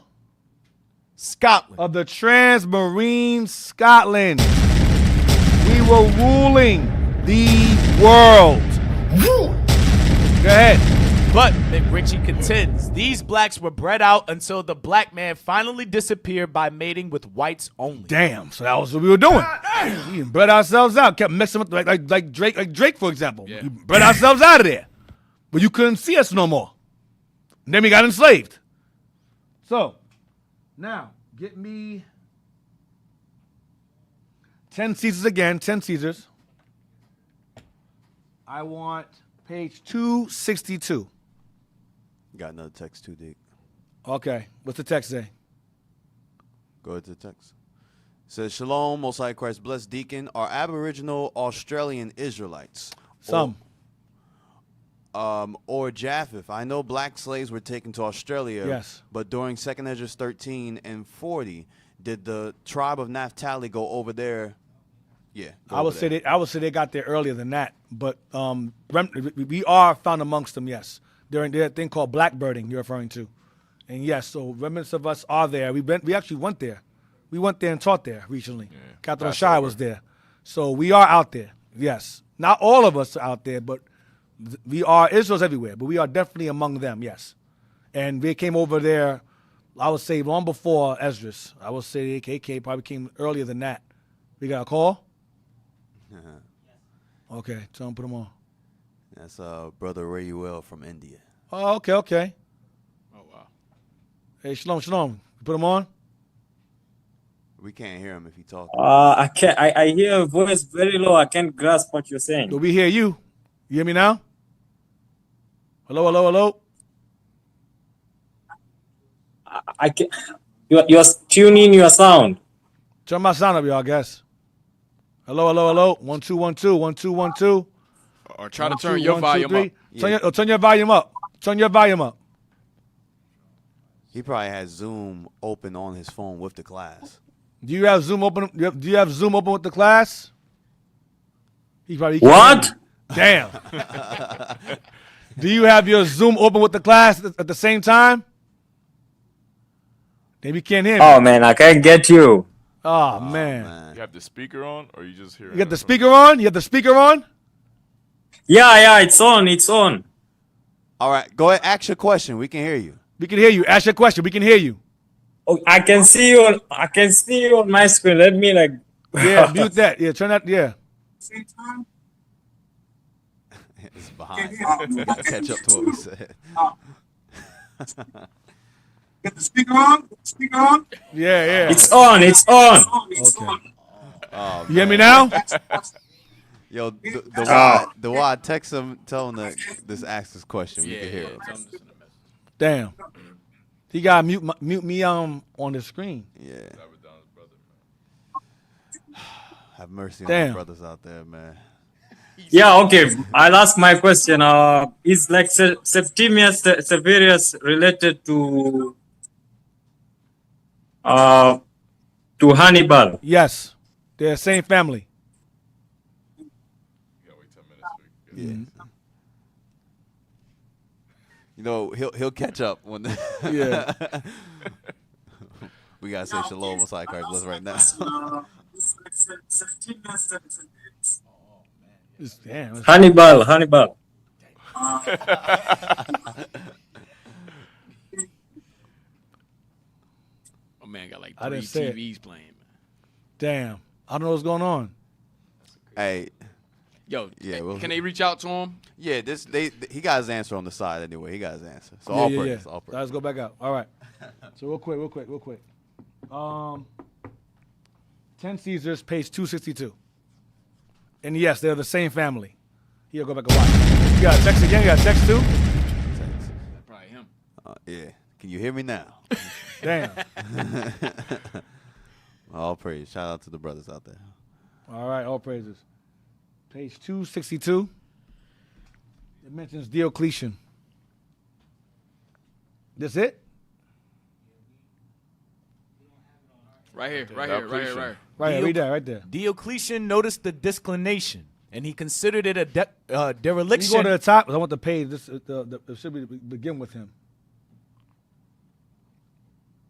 Scotland. Of the Transmarine Scotland. We were ruling the world. Go ahead. But McRitchie contends these blacks were bred out until the black man finally disappeared by mating with whites only. Damn, so that was what we were doing. We bred ourselves out, kept mixing with like Drake, for example. Yeah. We bred ourselves out of there. But you couldn't see us no more. And then we got enslaved. So, now, get me 10 Caesars again, 10 Caesars. I want page 262. Got another text too, Dick. Okay. What's the text say? Go ahead to the text. It says, Shalom, Most High Christ, blessed deacon, are Aboriginal Australian Israelites. Some. Or Japheth. I know black slaves were taken to Australia. Yes. But during 2nd Ezra 13 and 40, did the tribe of Naphtali go over there? Yeah. I would say they got there earlier than that. But we are found amongst them, yes. During their thing called blackbirding you're referring to. And yes, so remnants of us are there. We actually went there. We went there and taught there recently. Yeah, Captain Shai was there. So we are out there, yes. Not all of us are out there, but Israel's everywhere, but we are definitely among them, yes. And they came over there, I would say, long before Esdras. I would say KK probably came earlier than that. We got a call? Okay, tell him put him on. That's Brother Rayuel from India. Oh, okay. Oh, wow. Hey, Shalom. Put him on? We can't hear him if he talks. I can't. I hear a voice very low. I can't grasp what you're saying. Do we hear you? You hear me now? Hello? I can't. You're tuning your sound. Turn my sound up, y'all, I guess. Hello. 1 2 1 2 1 2 1 2. Or try to turn your volume up. Turn your volume up. Turn your volume up. He probably has Zoom open on his phone with the class. Do you have Zoom open? Do you have Zoom open with the class? He probably what? Damn. Do you have your Zoom open with the class at the same time? Maybe you can't hear me. Oh man, I can't get you. Oh man. You have the speaker on, or you just hear? You got the speaker on? You have the speaker on? Yeah, it's on. It's on. All right, go ahead. Ask your question. We can hear you. We can hear you. Ask your question. We can hear you. Oh, I can see you. I can see you on my screen. Let me Yeah, mute that. Yeah, turn that. Yeah. It's behind. Catch up to what we said. Get the speaker on. Speaker on. Yeah. It's on. Okay. Oh, you hear me now? Yo, the why I text him, tell him to just ask this question. We can hear him. Damn. He got mute me on the screen. Yeah. Have mercy on Damn. the brothers out there, man. Yeah, okay. I'll ask my question. Is like Septimius Severus related to Hannibal? Yes, they're the same family. Yeah. You know, he'll catch up when. Yeah. We gotta say shalom on Side Christ Bless right now. Damn. Hannibal. Oh man, got like I 3 didn't say it. TVs playing. Damn. I don't know what's going on. Hey. Yo, Yeah, can they reach out to him? Yeah, he got his answer on the side anyway. He got his answer. So all praise. All praise. Let's go back out. All right. So real quick. 10 Caesars, page 262. And yes, they're the same family. Here, go back and watch. You got a text again? You got a text too? Probably him. Yeah. Can you hear me now? Damn. All praise. Shout out to the brothers out there. All right, all praises. Page 262. It mentions Diocletian. This it? Right here. Right here, read that right there. Diocletian noticed the disclination, and he considered it a dereliction. You go to the top. I want the page. This it should begin with him.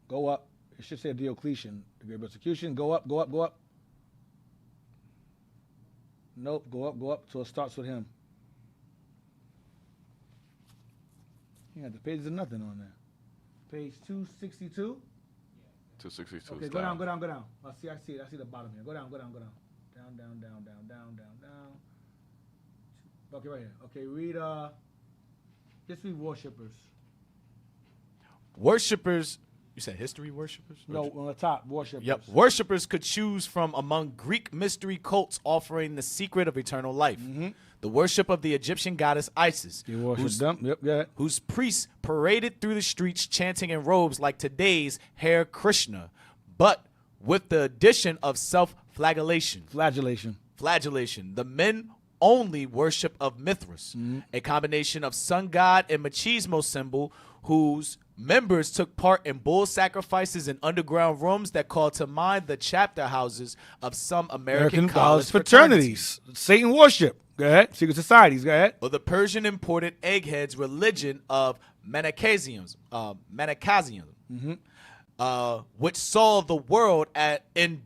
Go up. It should say Diocletian, the great persecution. Go up. Nope, go up. So it starts with him. Yeah, the pages are nothing on there. Page 262. 262. Okay, go down. I see it. I see the bottom here. Go down. Down. Okay, right here. Okay, read just read worshippers. Worshippers, you said history worshippers? No, on the top, worshippers. Yep. Worshippers could choose from among Greek mystery cults offering the secret of eternal life. Mm-hmm. The worship of the Egyptian goddess Isis, You worship them. Yep, yeah. whose priests paraded through the streets chanting in robes like today's Hare Krishna, but with the addition of self-flagellation. Flagellation. The men only worship of Mithras, a combination of sun god and machismo symbol whose members took part in bull sacrifices in underground rooms that called to mind the chapter houses of some American college fraternities. Satan worship. Go ahead. Secret societies. Go ahead. Or the Persian imported eggheads religion of Manichaeism, which saw the world in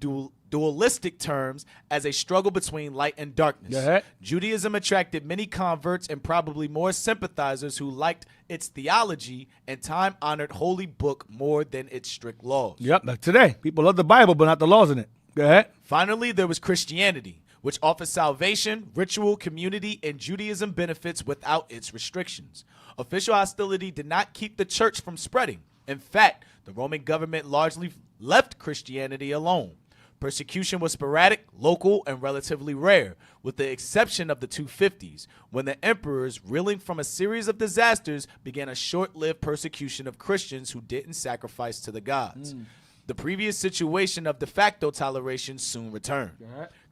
dualistic terms as a struggle between light and darkness. Go ahead. Judaism attracted many converts and probably more sympathizers who liked its theology and time-honored holy book more than its strict laws. Yep, like today. People love the Bible, but not the laws in it. Go ahead. Finally, there was Christianity, which offers salvation, ritual, community, and Judaism benefits without its restrictions. Official hostility did not keep the church from spreading. In fact, the Roman government largely left Christianity alone. Persecution was sporadic, local, and relatively rare, with the exception of the 250s, when the emperors, reeling from a series of disasters, began a short-lived persecution of Christians who didn't sacrifice to the gods. The previous situation of de facto toleration soon returned.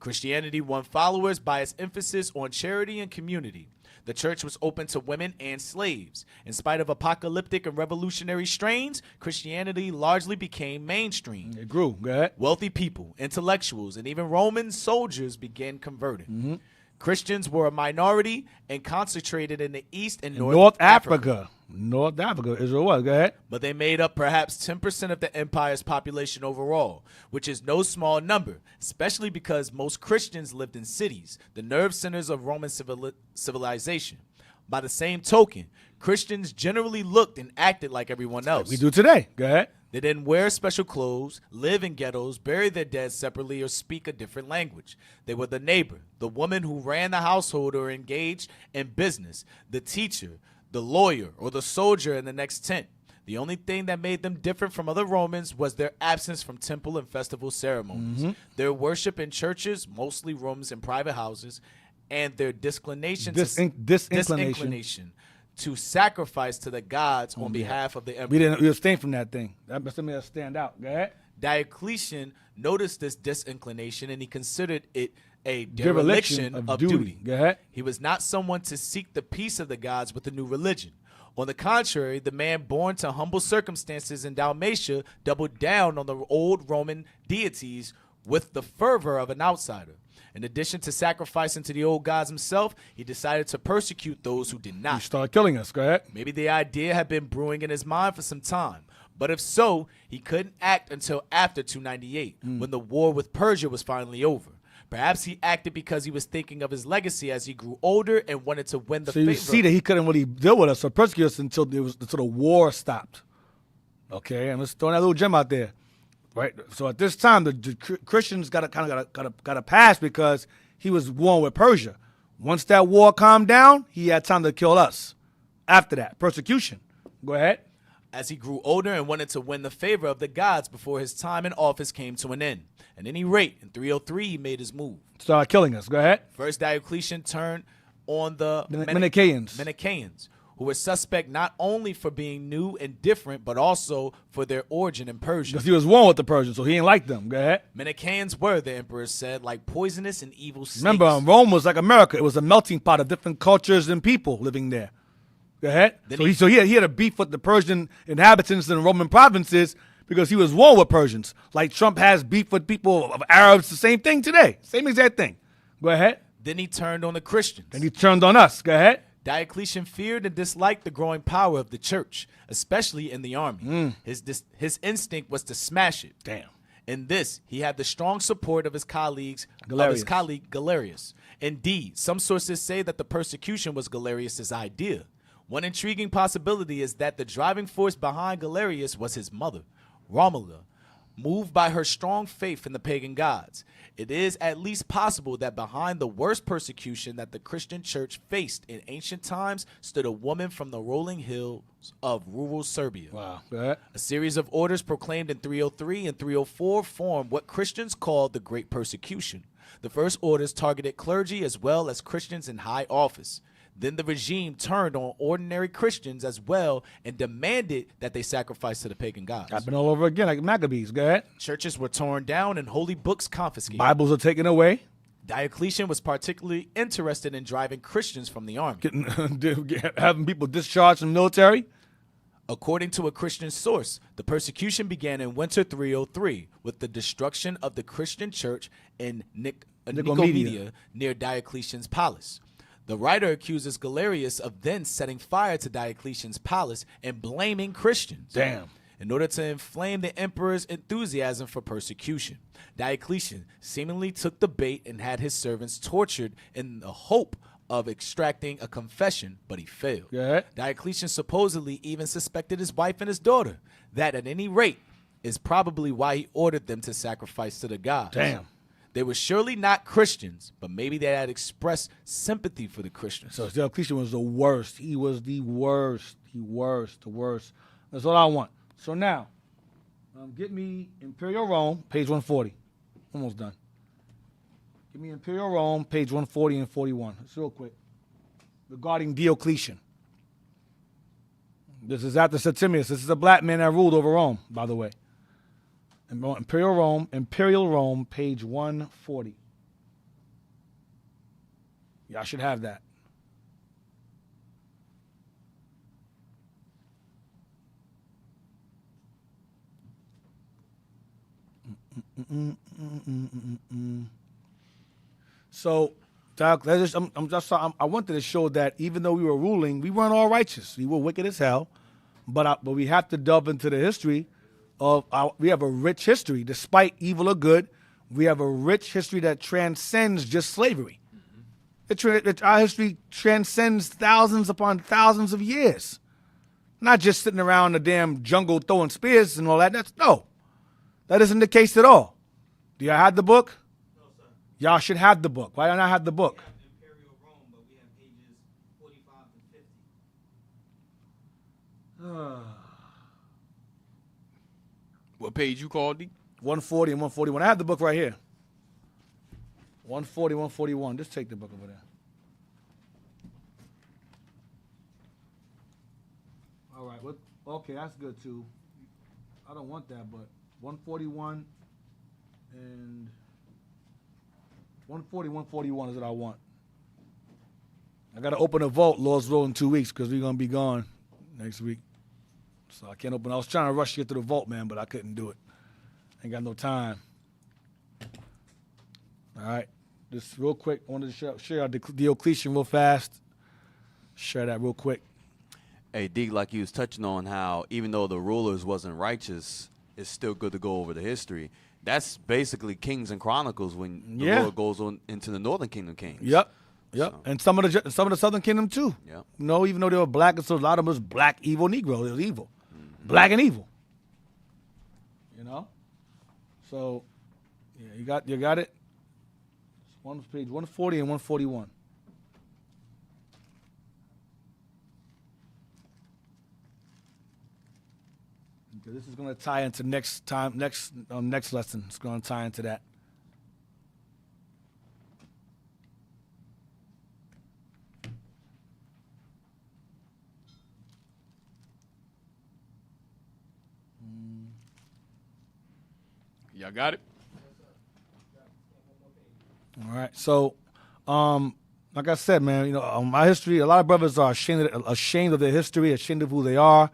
Christianity won followers by its emphasis on charity and community. The church was open to women and slaves. In spite of apocalyptic and revolutionary strains, Christianity largely became mainstream. It grew. Go ahead. Wealthy people, intellectuals, and even Roman soldiers began converting. Christians were a minority and concentrated in the East and North Africa. North Africa, Israel was. Go ahead. But they made up perhaps 10% of the empire's population overall, which is no small number, especially because most Christians lived in cities, the nerve centers of Roman civilization. By the same token, Christians generally looked and acted like everyone else. We do today. Go ahead. They didn't wear special clothes, live in ghettos, bury their dead separately, or speak a different language. They were the neighbor, the woman who ran the household or engaged in business, the teacher, the lawyer, or the soldier in the next tent. The only thing that made them different from other Romans was their absence from temple and festival ceremonies. Their worship in churches, mostly rooms and private houses, and their disinclination to sacrifice to the gods on behalf of the emperor. We abstained from that thing. That something that stand out. Go ahead. Diocletian noticed this disinclination, and he considered it a dereliction of duty. Go ahead. He was not someone to seek the peace of the gods with a new religion. On the contrary, the man born to humble circumstances in Dalmatia doubled down on the old Roman deities with the fervor of an outsider. In addition to sacrificing to the old gods himself, he decided to persecute those who did not. He started killing us. Go ahead. Maybe the idea had been brewing in his mind for some time. But if so, he couldn't act until after 298, when the war with Persia was finally over. Perhaps he acted because he was thinking of his legacy as he grew older and wanted to win the favor. So you see that he couldn't really deal with us or persecute us until the war stopped. Okay, and let's throw that little gem out there, right? So at this time, the Christians got a pass because he was warring with Persia. Once that war calmed down, he had time to kill us. After that, persecution. Go ahead. As he grew older and wanted to win the favor of the gods before his time in office came to an end. At any rate, in 303, he made his move. Started killing us. Go ahead. First, Diocletian turned on the Manichaeans, who were suspect not only for being new and different, but also for their origin in Persia. Because he was warring with the Persians, so he didn't like them. Go ahead. Manichaeans were, the emperor said, like poisonous and evil snakes. Remember, Rome was like America. It was a melting pot of different cultures and people living there. Go ahead. So he had a beef with the Persian inhabitants in the Roman provinces because he was warring with Persians. Like Trump has beef with people of Arabs, the same thing today. Same exact thing. Go ahead. Then he turned on the Christians. Then he turned on us. Go ahead. Diocletian feared and disliked the growing power of the church, especially in the army. His instinct was to smash it. Damn. In this, he had the strong support of his colleague Galerius. Indeed, some sources say that the persecution was Galerius' idea. One intriguing possibility is that the driving force behind Galerius was his mother, Romula, moved by her strong faith in the pagan gods. It is at least possible that behind the worst persecution that the Christian church faced in ancient times stood a woman from the rolling hills of rural Serbia. Wow. A series of orders proclaimed in 303 and 304 formed what Christians called the Great Persecution. The first orders targeted clergy as well as Christians in high office. Then the regime turned on ordinary Christians as well and demanded that they sacrifice to the pagan gods. Happened all over again, like Maccabees. Go ahead. Churches were torn down and holy books confiscated. Bibles are taken away. Diocletian was particularly interested in driving Christians from the army. Having people discharged from the military. According to a Christian source, the persecution began in winter 303 with the destruction of the Christian church in Nicomedia near Diocletian's palace. The writer accuses Galerius of then setting fire to Diocletian's palace and blaming Christians. Damn. In order to inflame the emperor's enthusiasm for persecution, Diocletian seemingly took the bait and had his servants tortured in the hope of extracting a confession, but he failed. Yeah. Diocletian supposedly even suspected his wife and his daughter. That, at any rate, is probably why he ordered them to sacrifice to the gods. Damn. They were surely not Christians, but maybe they had expressed sympathy for the Christians. So Diocletian was the worst. He was the worst. The worst. That's all I want. So now, get me Imperial Rome, page 140. Almost done. Give me Imperial Rome, page 140 and 41. It's real quick. Regarding Diocletian. This is after Septimius. This is a black man that ruled over Rome, by the way. Imperial Rome, page 140. Y'all should have that. So, Doc, I wanted to show that even though we were ruling, we weren't all righteous. We were wicked as hell. But we have to delve into the history we have a rich history. Despite evil or good, we have a rich history that transcends just slavery. Our history transcends thousands upon thousands of years. Not just sitting around the damn jungle throwing spears and all that. That isn't the case at all. Do y'all have the book? No, sir. Y'all should have the book. Why don't I have the book? We have Imperial Rome, but we have pages 45 to 50. What page you called, D? 140 and 141. I have the book right here. 140, 141. Just take the book over there. All right. Okay, that's good too. I don't want that, but 141 and 141 is what I want. I got to open a vault, Lord's will, in 2 weeks because we're going to be gone next week. So I can't open. I was trying to rush to get to the vault, man, but I couldn't do it. Ain't got no time. All right. Just real quick, I wanted to share our Diocletian real fast. Share that real quick. Hey, D, like you was touching on how even though the rulers wasn't righteous, it's still good to go over the history. That's basically Kings and Chronicles when the Lord goes on into the Northern Kingdom kings. Yep. So. And some of the Southern Kingdom too. Yep. Even though they were black, and so a lot of them was black, evil Negro. They was evil. Mm-hmm. Black and evil. So, yeah, you got it. One page 140 and 141. Okay, this is going to tie into next lesson. It's going to tie into that. Y'all got it? All right. So, like I said, man, my history, a lot of brothers are ashamed of their history, ashamed of who they are.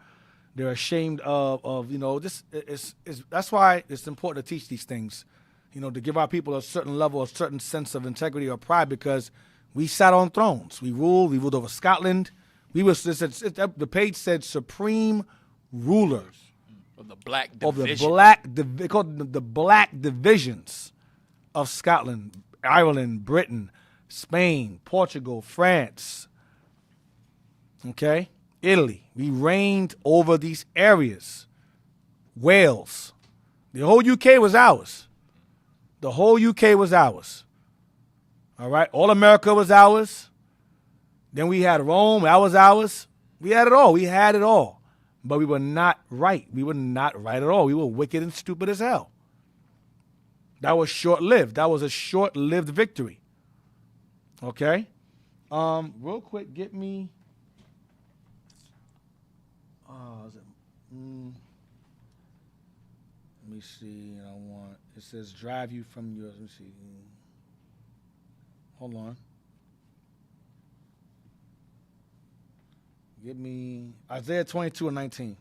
They're ashamed of that's why it's important to teach these things, to give our people a certain level, a certain sense of integrity or pride, because we sat on thrones. We ruled over Scotland. The page said supreme rulers. Of the black division. They called them the black divisions of Scotland, Ireland, Britain, Spain, Portugal, France, Italy. We reigned over these areas. Wales. The whole UK was ours. All right? All America was ours. Then we had Rome. That was ours. We had it all. But we were not right. We were not right at all. We were wicked and stupid as hell. That was short-lived. That was a short-lived victory. Okay? Real quick, get me... let me see. It says drive you from your... Let me see. Hold on. Give me Isaiah 22 and 19.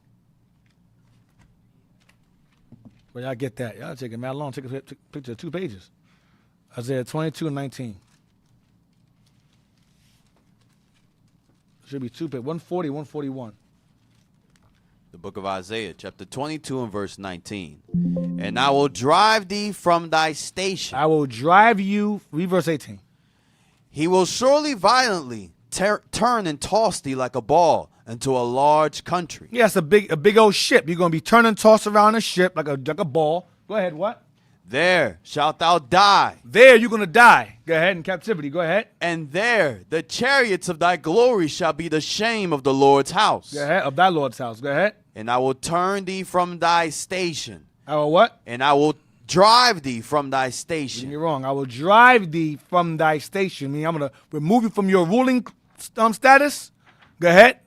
Where y'all get that? Y'all taking mad long. Take a picture of 2 pages. Isaiah 22 and 19. Should be 2 pages. 140, 141. The book of Isaiah, chapter 22 and verse 19. And I will drive thee from thy station. I will drive you. Read verse 18. He will surely violently turn and toss thee like a ball into a large country. Yes, a big old ship. You're going to be turning and tossed around a ship like a ball. Go ahead, what? There shalt thou die. There you're going to die. Go ahead, in captivity. Go ahead. And there the chariots of thy glory shall be the shame of the Lord's house. Go ahead, of thy Lord's house. Go ahead. And I will turn thee from thy station. I will what? And I will drive thee from thy station. You're wrong. I will drive thee from thy station. Meaning I'm going to remove you from your ruling status. Go ahead.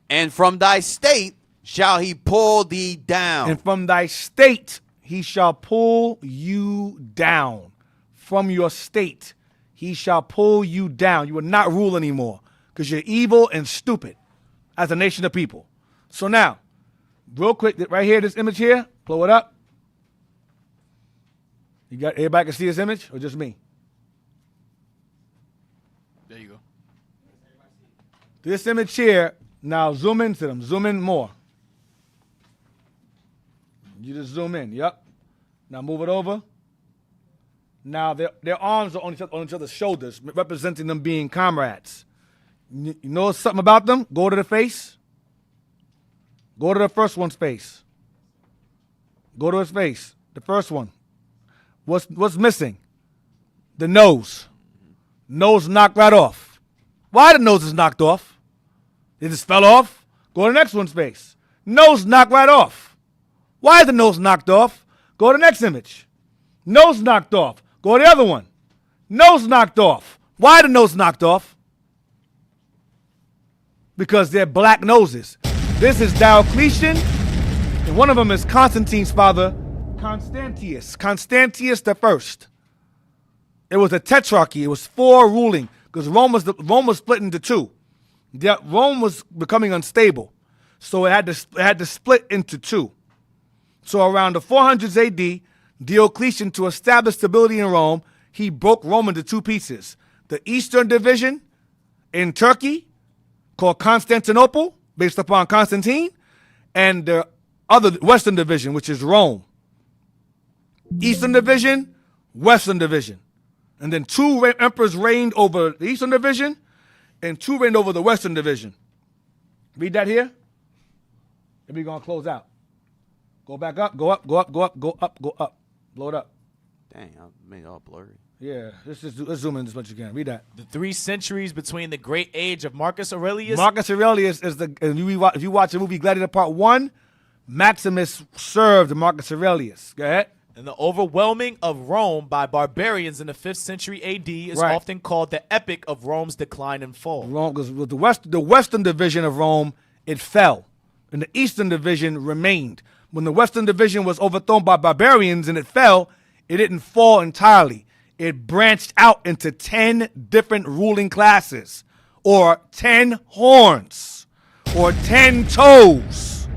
And from thy state shall he pull thee down. And from thy state he shall pull you down. From your state he shall pull you down. You will not rule anymore because you're evil and stupid as a nation of people. So now, real quick, right here, this image here, blow it up. You got everybody can see this image or just me? There you go. This image here, now zoom into them. Zoom in more. You just zoom in. Yep. Now move it over. Now their arms are on each other's shoulders, representing them being comrades. You know something about them? Go to the face. Go to the first one's face. Go to his face. The first one. What's missing? The nose. Nose knocked right off. Why the nose is knocked off? It just fell off. Go to the next one's face. Nose knocked right off. Why is the nose knocked off? Go to the next image. Nose knocked off. Go to the other one. Nose knocked off. Why the nose knocked off? Because they're black noses. This is Diocletian, and one of them is Constantine's father, Constantius the First. It was a tetrarchy. It was 4 ruling because Rome was split into 2. Rome was becoming unstable, so it had to split into 2. So around the 400s AD, Diocletian, to establish stability in Rome, he broke Rome into 2 pieces: the Eastern Division in Turkey, called Constantinople, based upon Constantine, and the other Western Division, which is Rome. Eastern Division, Western Division. And then 2 emperors reigned over the Eastern Division, and 2 reigned over the Western Division. Read that here. And we're going to close out. Go back up, go up, go up, go up, go up, go up. Blow it up. Dang, I made it all blurry. Yeah, let's zoom in as much as you can. Read that. The 3 centuries between the great age of Marcus Aurelius. Marcus Aurelius is if you watch the movie Gladiator Part 1, Maximus served Marcus Aurelius. Go ahead. And the overwhelming of Rome by barbarians in the 5th century AD is Right. often called the epic of Rome's decline and fall. Rome, because the Western Division of Rome, it fell, and the Eastern Division remained. When the Western Division was overthrown by barbarians and it fell, it didn't fall entirely. It branched out into 10 different ruling classes, or 10 horns, or 10 toes.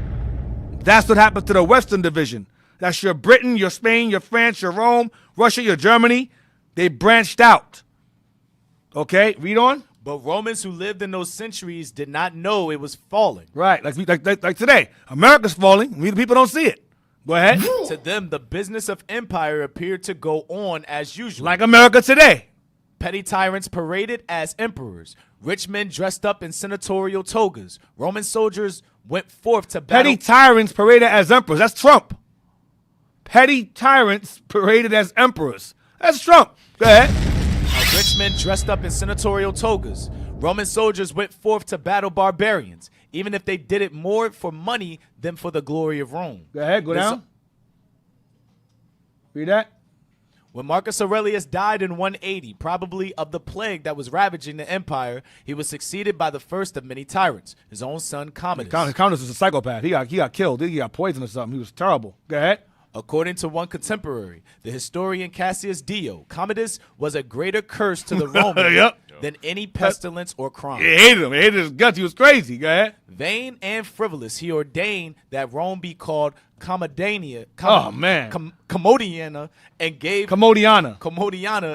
That's what happened to the Western Division. That's your Britain, your Spain, your France, your Rome, Russia, your Germany. They branched out. Okay, read on. But Romans who lived in those centuries did not know it was falling. Right, like today. America's falling. We the people don't see it. Go ahead. To them, the business of empire appeared to go on as usual. Like America today. Petty tyrants paraded as emperors. Rich men dressed up in senatorial togas. Roman soldiers went forth to battle. Petty tyrants paraded as emperors. That's Trump. Petty tyrants paraded as emperors. That's Trump. Go ahead. Rich men dressed up in senatorial togas. Roman soldiers went forth to battle barbarians, even if they did it more for money than for the glory of Rome. Go ahead, go down. Read that. When Marcus Aurelius died in 180, probably of the plague that was ravaging the empire, he was succeeded by the first of many tyrants, his own son Commodus. Commodus was a psychopath. He got killed. He got poisoned or something. He was terrible. Go ahead. According to one contemporary, the historian Cassius Dio, Commodus was a greater curse to the Romans than any pestilence or crime. He hated him. He hated his guts. He was crazy. Go ahead. Vain and frivolous, he ordained that Rome be called Commodiana, Commodiana,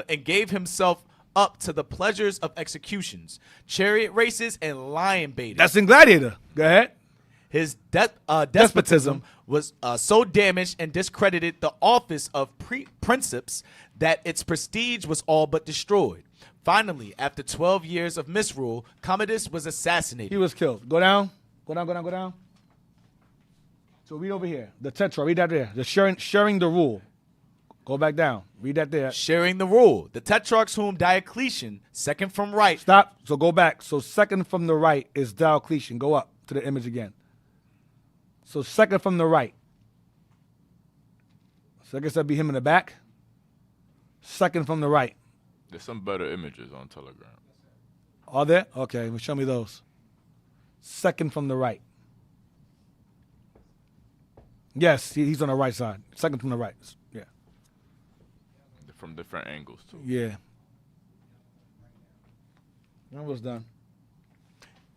and gave himself up to the pleasures of executions, chariot races, and lion baiting. That's in Gladiator. Go ahead. His despotism was so damaged and discredited the office of princeps that its prestige was all but destroyed. Finally, after 12 years of misrule, Commodus was assassinated. He was killed. Go down. Go down, go down, go down. So read over here. The tetra, read that there. The sharing the rule. Go back down. Read that there. Sharing the rule. The tetrarchs whom Diocletian, second from right. Stop. So go back. So second from the right is Diocletian. Go up to the image again. So second from the right. So I guess that'd be him in the back. Second from the right. There's some better images on Telegram. Are there? Okay, well, show me those. Second from the right. Yes, he's on the right side. Second from the right. Yeah. From different angles, too. Yeah. That was done.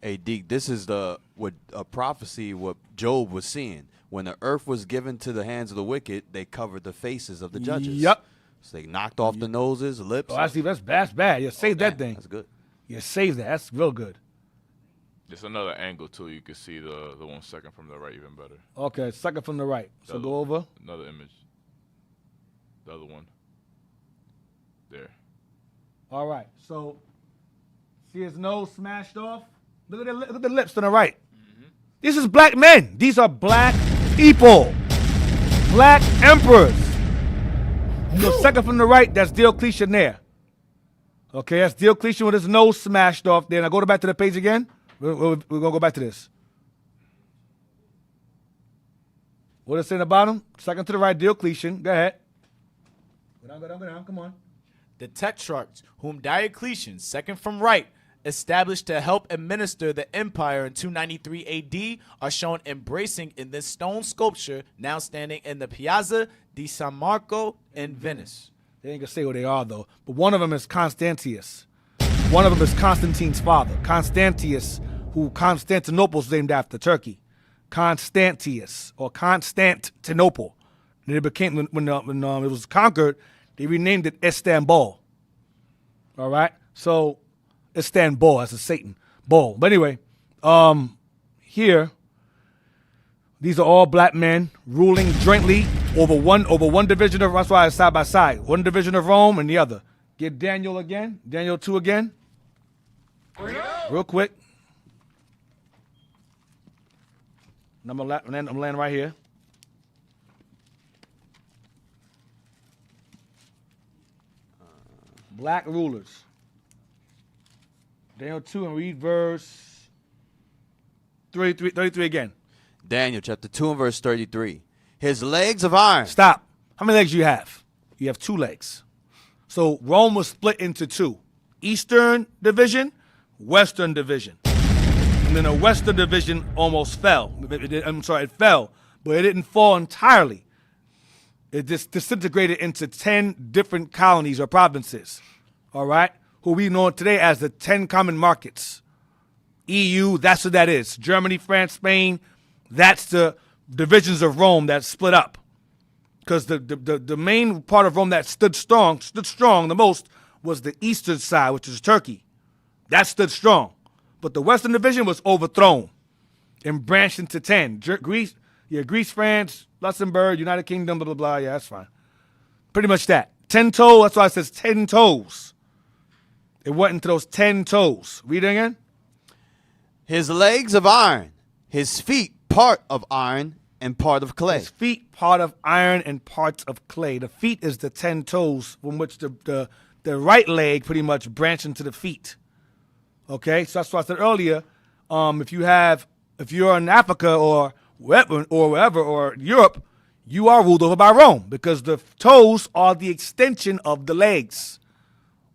Hey, Deke, this is a prophecy what Job was seeing. When the earth was given to the hands of the wicked, they covered the faces of the judges. Yep. So they knocked off the noses, lips. Oh, I see. That's bad. Yeah, save that thing. That's good. Yeah, save that. That's real good. There's another angle, too. You can see the 1 second from the right even better. Okay, second from the right. So go over. Another image. The other one. There. All right. So see his nose smashed off? Look at the lips to the right. This is black men. These are black people. Black emperors. So second from the right, that's Diocletian there. Okay, that's Diocletian with his nose smashed off there. Now go back to the page again. We're going to go back to this. What does it say in the bottom? Second to the right, Diocletian. Go ahead. Go down. Come on. The tetrarchs, whom Diocletian, second from right, established to help administer the empire in 293 AD, are shown embracing in this stone sculpture now standing in the Piazza di San Marco in Venice. They ain't gonna say who they are though, but one of them is Constantius. One of them is Constantine's father, Constantius, who Constantinople's named after, Turkey. Constantius or Constantinople. And it became when it was conquered, they renamed it Istanbul. All right, so Istanbul as a Satan bull. But anyway, here these are all black men ruling jointly over one division of. That's why it's side by side. One division of Rome and the other. Get Daniel again. Daniel 2 again. Real quick. I'm laying right here. Black rulers. Daniel 2 and read verse 33 again. Daniel chapter 2 and verse 33. His legs of iron. Stop. How many legs you have? You have 2 legs. So Rome was split into 2. Eastern division, Western division. And then the Western division almost fell. It fell, but it didn't fall entirely. It just disintegrated into 10 different colonies or provinces, all right, who we know today as the 10 common markets. EU, that's what that is. Germany, France, Spain, that's the divisions of Rome that split up. Because the main part of Rome that stood strong the most was the eastern side, which is Turkey. That stood strong. But the Western division was overthrown and branched into 10. Greece, France, Luxembourg, United Kingdom, blah, blah, blah. Yeah, that's fine. Pretty much that. 10 toes, that's why it says 10 toes. It went into those 10 toes. Read it again. His legs of iron, his feet part of iron and part of clay. His feet part of iron and parts of clay. The feet is the 10 toes from which the right leg pretty much branched into the feet. Okay, so that's what I said earlier. If you're in Africa or wherever or Europe, you are ruled over by Rome because the toes are the extension of the legs,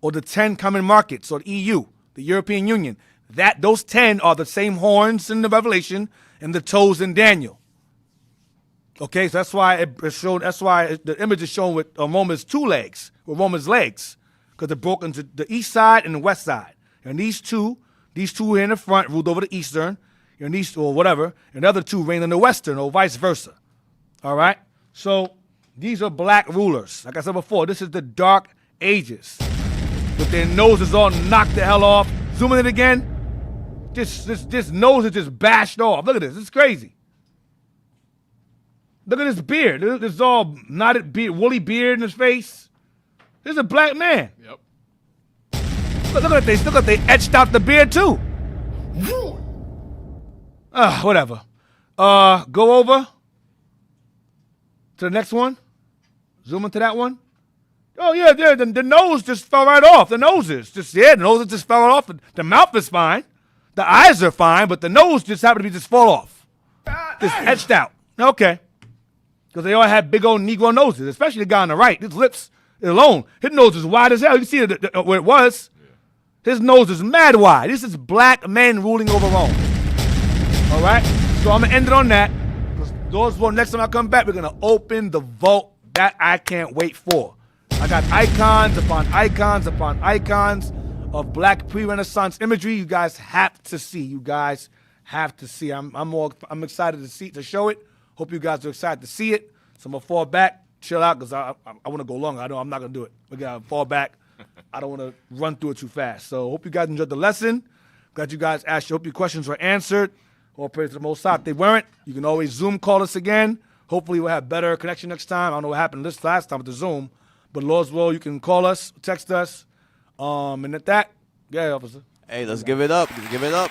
or the 10 common markets, or the EU, the European Union. Those 10 are the same horns in the Revelation and the toes in Daniel. Okay, so that's why it's shown. That's why the image is shown with Roman's 2 legs, with Roman's legs, because it broke into the east side and the west side. And these two here in the front ruled over the eastern, and these, or whatever, and the other 2 reigned in the western, or vice versa. All right? So these are black rulers. Like I said before, this is the dark ages. With their noses all knocked the hell off. Zooming it again. This nose is just bashed off. Look at this. It's crazy. Look at this beard. This all knotted beard, woolly beard in his face. This is a black man. Yep. Look at they etched out the beard too. Whatever. Go over to the next one. Zoom into that one. Oh yeah, the nose just fell right off. The noses just fell right off. The mouth is fine. The eyes are fine, but the nose just happened to be just fall off. Just etched out. Okay. Because they all had big old Negro noses, especially the guy on the right. His lips alone. His nose is wide as hell. You see where it was. His nose is mad wide. This is black men ruling over Rome. All right? So I'm going to end it on that. Next time I come back, we're going to open the vault. That I can't wait for. I got icons upon icons upon icons of black pre-Renaissance imagery. You guys have to see. You guys have to see. I'm excited to show it. Hope you guys are excited to see it. So I'm going to fall back, chill out, because I want to go longer. I know I'm not going to do it. We got to fall back. I don't want to run through it too fast. So hope you guys enjoyed the lesson. Glad you guys asked. Hope your questions were answered. All praise to the Most High. If they weren't, you can always Zoom call us again. Hopefully we'll have better connection next time. I don't know what happened this last time with the Zoom. But Lord's will, you can call us, text us. And at that, yeah, officer. Hey, let's give it up. Give it up.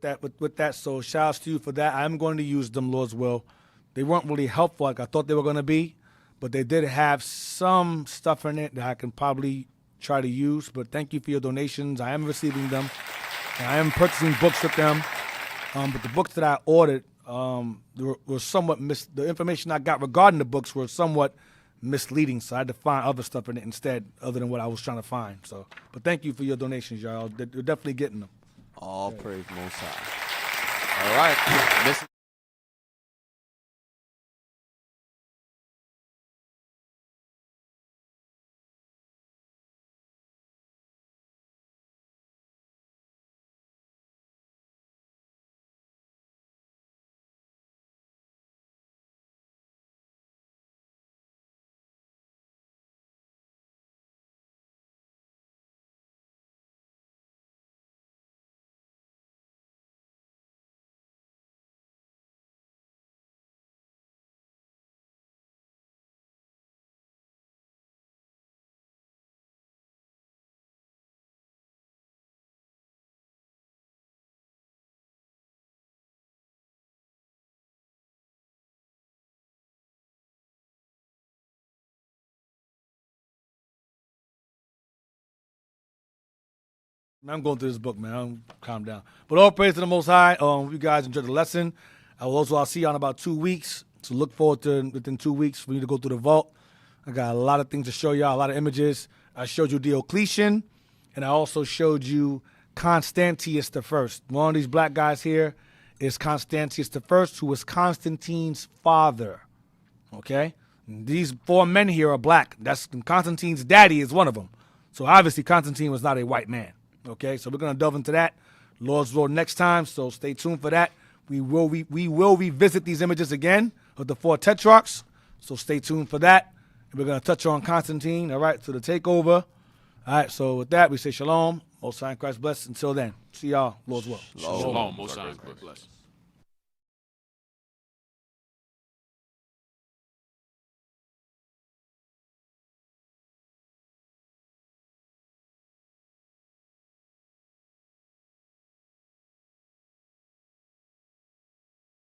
that. So shout outs to you for that. I am going to use them, Lord's will. They weren't really helpful like I thought they were going to be, but they did have some stuff in it that I can probably try to use. But thank you for your donations. I am receiving them, and I am purchasing books with them. But the books that I ordered were somewhat the information I got regarding the books were somewhat misleading, so I had to find other stuff in it instead, other than what I was trying to find. So, but thank you for your donations, y'all. You're definitely getting them. All praise Most High. All right. Listen. I'm going through this book, man. I'm calm down. But all praise to the Most High. You guys enjoyed the lesson. I'll see you in about 2 weeks. So look forward to within 2 weeks for you to go through the vault. I got a lot of things to show y'all, a lot of images. I showed you Diocletian, and I also showed you Constantius the First. One of these black guys here is Constantius the First, who was Constantine's father. Okay? And these 4 men here are black. That's Constantine's daddy is one of them. So obviously Constantine was not a white man. Okay, so we're going to delve into that. Lord's will next time, so stay tuned for that. We will revisit these images again of the 4 tetrarchs, so stay tuned for that. And we're going to touch on Constantine, all right, to the takeover. All right, so with that, we say shalom. Most High in Christ bless. Until then, see y'all. Lord's will. Shalom. Most High in Christ bless.